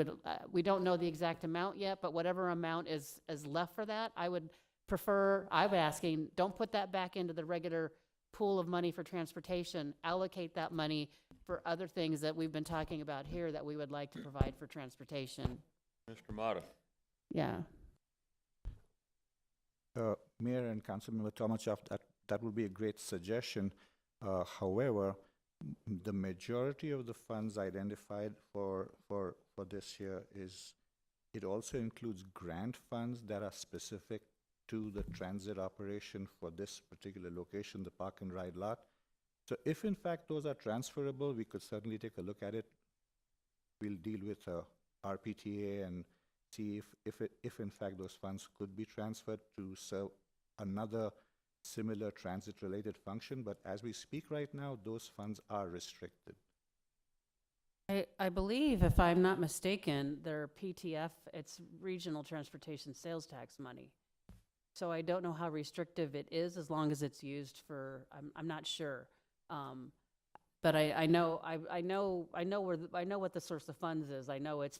don't know the exact amount yet, but whatever amount is left for that, I'm asking, don't put that back into the regular pool of money for transportation. Allocate that money for other things that we've been talking about here that we would like to provide for transportation. Mr. Mata. Yeah. Mayor and Councilmember Tomachoff, that would be a great suggestion. However, the majority of the funds identified for this year it also includes grant funds that are specific to the transit operation for this particular location, the park and ride lot. So if in fact those are transferable, we could certainly take a look at it. We'll deal with RPTA and see if in fact those funds could be transferred to serve another similar transit-related function. But as we speak right now, those funds are restricted. I believe, if I'm not mistaken, their PTF, it's Regional Transportation Sales Tax money. So I don't know how restrictive it is, as long as it's used for, I'm not sure. But I know, I know I know what the source of funds is. I know it's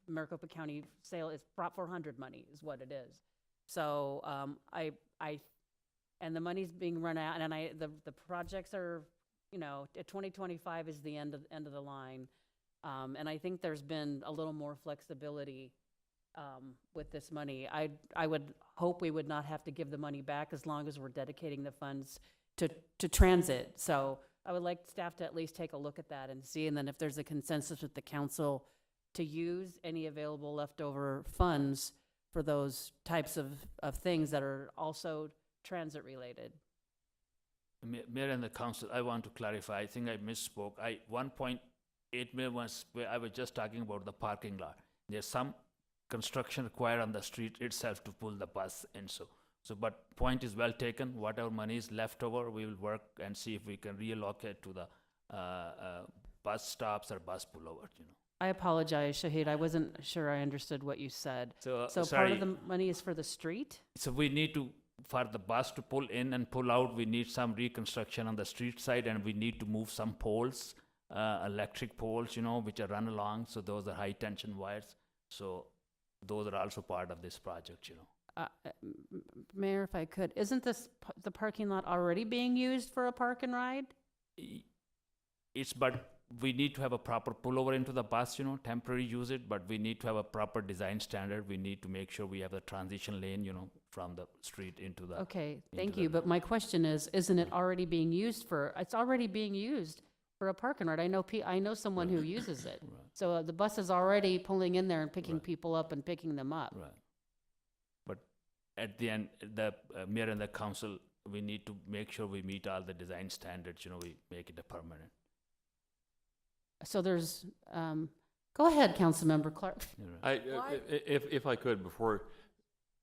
Maricopa County sale, it's Prop 400 money is what it is. So, and the money's being run out, and the projects are, 2025 is the end of the line. And I think there's been a little more flexibility with this money. I would hope we would not have to give the money back as long as we're dedicating the funds to transit. So I would like staff to at least take a look at that and see, and then if there's a consensus with the council to use any available leftover funds for those types of things that are also transit related. Mayor and the council, I want to clarify, I think I misspoke. 1.8 million was, I was just talking about the parking lot. There's some construction required on the street itself to pull the bus and so, but point is well taken. Whatever money is left over, we will work and see if we can reallocate to the bus stops or bus pullovers, I apologize, Shahid, I wasn't sure I understood what you said. So, So part sorry. of the money is for the street? So we need to, for the bus to pull in and pull out, we need some reconstruction on the street side, and we need to move some poles, electric poles, which are run along. So those are high tension wires. So those are also part of this project, Mayor, if I could, isn't the parking lot already being used for a park and ride? But we need to have a proper pullover into the bus, temporary use it, but we need to have a proper design standard. We need to make sure we have the transition lane, from the street into the. Okay, into thank the- you, but my question is, isn't it already being used it's already being used for a park and ride? I know someone who uses it. Right. So the bus is already pulling in there and picking Right. people up and picking them up. Right. But at the end, the mayor and the council, we need to make sure we meet all the design standards, we make it a permanent. So there's, go ahead, Councilmember Clark. If I could,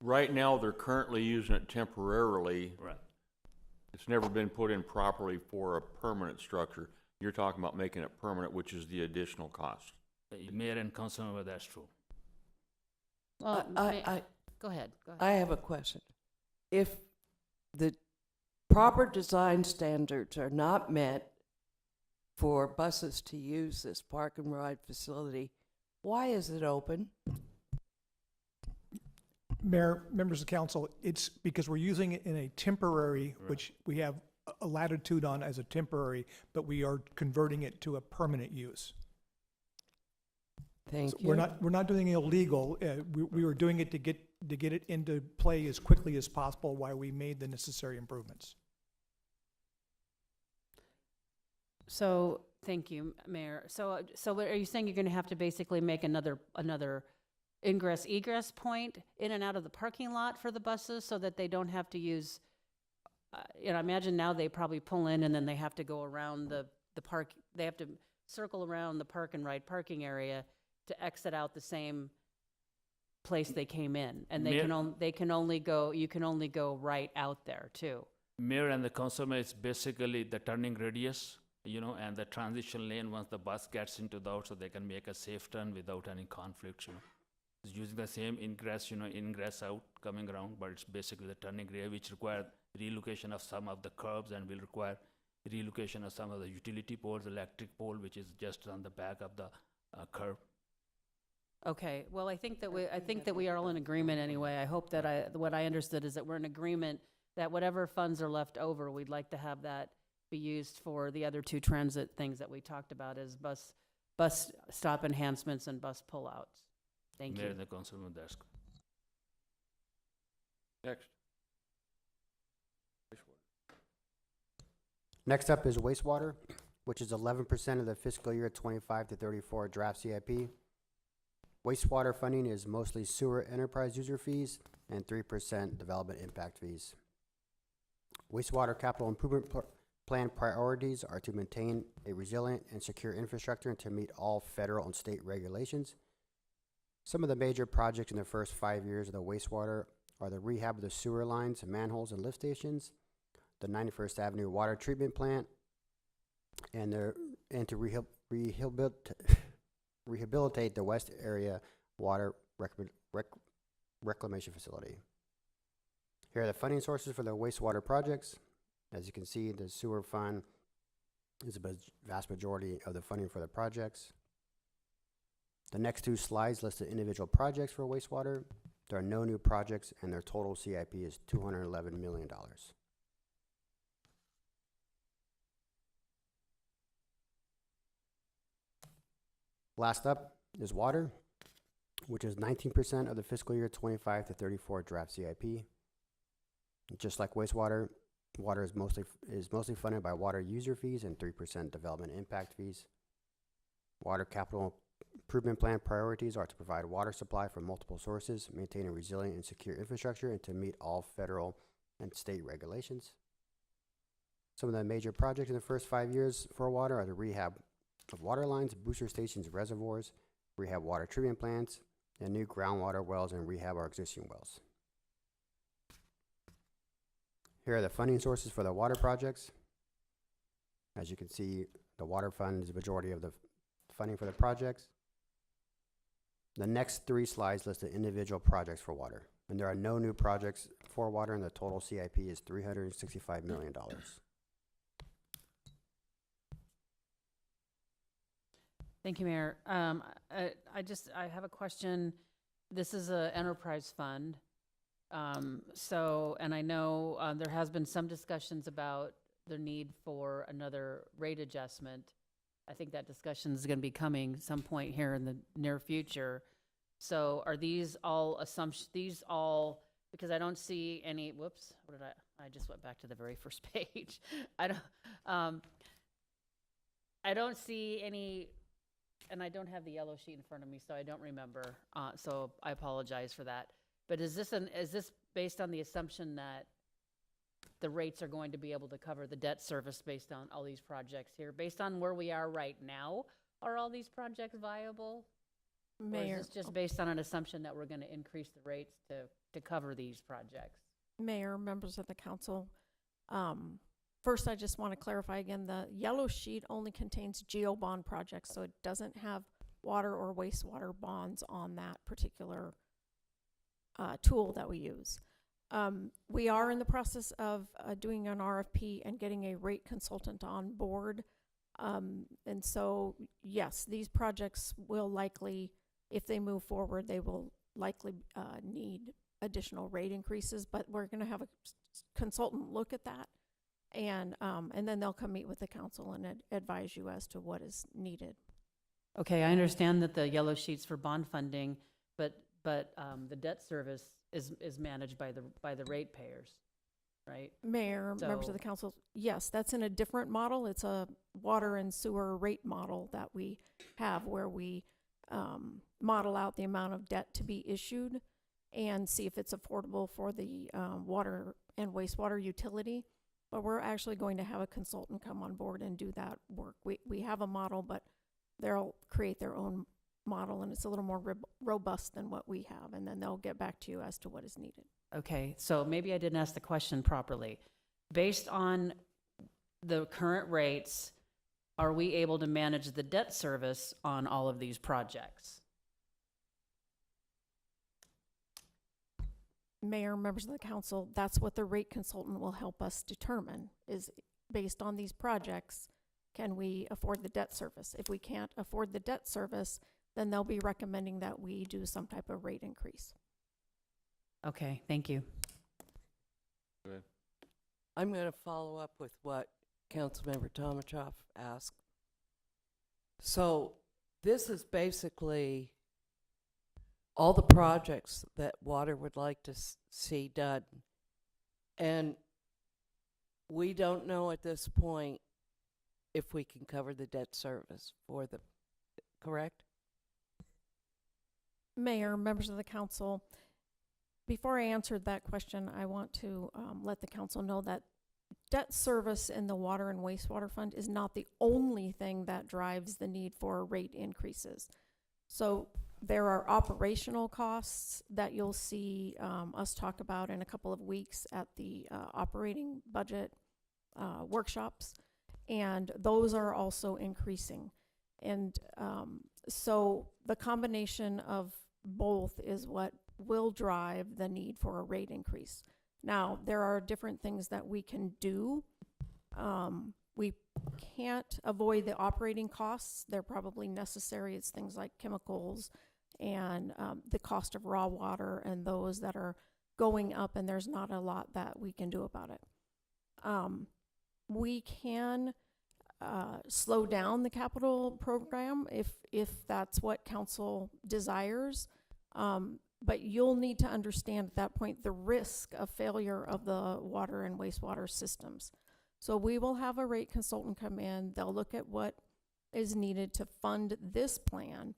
right now, they're currently using it temporarily. Right. It's never been put in properly for a permanent structure. You're talking about making it permanent, which is the additional cost. Mayor and council member, that's true. Well, I go ahead. I have a question. If the proper design standards are not met for buses to use this park and ride facility, why is it open? Mayor, members of council, it's because we're using it in a temporary, Right. which we have a latitude on as a temporary, but we are converting it to a permanent use. Thank So you. we're not doing it illegal. We were doing it to get it into play as quickly as possible while we made the necessary improvements. So, thank you, Mayor. So what, are you saying you're gonna have to basically make another ingress egress point in and out of the parking lot for the buses so that they don't have to use, I imagine now they probably pull in and then they have to go around the park, they have to circle around the park and ride parking area to exit out the same place they came in. And Mayor- you can only go right out there too. Mayor and the council member, it's basically the turning radius, and the transition lane once the bus gets into the out, so they can make a safe turn without any conflicts, It's using the same ingress, ingress out, coming around, but it's basically the turning area, which require relocation of some of the curbs and will require relocation of some of the utility poles, electric pole, which is just on the back of the curb. Okay, well, I think that we are all in agreement anyway. I hope that what I understood is that we're in agreement that whatever funds are left over, we'd like to have that be used for the other two transit things that we talked about as bus stop enhancements and bus pullouts. Thank Mayor you. and the council member, that's. Next. Next up is wastewater, which is 11% of the fiscal year 25 to 34 draft CIP. Wastewater funding is mostly sewer enterprise user fees and 3% development impact fees. Wastewater capital improvement plan priorities are to maintain a resilient and secure infrastructure and to meet all federal and state regulations. Some of the major projects in the first 5 years of the wastewater are the rehab of the sewer lines, manholes, and lift stations, the 91st Avenue Water Treatment Plant, and to rehabilitate the West Area Water Reclamation Facility. Here are the funding sources for the wastewater projects. As you can see, the sewer fund is a vast majority of the funding for the projects. The next two slides list the individual projects for wastewater. There are no new projects, and their total CIP is $211 million. Last up is water, which is 19% of the fiscal year 25 to 34 draft CIP. Just like wastewater, water is mostly funded by water user fees and 3% development impact fees. Water capital improvement plan priorities are to provide water supply from multiple sources, maintain a resilient and secure infrastructure, and to meet all federal and state regulations. Some of the major projects in the first 5 years for water are the rehab of water lines, booster stations, reservoirs, rehab water treatment plants, and new groundwater wells and rehab our existing wells. Here are the funding sources for the water projects. As you can see, the water fund is the majority of the funding for the projects. The next three slides list the individual projects for water. And there are no new projects for water, and the total CIP is $365 million. Thank you, Mayor. I have a question. This is an enterprise fund. And I know there has been some discussions about the need for another rate adjustment. I think that discussion is going to be coming some point here in the near future. So are these all assumptions, because I don't see any, whoops, what did I just went back to the very first page. I don't see any, and I don't have the yellow sheet in front of me, so I don't remember. So I apologize for that. But is this based on the assumption that the rates are going to be able to cover the debt service based on all these projects here? Based on where we are right now, are all these projects viable? Mayor. Or is this just based on an assumption that we're going to increase the rates to cover these projects? Mayor, members of the council, first I just want to clarify again, the yellow sheet only contains GeoBond projects, so it doesn't have water or wastewater bonds on that particular tool that we use. We are in the process of doing an RFP and getting a rate consultant on board. And so, yes, these projects will likely, if they move forward, they will likely need additional rate increases, but we're going to have a consultant look at that. And then they'll come meet with the council and advise you as to what is needed. Okay, I understand that the yellow sheet's for bond funding, but the debt service is managed by the ratepayers, right? Mayor, members of the council, yes, that's in a different model. It's a water and sewer rate model that we have where we model out the amount of debt to be issued and see if it's affordable for the water and wastewater utility. But we're actually going to have a consultant come on board and do that work. We have a model, but they'll create their own model, and it's a little more robust than what we have, and then they'll get back to you as to what is needed. Okay, so maybe I didn't ask the question properly. Based on the current rates, are we able to manage the debt service on all of these projects? Mayor, members of the council, that's what the rate consultant will help us determine, is based on these projects, can we afford the debt service? If we can't afford the debt service, then they'll be recommending that we do some type of rate increase. Okay, thank you. Go ahead. I'm going to follow up with what Councilmember Tomachoff asked. So this is basically all the projects that water would like to see done. And we don't know at this point if we can cover the debt service for them, correct? Mayor, members of the council, before I answer that question, I want to let the council know that debt service in the water and wastewater fund is not the only thing that drives the need for rate increases. So there are operational costs that you'll see us talk about in a couple of weeks at the operating budget workshops, and those are also increasing. And so the combination of both is what will drive the need for a rate increase. Now, there are different things that we can do. We can't avoid the operating costs. They're probably necessary. It's things like chemicals and the cost of raw water and those that are going up, and there's not a lot that we can do about it. We can slow down the capital program if that's what council desires. But you'll need to understand at that point the risk of failure of the water and wastewater systems. So we will have a rate consultant come in. They'll look at what is needed to fund this plan.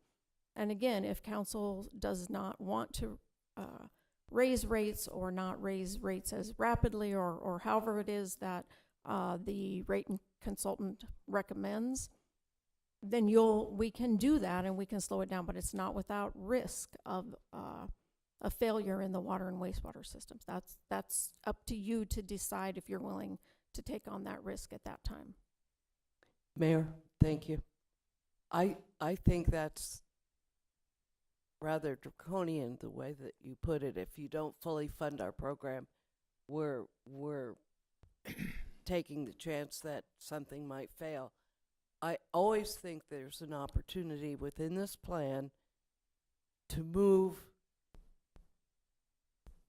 And again, if council does not want to raise rates or not raise rates as rapidly or however it is that the rate consultant recommends, then we can do that and we can slow it down, but it's not without risk of a failure in the water and wastewater systems. That's up to you to decide if you're willing to take on that risk at that time. Mayor, thank you. I think that's rather draconian the way that you put it. If you don't fully fund our program, we're taking the chance that something might fail. I always think there's an opportunity within this plan to move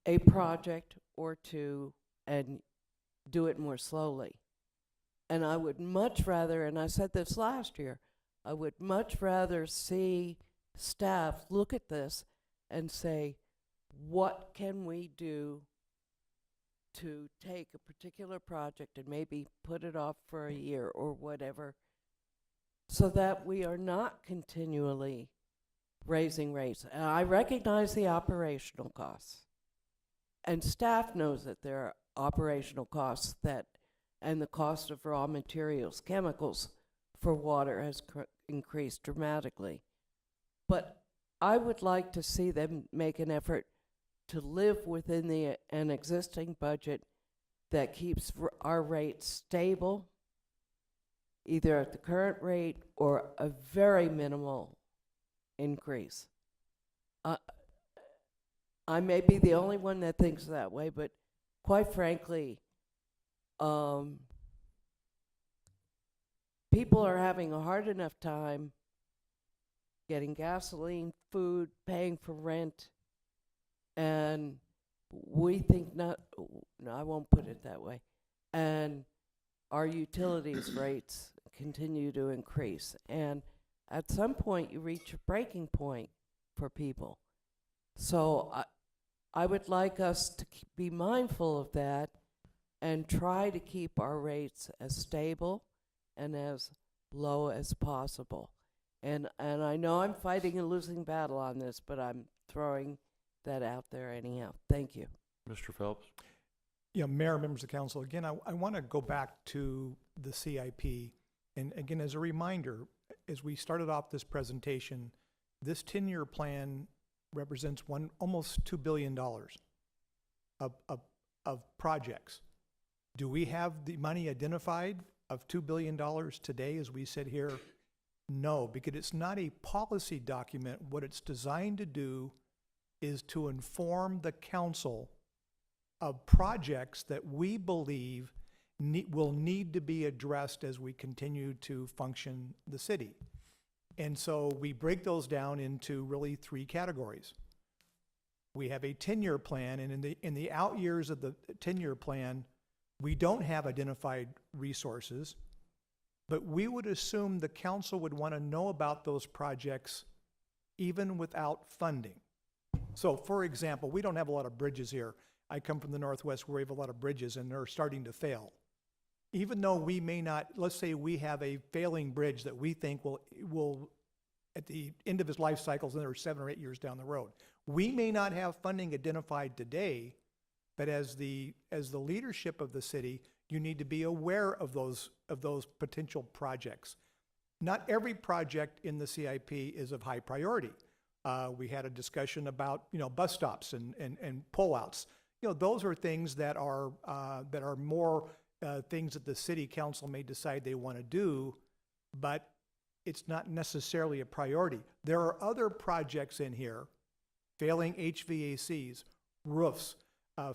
a project or two and do it more slowly. And I would much rather, and I said this last year, I would much rather see staff look at this and say, what can we do to take a particular project and maybe put it off for a year or whatever, so that we are not continually raising rates. And I recognize the operational costs. And staff knows that there are operational costs and the cost of raw materials, chemicals for water has increased dramatically. But I would like to see them make an effort to live within an existing budget that keeps our rates stable, either at the current rate or a very minimal increase. I may be the only one that thinks that way, but quite frankly, people are having a hard enough time getting gasoline, food, paying for rent, and we think no, I won't put it that way. And our utilities rates continue to increase. And at some point, you reach a breaking point for people. So I would like us to be mindful of that and try to keep our rates as stable and as low as possible. And I know I'm fighting a losing battle on this, but I'm throwing that out there anyhow. Thank you. Mr. Phelps? Yeah, Mayor, members of council, again, I want to go back to the CIP. And again, as a reminder, as we started off this presentation, this 10-year plan represents almost $2 billion of projects. Do we have the money identified of $2 billion today as we sit here? No, because it's not a policy document. What it's designed to do is to inform the council of projects that we believe will need to be addressed as we continue to function the city. And so we break those down into really 3 categories. We have a 10-year plan, and in the out years of the 10-year plan, we don't have identified resources, but we would assume the council would want to know about those projects even without funding. So, for example, we don't have a lot of bridges here. I come from the Northwest where we have a lot of bridges, and they're starting to fail. Even though we may not, let's say we have a failing bridge that we think will at the end of its life cycles, and they're 7 or 8 years down the road. We may not have funding identified today, but as the leadership of the city, you need to be aware of those potential projects. Not every project in the CIP is of high priority. We had a discussion about bus stops and pullouts. Those are things that are more things that the city council may decide they want to do, but it's not necessarily a priority. There are other projects in here, failing HVACs, roofs,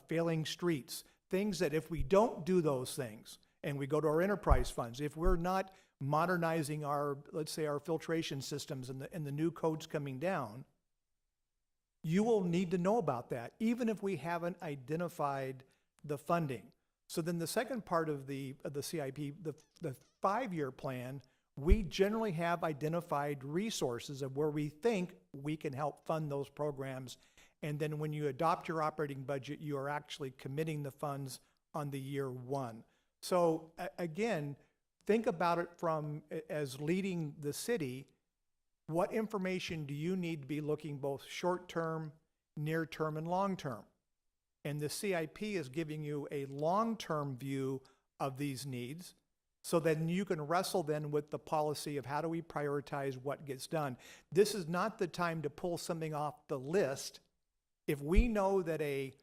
failing streets, things that if we don't do those things, and we go to our enterprise funds, if we're not modernizing our, let's say, our filtration systems and the new codes coming down, you will need to know about that, even if we haven't identified the funding. So then the second part of the CIP, the 5-year plan, we generally have identified resources of where we think we can help fund those programs. And then when you adopt your operating budget, you are actually committing the funds on the year 1. So again, think about it from as leading the city. What information do you need to be looking both short-term, near-term, and long-term? And the CIP is giving you a long-term view of these needs, so then you can wrestle then with the policy of how do we prioritize what gets done. This is not the time to pull something off the list. If we know that a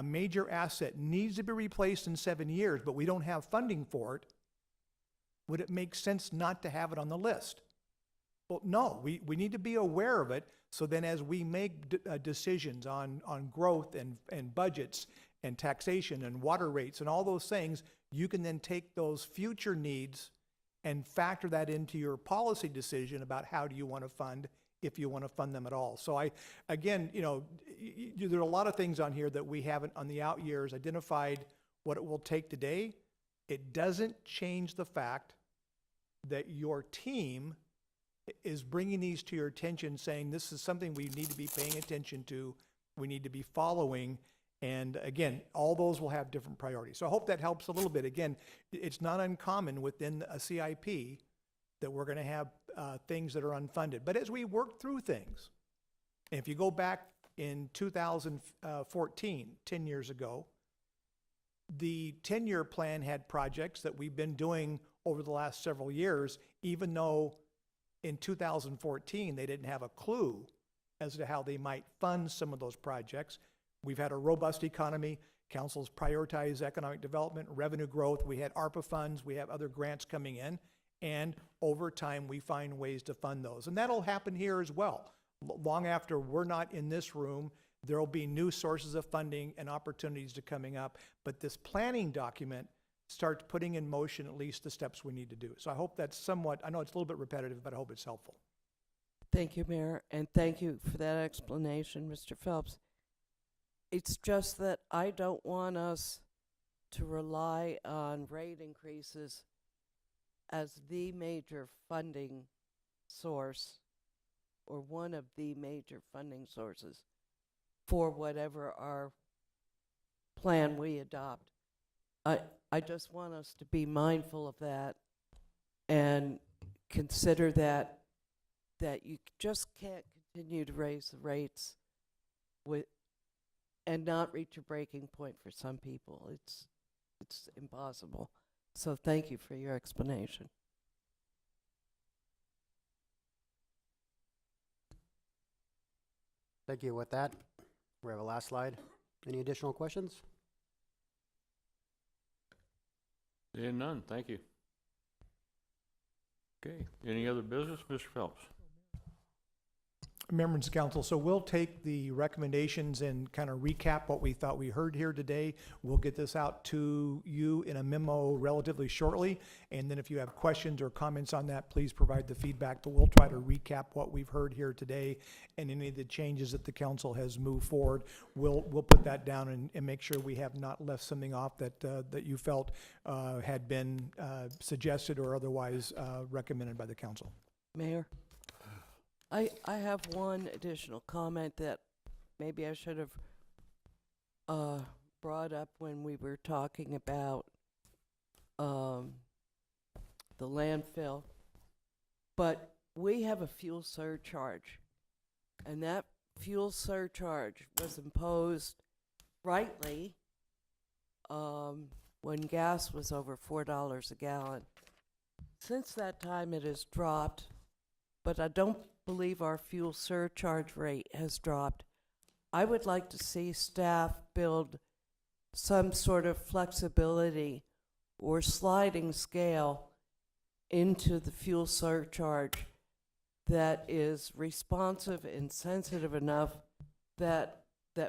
major asset needs to be replaced in 7 years, but we don't have funding for it, would it make sense not to have it on the list? Well, no, we need to be aware of it, so then as we make decisions on growth and budgets and taxation and water rates and all those things, you can then take those future needs and factor that into your policy decision about how do you want to fund, if you want to fund them at all. So again, there are a lot of things on here that we haven't on the out years identified what it will take today. It doesn't change the fact that your team is bringing these to your attention, saying this is something we need to be paying attention to, we need to be following, and again, all those will have different priorities. So I hope that helps a little bit. Again, it's not uncommon within a CIP that we're going to have things that are unfunded. But as we work through things, and if you go back in 2014, 10 years ago, the 10-year plan had projects that we've been doing over the last several years, even though in 2014, they didn't have a clue as to how they might fund some of those projects. We've had a robust economy. Council's prioritized economic development, revenue growth. We had ARPA funds. We have other grants coming in. And over time, we find ways to fund those. And that'll happen here as well. Long after we're not in this room, there will be new sources of funding and opportunities to coming up. But this planning document starts putting in motion at least the steps we need to do. So I hope that's somewhat, I know it's a little bit repetitive, but I hope it's helpful. Thank you, Mayor, and thank you for that explanation, Mr. Phelps. It's just that I don't want us to rely on rate increases as the major funding source, or one of the major funding sources for whatever our plan we adopt. I just want us to be mindful of that and consider that you just can't continue to raise the rates and not reach a breaking point for some people. It's impossible. So thank you for your explanation. Thank you. With that, we have a last slide. Any additional questions? Seeing none, thank you. Okay, any other business, Mr. Phelps? Members of council, so we'll take the recommendations and kind of recap what we thought we heard here today. We'll get this out to you in a memo relatively shortly, and then if you have questions or comments on that, please provide the feedback, but we'll try to recap what we've heard here today and any of the changes that the council has moved forward. We'll put that down and make sure we have not left something off that that you felt had been suggested or otherwise recommended by the council. Mayor? I have one additional comment that maybe I should have brought up when we were talking about the landfill. But we have a fuel surcharge, and that fuel surcharge was imposed rightly when gas was over $4 a gallon. Since that time, it has dropped, but I don't believe our fuel surcharge rate has dropped. I would like to see staff build some sort of flexibility or sliding scale into the fuel surcharge that is responsive and sensitive enough that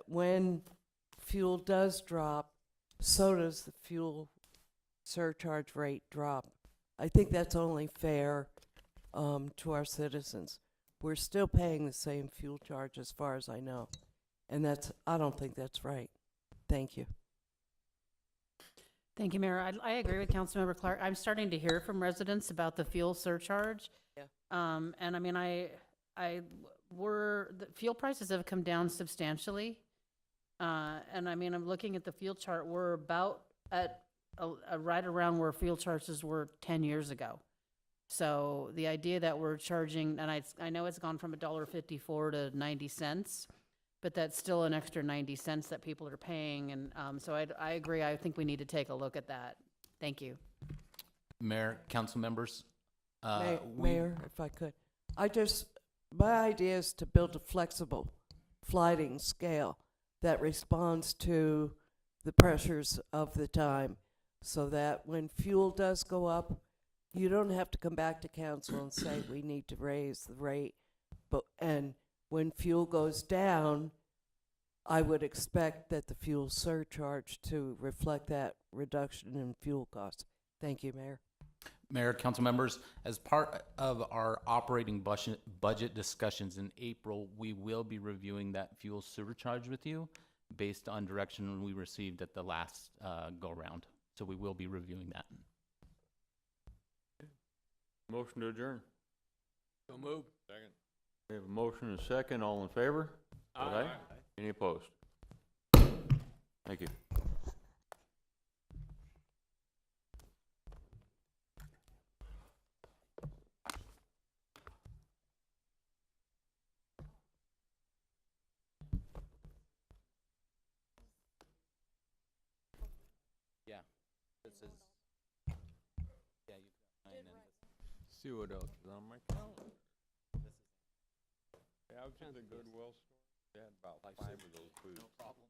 when fuel does drop, so does the fuel surcharge rate drop. I think that's only fair to our citizens. We're still paying the same fuel charge as far as I know. And I don't think that's right. Thank you. Thank you, Mayor. I agree with Councilmember Clark. I'm starting to hear from residents about the fuel surcharge. Yeah. And I mean, the fuel prices have come down substantially. And I mean, I'm looking at the fuel chart, we're about at right around where fuel charges were 10 years ago. So the idea that we're charging, and I know it's gone from $1.54 to 90 cents, but that's still an extra 90 cents that people are paying. And so I agree. I think we need to take a look at that. Thank you. Mayor, council members. Mayor, if I could. My idea is to build a flexible sliding scale that responds to the pressures of the time, so that when fuel does go up, you don't have to come back to council and say we need to raise the rate. And when fuel goes down, I would expect that the fuel surcharge to reflect that reduction in fuel costs. Thank you, Mayor. Mayor, council members, as part of our operating budget discussions in April, we will be reviewing that fuel surcharge with you based on direction we received at the last go-round. So we will be reviewing that. Motion to adjourn. So moved. Second. We have a motion and a second. All in favor? Aye. Any opposed? Thank you. Yeah. This is. Yeah, you. See what else is on my calendar. Yeah, I was at the Goodwill store. They had about 5 of those booths. No problem.